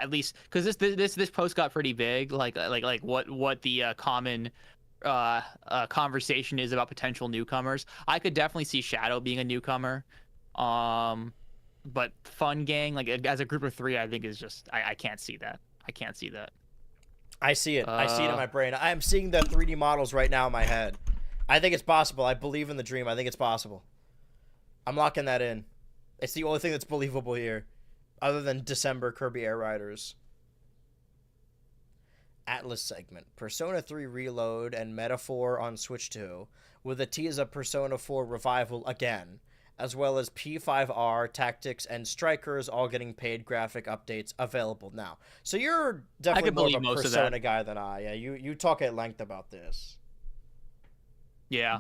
least because this post got pretty big. Like what the common conversation is about potential newcomers. I could definitely see Shadow being a newcomer. But Fun Gang, like as a group of 3, I think is just I can't see that. I can't see that. I see it. I see it in my brain. I am seeing the 3D models right now in my head. I think it's possible. I believe in the dream. I think it's possible. I'm locking that in. It's the only thing that's believable here, other than December Kirby Air Riders. Atlas segment. Persona 3 Reload and Metaphor on Switch 2, with a tease of Persona 4 Revival again, as well as P5R, Tactics, and Strikers all getting paid graphic updates available now. So you're definitely more of a Persona guy than I. Yeah, you talk at length about this. Yeah.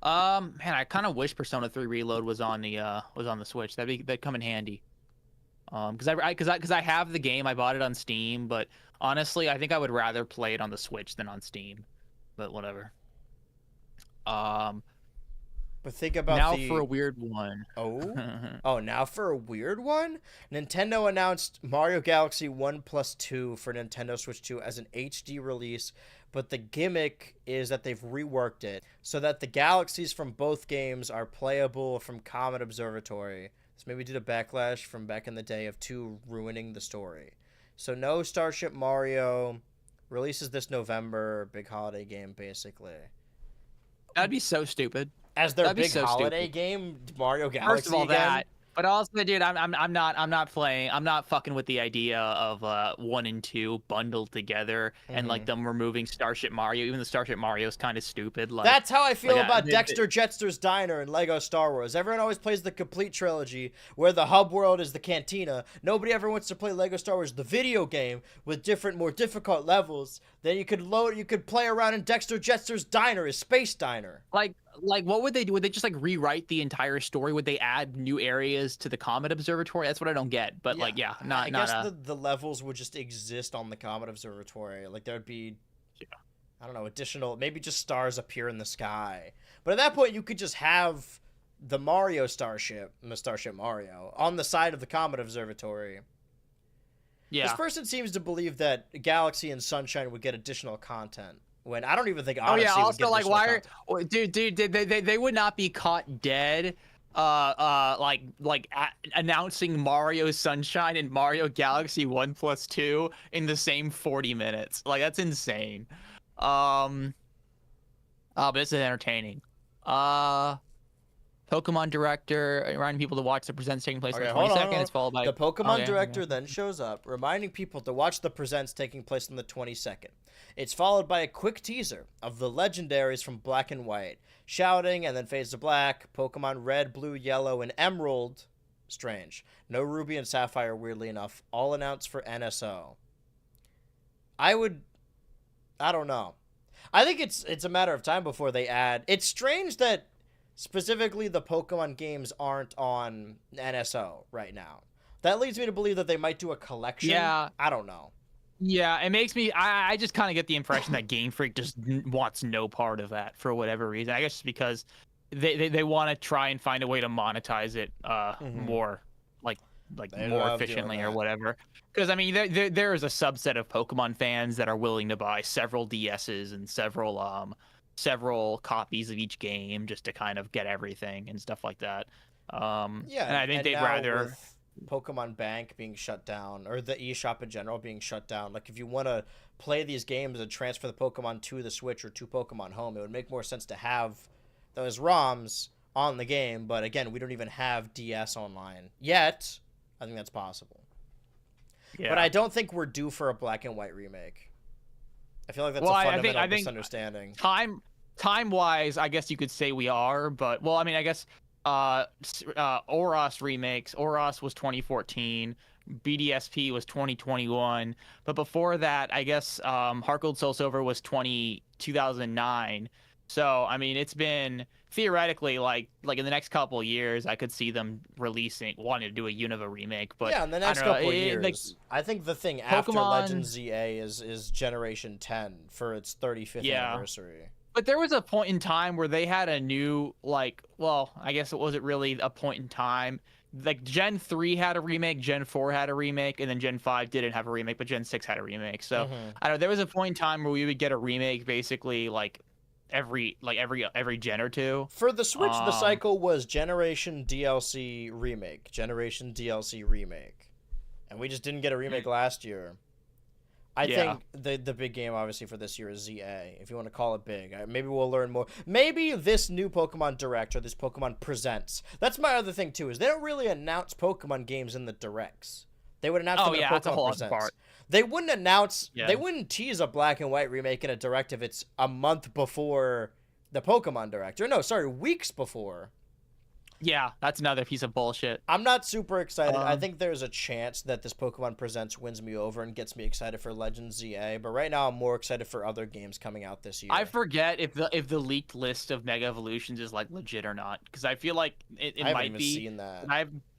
Man, I kind of wish Persona 3 Reload was on the Switch. That'd come in handy. Because I have the game. I bought it on Steam, but honestly, I think I would rather play it on the Switch than on Steam. But whatever. But think about now for a weird one. Now for a weird one? Nintendo announced Mario Galaxy 1+2 for Nintendo Switch 2 as an HD release, but the gimmick is that they've reworked it so that the galaxies from both games are playable from Comet Observatory. So maybe due to backlash from back in the day of 2 ruining the story. So no Starship Mario, releases this November, big holiday game basically. That'd be so stupid. As their big holiday game, Mario Galaxy. First of all, that. But also, dude, I'm not playing. I'm not fucking with the idea of 1 and 2 bundled together and like them removing Starship Mario. Even the Starship Mario is kind of stupid. Like that's how I feel about Dexter Jettster's Diner and Lego Star Wars. Everyone always plays the complete trilogy, where the hub world is the cantina. Nobody ever wants to play Lego Star Wars, the video game, with different, more difficult levels. Then you could play around in Dexter Jettster's Diner, his space diner. like, what would they do? Would they just like rewrite the entire story? Would they add new areas to the Comet Observatory? That's what I don't get. But like, yeah, I guess the levels would just exist on the Comet Observatory. Like there would be, I don't know, additional, maybe just stars appear in the sky. But at that point, you could just have the Mario Starship, the Starship Mario, on the side of the Comet Observatory. Yeah. This person seems to believe that Galaxy and Sunshine would get additional content. When I don't even think Odyssey would get like, additional content. dude, they would not be caught dead. Announcing Mario Sunshine and Mario Galaxy 1+2 in the same 40 minutes. Like, that's insane. But it's entertaining. Pokemon Director reminding people to watch the presents taking place on the 22nd. It's followed by the Pokemon Director then shows up, reminding people to watch the presents taking place on the 22nd. It's followed by a quick teaser of the legendaries from Black and White, shouting, and then fades to black. Pokemon Red, Blue, Yellow, and Emerald. Strange. No Ruby and Sapphire, weirdly enough. All announced for NSO. I don't know. I think it's a matter of time before they add. It's strange that specifically the Pokemon games aren't on NSO right now. That leads me to believe that they might do a collection. Yeah. I don't know. Yeah, it makes me. I just kind of get the impression that Game Freak just wants no part of that for whatever reason. I guess it's because they want to try and find a way to monetize it more, like more efficiently or whatever. Because I mean, there is a subset of Pokemon fans that are willing to buy several DSs and several copies of each game just to kind of get everything and stuff like that. And I think they'd rather. With Pokemon Bank being shut down, or the eShop in general being shut down, like if you want to play these games and transfer the Pokemon to the Switch or to Pokemon Home, it would make more sense to have those ROMs on the game. But again, we don't even have DS online yet. I think that's possible. Yeah. But I don't think we're due for a Black and White remake. I feel like that's a fundamental misunderstanding. Time-wise, I guess you could say we are, but well, I mean, I guess Oros remakes. Oros was 2014. BDSP was 2021. But before that, I guess Heart Gold Soul Silver was 2009. So I mean, it's been theoretically like in the next couple of years, I could see them wanting to do a Unova remake. But yeah, in the next couple of years, I think the thing after Legends ZA is Generation 10 for its 35th anniversary. But there was a point in time where they had a new, I guess it wasn't really a point in time. Like, Gen 3 had a remake, Gen 4 had a remake, and then Gen 5 didn't have a remake, but Gen 6 had a remake. So, I don't know, there was a point in time where we would get a remake basically, every gen or two. For the Switch, the cycle was Generation DLC remake, Generation DLC remake. And we just didn't get a remake last year. I think the big game, obviously, for this year is ZA, if you want to call it big. Maybe we'll learn more. Maybe this new Pokemon Direct or this Pokemon Presents. That's my other thing, too, is they don't really announce Pokemon games in the Directs. They would announce them in Pokemon Presents. Part. They wouldn't announce, they wouldn't tease a Black and White remake in a Direct if it's a month before the Pokemon Direct. Or no, sorry, weeks before. Yeah, that's another piece of bullshit. I'm not super excited. I think there's a chance that this Pokemon Presents wins me over and gets me excited for Legends ZA, but right now I'm more excited for other games coming out this year. I forget if the leaked list of Mega Evolutions is legit or not, because I feel like it might be. I haven't even seen that.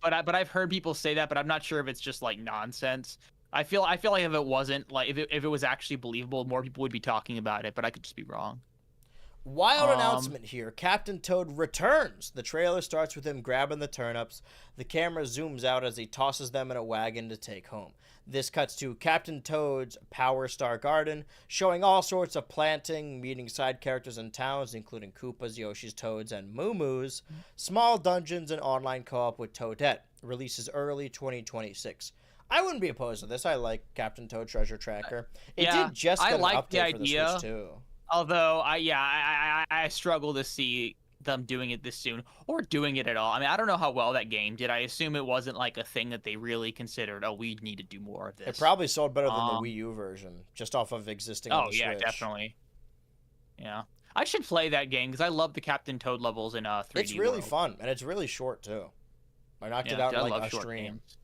But I've heard people say that, but I'm not sure if it's just nonsense. I feel like if it wasn't if it was actually believable, more people would be talking about it, but I could just be wrong. Wild announcement here. Captain Toad returns. The trailer starts with him grabbing the turnips. The camera zooms out as he tosses them in a wagon to take home. This cuts to Captain Toad's Power Star Garden, showing all sorts of planting, meeting side characters in towns, including Koopas, Yoshis, Toads, and Moo Moos, small dungeons, and online co-op with Toadette. Releases early 2026. I wouldn't be opposed to this. I like Captain Toad Treasure Tracker. It did just get an update for the Switch, too. Although, I struggle to see them doing it this soon or doing it at all. I mean, I don't know how well that game did. I assume it wasn't a thing that they really considered, we need to do more of this. It probably sold better than the Wii U version, just off of existing on the Switch. Oh, yeah, definitely. Yeah. I should play that game because I love the Captain Toad levels in 3D It's really fun, and it's really short, too. I knocked it out in a stream. Games.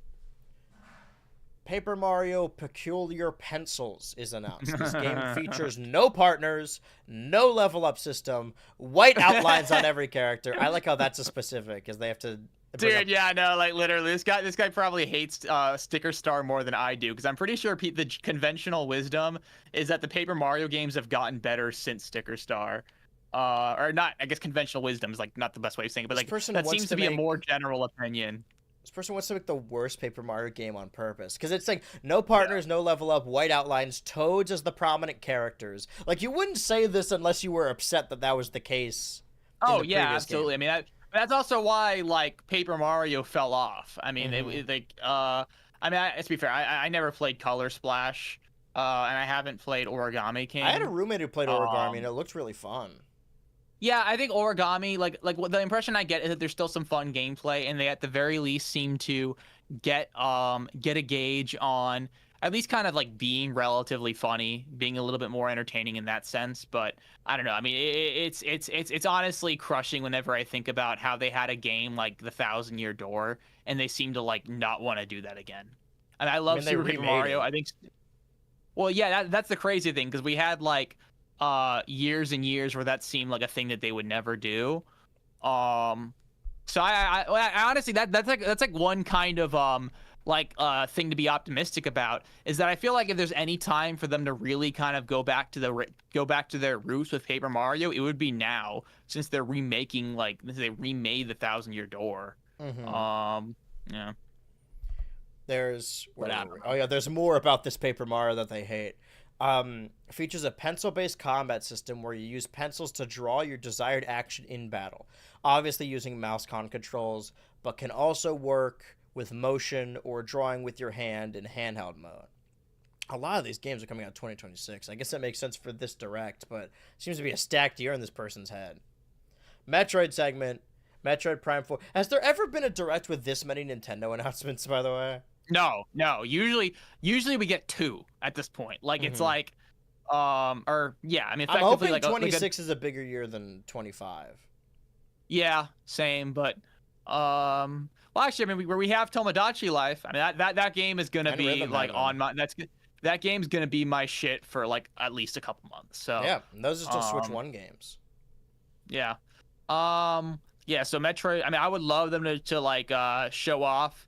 Paper Mario Peculiar Pencils is announced. This game features no partners, no level up system, white outlines on every character. I like how that's a specific, because they have to. Dude, yeah, no, like literally, this guy probably hates Sticker Star more than I do, because I'm pretty sure the conventional wisdom is that the Paper Mario games have gotten better since Sticker Star. Or not, I guess conventional wisdom is like not the best way of saying it, but like that seems to be a more general opinion. This person wants to make the worst Paper Mario game on purpose, because it's like no partners, no level up, white outlines, Toads as the prominent characters. Like, you wouldn't say this unless you were upset that that was the case. Oh yeah, absolutely. Game. I mean, that's also why like Paper Mario fell off. I mean, I mean, let's be fair. I never played Color Splash, and I haven't played Origami King. I had a roommate who played Origami, and it looked really fun. Yeah, I think Origami, like the impression I get is that there's still some fun gameplay, and they at the very least seem to get a gauge on at least kind of like being relatively funny, being a little bit more entertaining in that sense. But I don't know. I mean, it's honestly crushing whenever I think about how they had a game like The Thousand Year Door, and they seem to like not want to do that again. And I love Super Paper Mario. I think. Well, yeah, that's the crazy thing, because we had like years and years where that seemed like a thing that they would never do. So I honestly that's like one kind of thing to be optimistic about, is that I feel like if there's any time for them to really kind of go back to their roots with Paper Mario, it would be now, since they're remaking, like they remade the Thousand Year Door. Yeah. There's there's more about this Paper Mario that they hate. Features a pencil-based combat system where you use pencils to draw your desired action in battle. Obviously using mouse-con controls, but can also work with motion or drawing with your hand in handheld mode. A lot of these games are coming out in 2026. I guess that makes sense for this direct, but it seems to be a stacked year in this person's head. Metroid segment, Metroid Prime 4. Has there ever been a direct with this many Nintendo announcements, by the way? No. Usually we get 2 at this point. Like it's like, I mean, effectively, I'm hoping like 26 is a bigger year than 25. Yeah, same. But well, actually, I mean, where we have Tomodachi Life, I mean, that game is gonna be like on my that game's gonna be my shit for like at least a couple months. So yeah, those are still Switch 1 games. Yeah, yeah. So Metroid, I mean, I would love them to like show off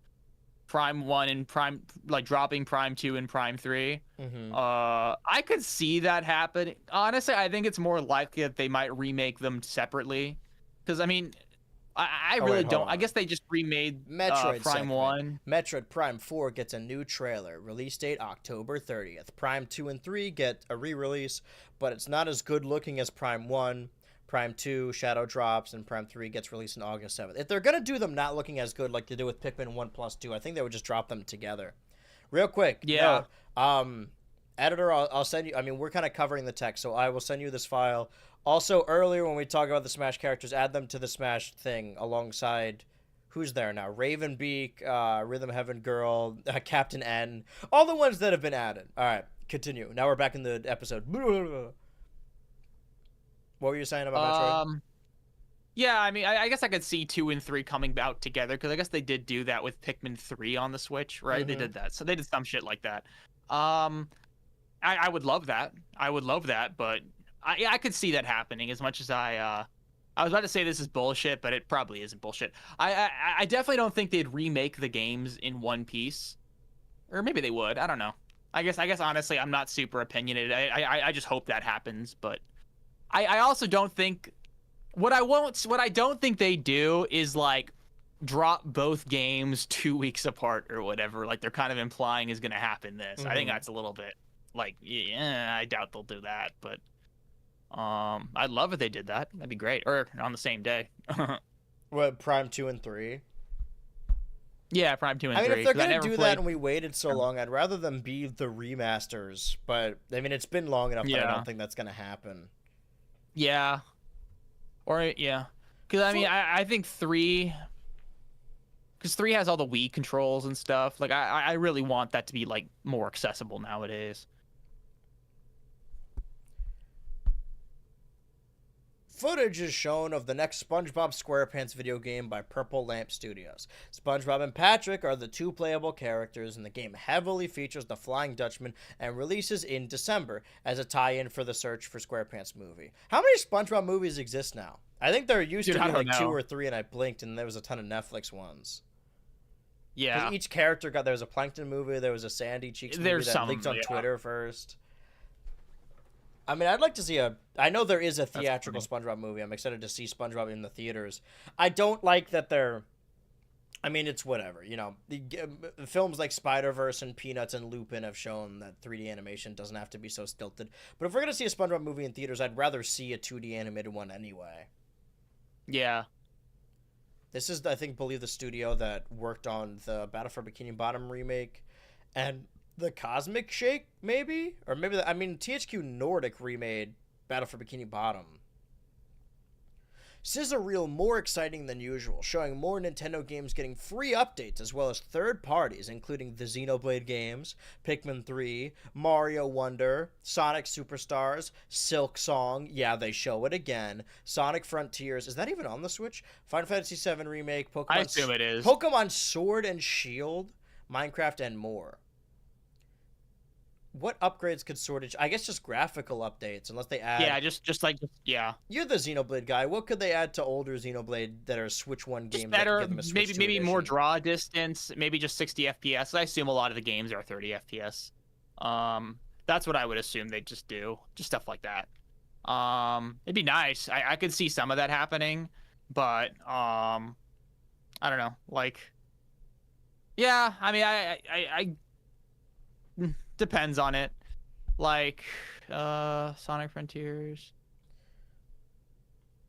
Prime 1 and Prime, like dropping Prime 2 and Prime 3. I could see that happen. Honestly, I think it's more likely that they might remake them separately, because I mean, I really don't. I guess they just remade Metroid Prime 1. Metroid Prime 4 gets a new trailer. Release date October 30th. Prime 2 and 3 get a re-release, but it's not as good looking as Prime 1. Prime 2 Shadow drops, and Prime 3 gets released on August 7th. If they're going to do them not looking as good like they do with Pikmin 1+2, I think they would just drop them together. Real quick. Yeah. Editor, I'll send you... I mean, we're kind of covering the text, so I will send you this file. Also, earlier when we talk about the Smash characters, add them to the Smash thing alongside... Who's there now? Ravenbeak, Rhythm Heaven Girl, Captain N. All the ones that have been added. All right, continue. Now we're back in the episode. What were you saying about Metroid? Yeah, I mean, I guess I could see 2 and 3 coming out together, because I guess they did do that with Pikmin 3 on the Switch, right? They did that. So they did some shit like that. I would love that. I would love that, but I could see that happening, as much as I was about to say this is bullshit, but it probably isn't bullshit. I definitely don't think they'd remake the games in one piece. Or maybe they would. I don't know. I guess honestly, I'm not super opinionated. I just hope that happens, but I also don't think what I don't think they do is like drop both games 2 weeks apart or whatever, like they're kind of implying is going to happen this. I think that's a little bit like, yeah, I doubt they'll do that, but I'd love if they did that. That'd be great. Or on the same day. What, Prime 2 and 3? Yeah, Prime 2 and 3. I mean, if they're going to do that and we waited so long, I'd rather them be the remasters, but I mean, it's been long enough that I don't think that's going to happen. Yeah. Or, yeah. Because, I mean, I think 3... Because 3 has all the Wii controls and stuff. Like, I really want that to be, like, more accessible nowadays. footage is shown of the next SpongeBob SquarePants video game by Purple Lamp Studios. SpongeBob and Patrick are the two playable characters, and the game heavily features the Flying Dutchman and releases in December as a tie-in for the Search for SquarePants movie. How many SpongeBob movies exist now? I think there used to be like 2 or 3, and I blinked, and there was a ton of Netflix ones. Yeah. Each character there was a Plankton movie, there was a Sandy Cheeks movie that leaked on Twitter first. I mean, I'd like to see I know there is a theatrical SpongeBob movie. I'm excited to see SpongeBob in the theaters. I don't like that they're... I mean, it's whatever. You know, the films like Spider-Verse and Peanuts and Lupin have shown that 3D animation doesn't have to be so stilted. But if we're going to see a SpongeBob movie in theaters, I'd rather see a 2D animated one anyway. Yeah. This is, I believe, the studio that worked on the Battle for Bikini Bottom remake and the Cosmic Shake, maybe? Or maybe, THQ Nordic remade Battle for Bikini Bottom. Scissor Reel more exciting than usual, showing more Nintendo games getting free updates as well as third parties, including the Xenoblade games, Pikmin 3, Mario Wonder, Sonic Superstars, Silk Song, yeah, they show it again, Sonic Frontiers, is that even on the Switch? Final Fantasy VII Remake, Pokemon... I assume it is. Pokemon Sword and Shield, Minecraft, and more. What upgrades could Sword... I guess just graphical updates, unless they add... Yeah, yeah. You're the Xenoblade guy. What could they add to older Xenoblade that are Switch 1 games? Just better, that give them a Switch 2 maybe edition? more draw distance, maybe just 60 FPS. I assume a lot of the games are 30 FPS. That's what I would assume they'd just do. Just stuff like that. It'd be nice. I could see some of that happening, but I don't know. Like, yeah, I mean, I depends on it. Like, Sonic Frontiers.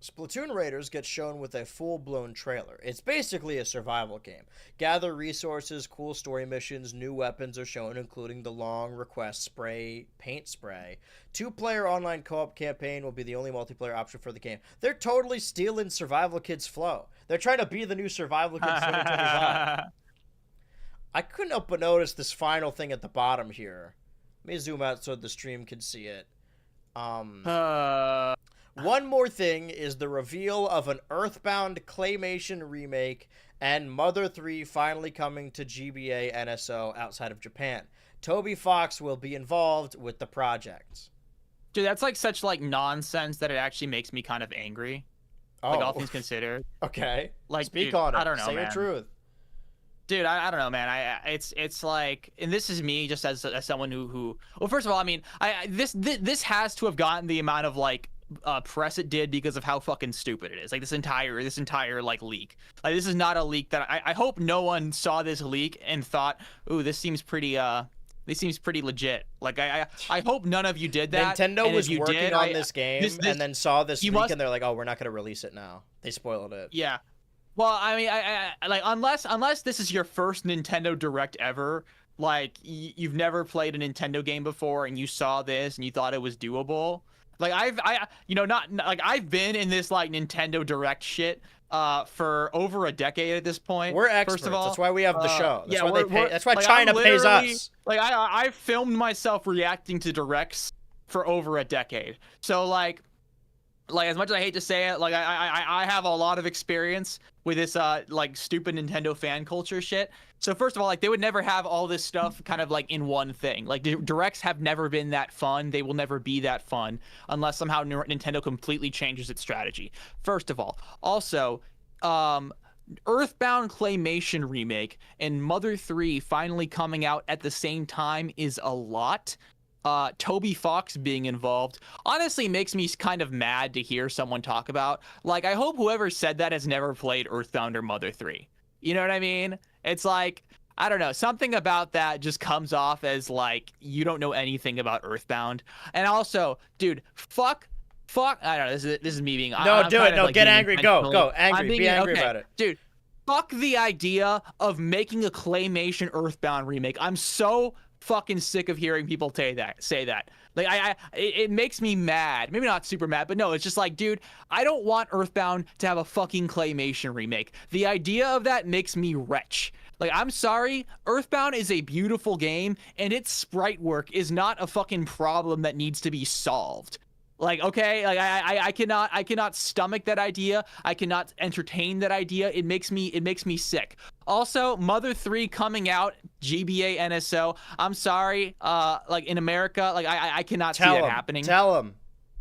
Splatoon Raiders gets shown with a full-blown trailer. It's basically a survival game. Gather resources, cool story missions, new weapons are shown, including the long request paint spray. 2-player online co-op campaign will be the only multiplayer option for the game. They're totally stealing Survival Kids' flow. They're trying to be the new Survival Kids 2025. I couldn't help but notice this final thing at the bottom here. Let me zoom out so the stream can see it. One more thing is the reveal of an Earthbound claymation remake and Mother 3 finally coming to GBA NSO outside of Japan. Toby Fox will be involved with the project. Dude, that's like such like nonsense that it actually makes me kind of angry. Like, all things considered. Okay. Like, speak dude, on it. I don't know, Say man. your truth. Dude, I don't know, man. It's like, and this is me just as someone who well, first of all, I mean, this has to have gotten the amount of like press it did because of how fucking stupid it is. Like this entire like leak. Like this is not a leak that I hope no one saw this leak and thought, ooh, this seems pretty legit. Like I hope none of you did that. Nintendo was working on this game and then saw this leak and they're like, oh, we're not gonna release it now. They spoiled it. Yeah. Well, I mean, I like unless this is your first Nintendo Direct ever, like you've never played a Nintendo game before and you saw this and you thought it was doable. Like I've been in this like Nintendo Direct shit for over a decade at this point. We're experts. First of all, that's why we have the show. That's why they pay. That's why like, China pays us. Like I filmed myself reacting to Directs for over a decade. So like as much as I hate to say it, like I have a lot of experience with this like stupid Nintendo fan culture shit. So first of all, like they would never have all this stuff kind of like in one thing. Like Directs have never been that fun. They will never be that fun unless somehow Nintendo completely changes its strategy. First of all, also Earthbound claymation remake and Mother 3 finally coming out at the same time is a lot. Toby Fox being involved honestly makes me kind of mad to hear someone talk about. Like, I hope whoever said that has never played Earthbound or Mother 3. You know what I mean? It's like, I don't know, something about that just comes off as like you don't know anything about Earthbound. And also, dude, fuck. I don't know. This is me being. No, I'm do it. No, like get angry. Go. Angry. Be angry okay, about it, dude. Fuck the idea of making a claymation Earthbound remake. I'm so fucking sick of hearing people say that. Like it makes me mad. Maybe not super mad, but no, it's just like, dude, I don't want Earthbound to have a fucking claymation remake. The idea of that makes me retch. Like, I'm sorry, Earthbound is a beautiful game and its sprite work is not a fucking problem that needs to be solved. Like, okay, like I cannot stomach that idea. I cannot entertain that idea. It makes me sick. Also, Mother 3 coming out, GBA NSO. I'm sorry, like in America, like I cannot see that happening. Tell him.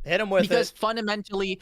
Hit him with it. Because fundamentally,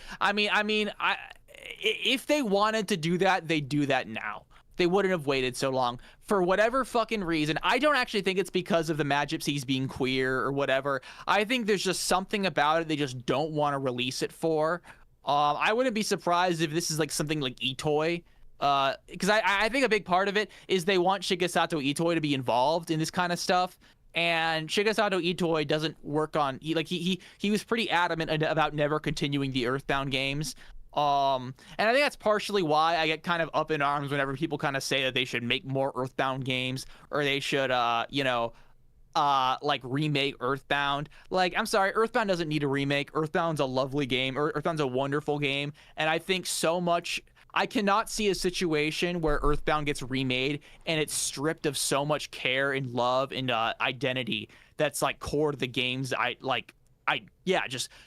if they wanted to do that, they'd do that now. They wouldn't have waited so long. For whatever fucking reason, I don't actually think it's because of the Magypsies being queer or whatever. I think there's just something about it they just don't want to release it for. I wouldn't be surprised if this is like something like Itoi. Because I think a big part of it is they want Shigesato Itoi to be involved in this kind of stuff. And Shigesato Itoi doesn't work on... He was pretty adamant about never continuing the Earthbound games. And I think that's partially why I get kind of up in arms whenever people kind of say that they should make more Earthbound games, or they should, like remake Earthbound. Like, I'm sorry, Earthbound doesn't need a remake. Earthbound's a lovely game. Earthbound's a wonderful game. And I think so much... I cannot see a situation where Earthbound gets remade and it's stripped of so much care and love and identity that's like core to the games.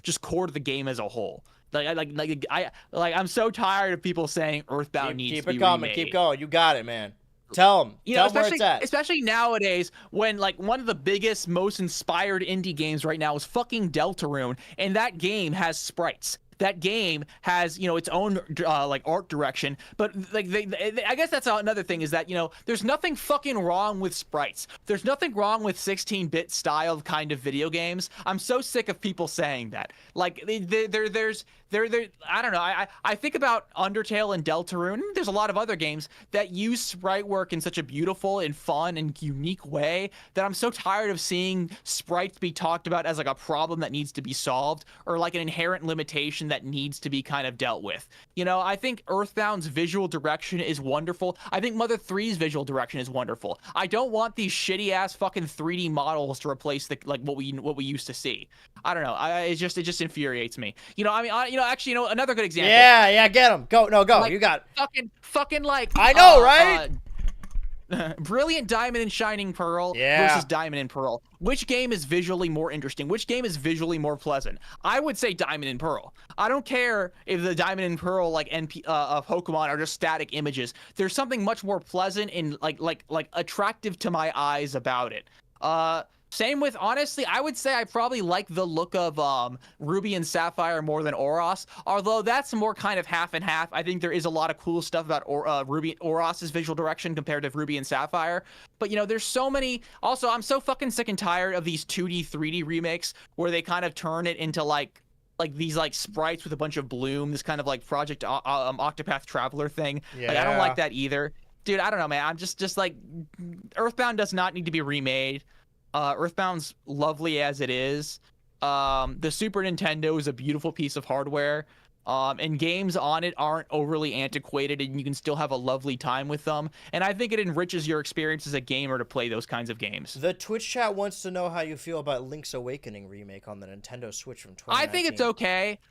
Just core to the game as a whole. I'm so tired of people saying Earthbound needs to be remade. Keep going. You got it, man. Tell them. Tell them where it's at. Especially nowadays, when like one of the biggest, most inspired indie games right now is fucking Deltarune, and that game has sprites. That game has, its own like art direction, but like I guess that's another thing is that there's nothing fucking wrong with sprites. There's nothing wrong with 16-bit style kind of video games. I'm so sick of people saying that. Like there's I don't know. I think about Undertale and Deltarune. There's a lot of other games that use sprite work in such a beautiful and fun and unique way that I'm so tired of seeing sprites be talked about as like a problem that needs to be solved or like an inherent limitation that needs to be kind of dealt with. I think Earthbound's visual direction is wonderful. I think Mother 3's visual direction is wonderful. I don't want these shitty ass fucking 3D models to replace what we used to see. I don't know. It just infuriates me. Actually, another good example. Yeah, get him. Go, like, you got it. Fucking like. I know, right? Brilliant Diamond and Shining Pearl versus Diamond and Pearl. Which game is visually more interesting? Which game is visually more pleasant? I would say Diamond and Pearl. I don't care if the Diamond and Pearl like Pokemon are just static images. There's something much more pleasant and like attractive to my eyes about it. Same with, honestly, I would say I probably like the look of Ruby and Sapphire more than Oros, although that's more kind of half and half. I think there is a lot of cool stuff about Oros's visual direction compared to Ruby and Sapphire. But, there's so many... Also, I'm so fucking sick and tired of these 2D, 3D remakes where they kind of turn it into, like these, like, sprites with a bunch of bloom, this kind of, like, Project Octopath Traveler thing. Yeah. Like, I don't like that either. Dude, I don't know, man. I'm just like... Earthbound does not need to be remade. Earthbound's lovely as it is. The Super Nintendo is a beautiful piece of hardware, and games on it aren't overly antiquated, and you can still have a lovely time with them. And I think it enriches your experience as a gamer to play those kinds of games. The Twitch chat wants to know how you feel about Link's Awakening remake on the Nintendo Switch from 2019.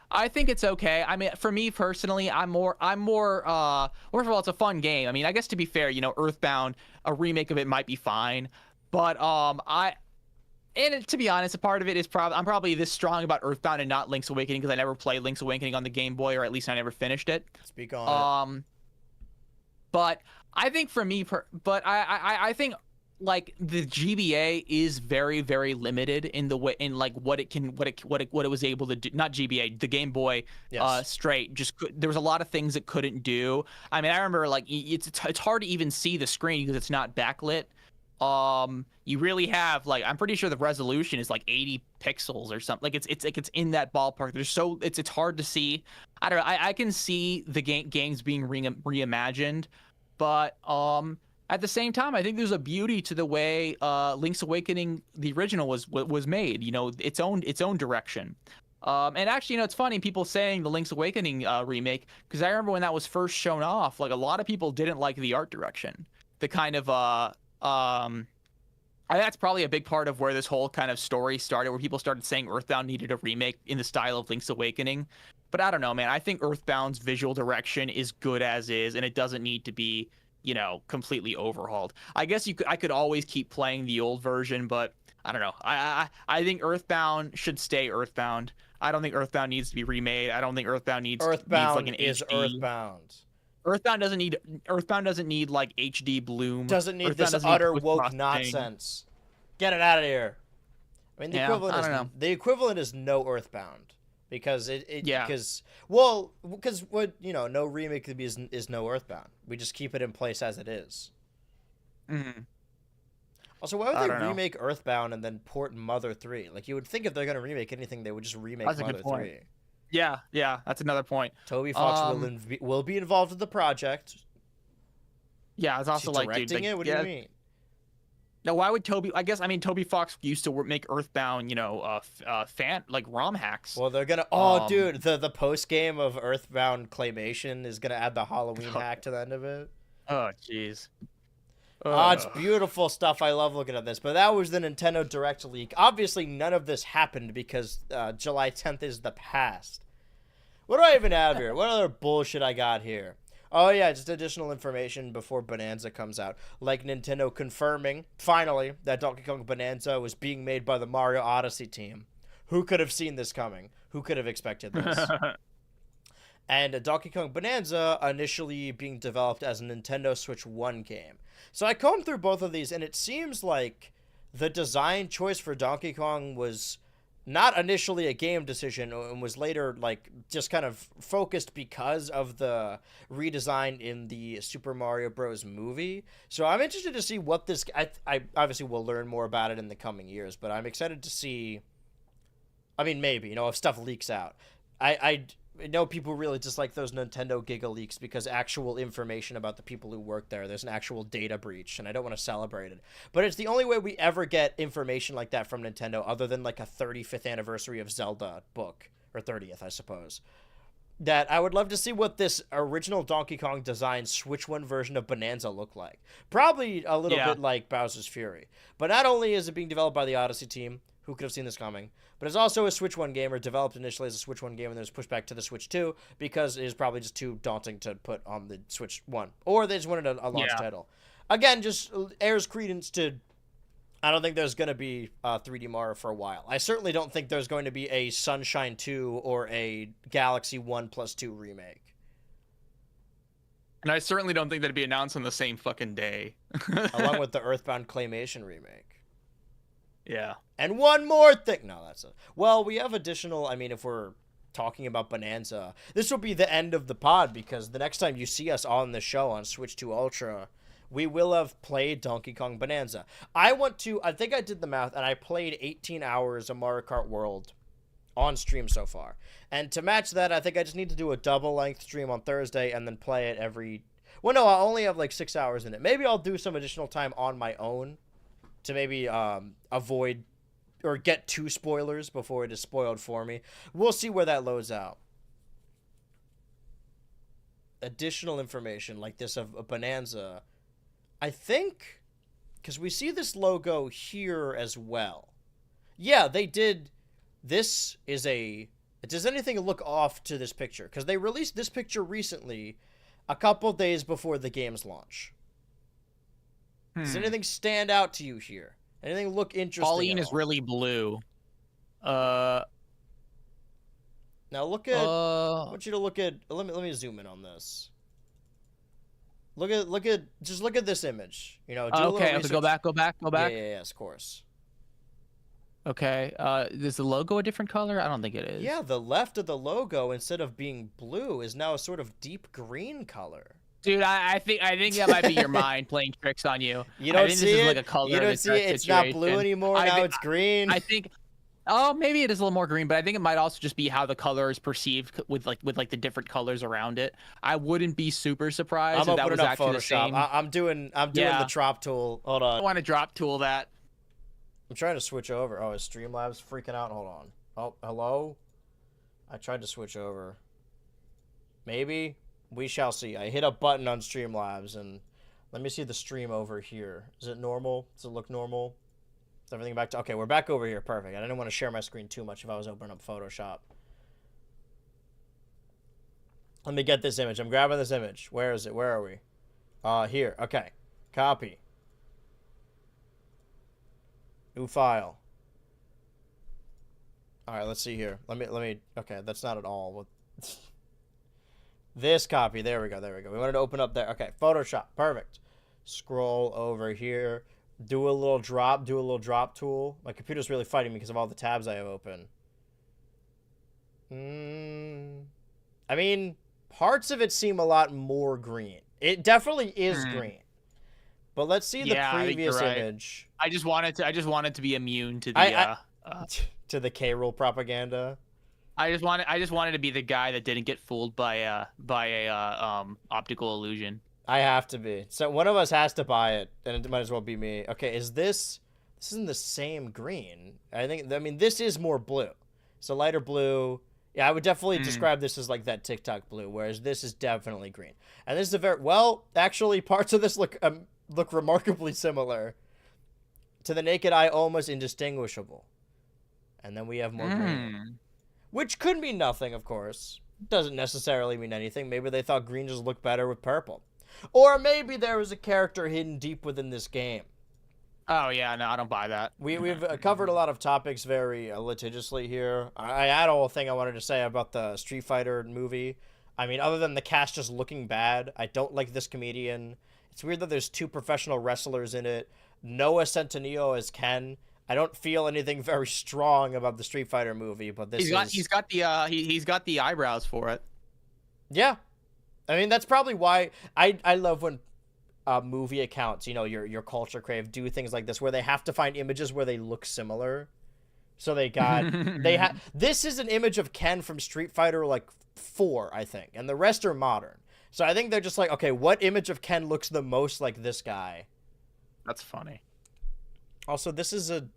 I think it's okay. I mean, for me personally, I'm more. First of all, it's a fun game. I mean, I guess to be fair, Earthbound, a remake of it might be fine. But to be honest, a part of it is I'm probably this strong about Earthbound and not Link's Awakening because I never played Link's Awakening on the Game Boy, or at least I never finished it. Speak on it. But I think for me, I think like the GBA is very, very limited in the way what it was able to do. Not GBA, the Game Boy, straight. There was a lot of things it couldn't do. I mean, I remember like it's hard to even see the screen because it's not backlit. You really have I'm pretty sure the resolution is like 80 pixels or something. Like it's in that ballpark. It's hard to see. I don't know. I can see the games being reimagined, but at the same time, I think there's a beauty to the way Link's Awakening, the original, was made. Its own direction. And actually, it's funny people saying the Link's Awakening remake, because I remember when that was first shown off, like a lot of people didn't like the art direction. The kind of that's probably a big part of where this whole kind of story started, where people started saying Earthbound needed a remake in the style of Link's Awakening. But I don't know, man. I think Earthbound's visual direction is good as is, and it doesn't need to be, completely overhauled. I guess I could always keep playing the old version, but I don't know. I think Earthbound should stay Earthbound. I don't think Earthbound needs to be remade. I don't think Earthbound needs like Earthbound an is HD. Earthbound. Earthbound doesn't need like HD bloom. Doesn't need Earthbound this doesn't need utter woke post-processing. nonsense. Get it out of here. I mean, the Yeah, equivalent I is don't know. the equivalent is no Earthbound because Yeah. because what no remake could be is no Earthbound. We just keep it in place as it is. Mhm. Also, why I would don't they know. remake Earthbound and then port Mother 3? Like, you would think if they're gonna remake anything, they would just remake That's a Mother good point. 3. Yeah, that's another point. Toby Fox Um, will be involved with the project. Yeah, it's also Is he like, dude, directing like, it? What yeah. do you mean? Now, why would Toby? I guess Toby Fox used to make Earthbound, fan like ROM hacks. Well, they're gonna. Dude, the post game of Earthbound Claymation is gonna add the Halloween hack to the end of it. Oh, jeez. It's beautiful stuff. I love looking at this. But that was the Nintendo Direct leak. Obviously, none of this happened because July 10th is the past. What do I even have here? What other bullshit I got here? Oh, yeah, just additional information before Bonanza comes out. Like Nintendo confirming, finally, that Donkey Kong Bonanza was being made by the Mario Odyssey team. Who could have seen this coming? Who could have expected this? And Donkey Kong Bonanza initially being developed as a Nintendo Switch 1 game. So I combed through both of these, and it seems like the design choice for Donkey Kong was not initially a game decision and was later like just kind of focused because of the redesign in the Super Mario Bros. Movie. So I'm interested to see what this... I obviously will learn more about it in the coming years, but I'm excited to see... I mean, maybe, if stuff leaks out. I know people really dislike those Nintendo Giga leaks because actual information about the people who work there's an actual data breach, and I don't want to celebrate it. But it's the only way we ever get information like that from Nintendo, other than like a 35th anniversary of Zelda book, or 30th, I suppose. That I would love to see what this original Donkey Kong design Switch 1 version of Bonanza looked like. Probably a little bit like Bowser's Fury. But not only is it being developed by the Odyssey team, who could have seen this coming, but it's also a Switch 1 game, or developed initially as a Switch 1 game and then was pushed back to the Switch 2 because it is probably just too daunting to put on the Switch 1. Or they just wanted a launch title. Again, just airs credence to... I don't think there's going to be 3D Mario for a while. I certainly don't think there's going to be a Sunshine 2 or a Galaxy 1+2 remake. And I certainly don't think that'd be announced on the same fucking day. Along with the Earthbound Claymation remake. Yeah. And one more thing. No, that's a... Well, we have additional... I mean, if we're talking about Bonanza, this will be the end of the pod because the next time you see us on the show on Switch 2 Ultra, we will have played Donkey Kong Bonanza. I think I did the math, and I played 18 hours of Mario Kart World on stream so far. And to match that, I think I just need to do a double-length stream on Thursday and then play it every... Well, no, I'll only have like 6 hours in it. Maybe I'll do some additional time on my own to maybe avoid or get 2 spoilers before it is spoiled for me. We'll see where that loads out. Additional information like this of a Bonanza, I think, because we see this logo here as well. Yeah, they did. This is a... Does anything look off to this picture? Because they released this picture recently, a couple days before the game's launch. Does anything stand out to you here? Anything look interesting? Pauline is really blue. Now look at... I Uh, want you to look at... Let me zoom in on this. Look at this image. Do a little okay, research. go back. Yeah, yes, of course. Okay, is the logo a different color? I don't think it is. Yeah, the left of the logo, instead of being blue, is now a sort of deep green color. Dude, I think that might be your mind playing tricks on you. You don't I think see this is it? like a color You in a don't see it? direct It's not blue situation. anymore, now it's green. I think... Oh, maybe it is a little more green, but I think it might also just be how the color is perceived with the different colors around it. I wouldn't be super surprised I'm if that was opening up actually the Photoshop. same. I'm doing the drop tool. Hold I on. want to drop tool that. I'm trying to switch over. Oh, is Streamlabs freaking out? Hold on. Oh, hello? I tried to switch over. Maybe? We shall see. I hit a button on Streamlabs, and let me see the stream over here. Is it normal? Does it look normal? Is everything back to... Okay, we're back over here. Perfect. I didn't want to share my screen too much if I was opening up Photoshop. Let me get this image. I'm grabbing this image. Where is it? Where are we? Here. Okay. Copy. New file. All right, let's see here. Let me. Okay, that's not at all what. This copy. There we go. There we go. We wanted to open up there. Okay, Photoshop. Perfect. Scroll over here. Do a little drop. Do a little drop tool. My computer's really fighting me because of all the tabs I have open. I mean, parts of it seem a lot more green. It definitely is green. But let's see the previous image. I just wanted to be immune to the to the K-Rool propaganda. I just wanted to be the guy that didn't get fooled by a optical illusion. I have to be. So one of us has to buy it, and it might as well be me. Okay, this isn't the same green. I mean, this is more blue. So lighter blue. Yeah, I would definitely describe this as like that TikTok blue, whereas this is definitely green. And this is a very, well, actually, parts of this look remarkably similar. To the naked eye, almost indistinguishable. And then we have more green. Which could mean nothing, of course. Doesn't necessarily mean anything. Maybe they thought green just looked better with purple. Or maybe there was a character hidden deep within this game. Oh, yeah, no, I don't buy that. We've covered a lot of topics very litigiously here. I had a whole thing I wanted to say about the Street Fighter movie. I mean, other than the cast just looking bad, I don't like this comedian. It's weird that there's 2 professional wrestlers in it. Noah Centineo as Ken. I don't feel anything very strong about the Street Fighter movie, but he's got the eyebrows for it. Yeah. I mean, that's probably why I love when movie accounts, you know, your Culture Crave, do things like this where they have to find images where they look similar. So this is an image of Ken from Street Fighter like 4, I think, and the rest are modern. So I think they're just like, okay, what image of Ken looks the most like this guy? That's funny. Also, this is a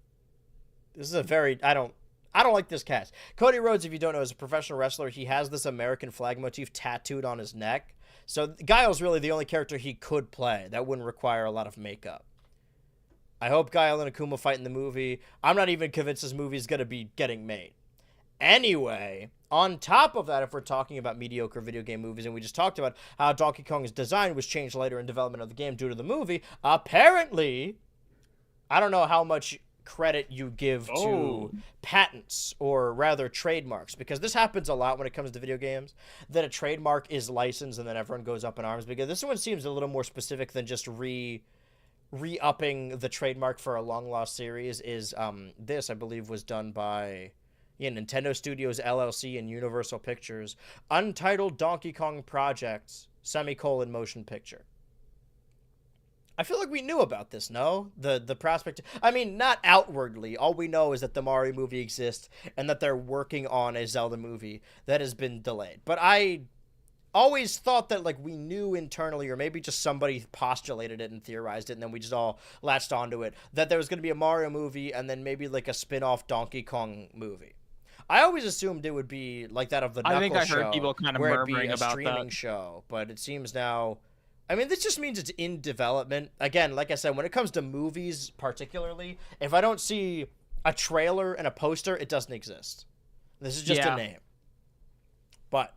very, I don't like this cast. Cody Rhodes, if you don't know, is a professional wrestler. He has this American flag motif tattooed on his neck. So Guile's really the only character he could play that wouldn't require a lot of makeup. I hope Guile and Akuma fight in the movie. I'm not even convinced this movie is going to be getting made. Anyway, on top of that, if we're talking about mediocre video game movies, and we just talked about how Donkey Kong's design was changed later in development of the game due to the movie, apparently, I don't know how much credit you give to patents, or rather trademarks, because this happens a lot when it comes to video games, that a trademark is licensed and then everyone goes up in arms, because this one seems a little more specific than just re-upping the trademark for a long-lost series. This, I believe, was done by Nintendo Studios LLC and Universal Pictures. Untitled Donkey Kong Project, motion picture. I feel like we knew about this, no? The prospect... I mean, not outwardly. All we know is that the Mario movie exists and that they're working on a Zelda movie that has been delayed. But I always thought that, like, we knew internally, or maybe just somebody postulated it and theorized it, and then we just all latched onto it, that there was going to be a Mario movie and then maybe, like, a spin-off Donkey Kong movie. I always assumed it would be like that of the Knuckles show. I think I heard people kind of murmuring about that. Where it'd be a streaming show, but it seems now... I mean, this just means it's in development. Again, like I said, when it comes to movies particularly, if I don't see a trailer and a poster, it doesn't exist. This is just a name. But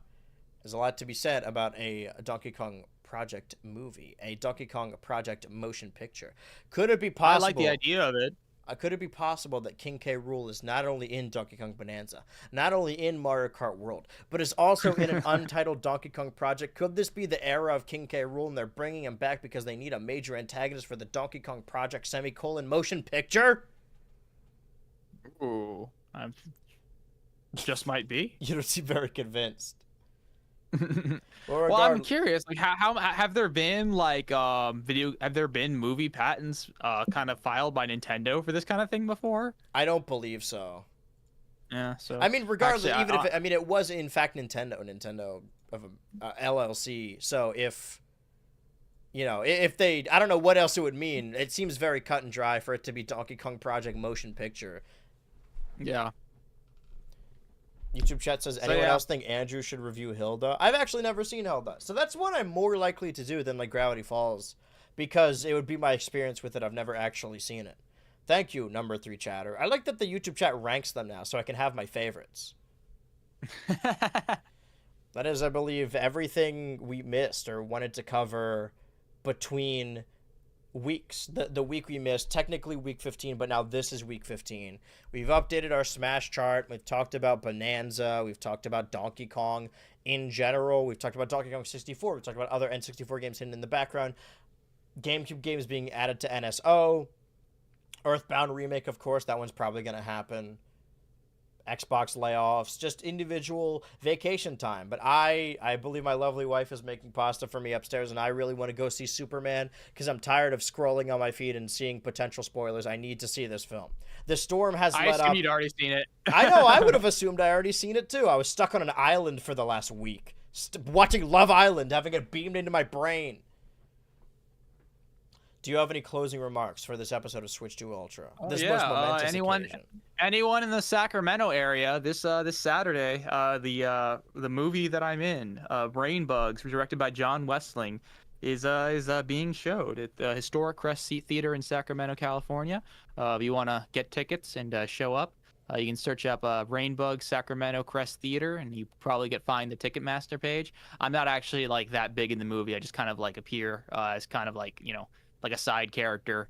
there's a lot to be said about a Donkey Kong Project movie, a Donkey Kong Project motion picture. Could it be possible... I like the idea of it. Could it be possible that King K. Rool is not only in Donkey Kong Bonanza, not only in Mario Kart World, but is also in an untitled Donkey Kong project? Could this be the era of King K. Rool and they're bringing him back because they need a major antagonist for the Donkey Kong Project motion picture? Ooh, just might be. You don't seem very convinced. Well, I'm curious. Like, how have there been like have there been movie patents kind of filed by Nintendo for this kind of thing before? I don't believe so. Yeah. So I mean, regardless, actually, it was in fact Nintendo of LLC. So if they, I don't know what else it would mean. It seems very cut and dry for it to be Donkey Kong Project motion picture. Yeah. YouTube chat says, anyone else think Andrew should review Hilda? I've actually never seen Hilda. So that's one I'm more likely to do than, like, Gravity Falls, because it would be my experience with it. I've never actually seen it. Thank you, number 3 chatter. I like that the YouTube chat ranks them now, so I can have my favorites. That is, I believe, everything we missed or wanted to cover between weeks. The week we missed, technically week 15, but now this is week 15. We've updated our Smash chart. We've talked about Bonanza. We've talked about Donkey Kong in general. We've talked about Donkey Kong 64. We've talked about other N64 games hidden in the background. GameCube games being added to NSO. Earthbound remake, of course. That one's probably going to happen. Xbox layoffs, just individual vacation time. But I believe my lovely wife is making pasta for me upstairs, and I really want to go see Superman because I'm tired of scrolling on my feed and seeing potential spoilers. I need to see this film. The storm has let up. I assumed you'd already seen it. I know. I would have assumed I already seen it too. I was stuck on an island for the last week, watching Love Island, having it beamed into my brain. Do you have any closing remarks for this episode of Switch 2 Ultra? This most momentous anyone in the Sacramento area this Saturday, the movie that I'm in, Brain Bugs, directed by John Westling, is being showed at the historic Crest Theater in Sacramento, California. If you want to get tickets and show up, you can search up Brain Bugs Sacramento Crest Theater, and you probably find the Ticketmaster page. I'm not actually like that big in the movie. I just kind of like appear as kind of like, like a side character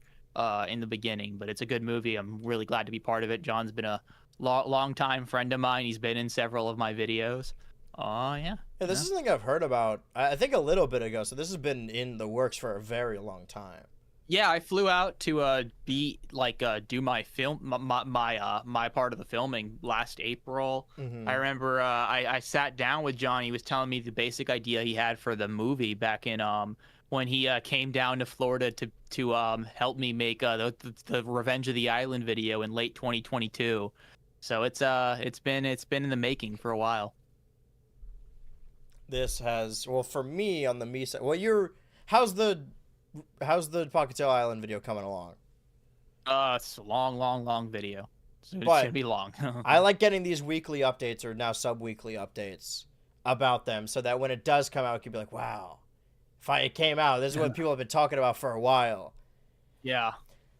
in the beginning, but it's a good movie. I'm really glad to be part of it. John's been a long time friend of mine. He's been in several of my videos. Yeah, this is something I've heard about, I think a little bit ago, so this has been in the works for a very long time. Yeah, I flew out to do my film, my part of the filming last April. Mm-hmm. I remember I sat down with John. He was telling me the basic idea he had for the movie back in when he came down to Florida to help me make the Revenge of the Island video in late 2022. So it's been in the making for a while. This has, well, for me on the me side, well, how's the Pockettail Island video coming along? It's a long video. So it should be long. I like getting these weekly updates, or now sub-weekly updates about them, so that when it does come out, you can be like, wow. It came out. This is what people have been talking about for a while. Yeah.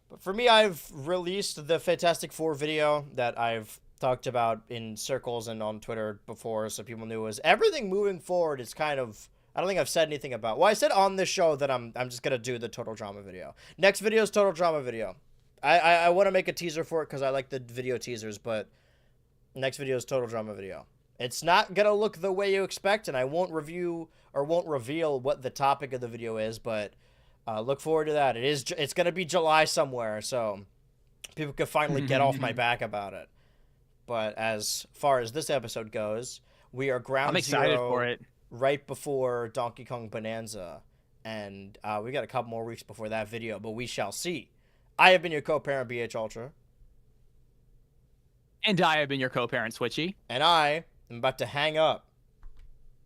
But for me, I've released the Fantastic Four video that I've talked about in circles and on Twitter before, so people knew was everything moving forward is kind of, I don't think I've said anything about. Well, I said on this show that I'm just gonna do the Total Drama video. Next video is Total Drama video. I want to make a teaser for it because I like the video teasers, but next video is Total Drama video. It's not gonna look the way you expect, and I won't review or won't reveal what the topic of the video is, but look forward to that. It's gonna be July somewhere, so people can finally get off my back about it. But as far as this episode goes, we are ground zero. I'm excited for it. Right before Donkey Kong Bonanza, and we got a couple more weeks before that video, but we shall see. I have been your co-parent, BH Ultra. And I have been your co-parent, Switchy. And I am about to hang up.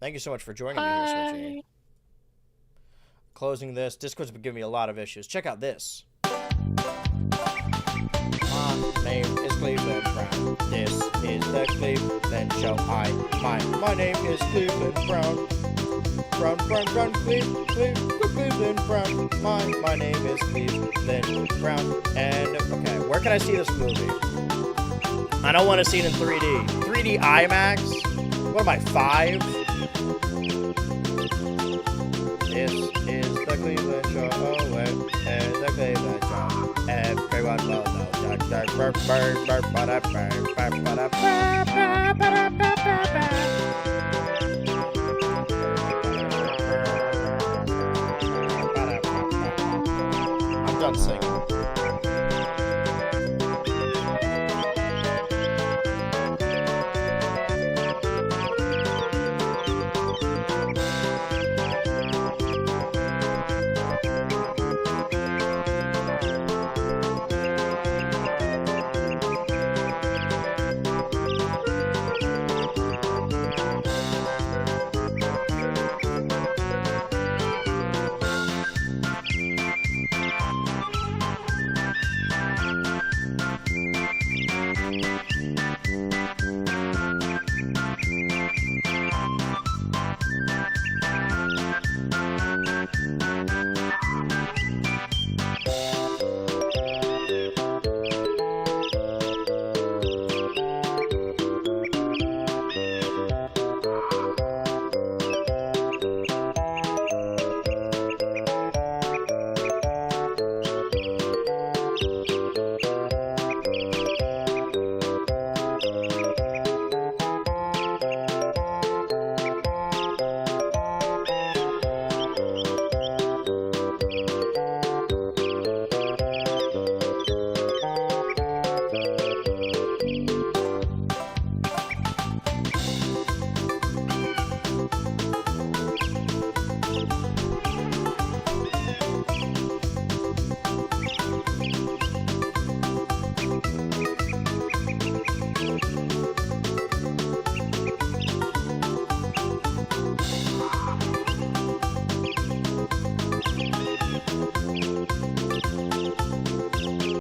Thank you so much for joining me here, Switchy. Closing this. Discord's been giving me a lot of issues. Check out this. My name is Cleveland Brown. This is the Cleveland Show. My name is Cleveland Brown. Brown, Cleveland Brown. My name is Cleveland Brown. And, okay, where can I see this movie? I don't want to see it in 3D. 3D IMAX? What am I, 5? This is the Cleveland Show. Oh, it's the Cleveland Show. Everyone will know. I'm done singing.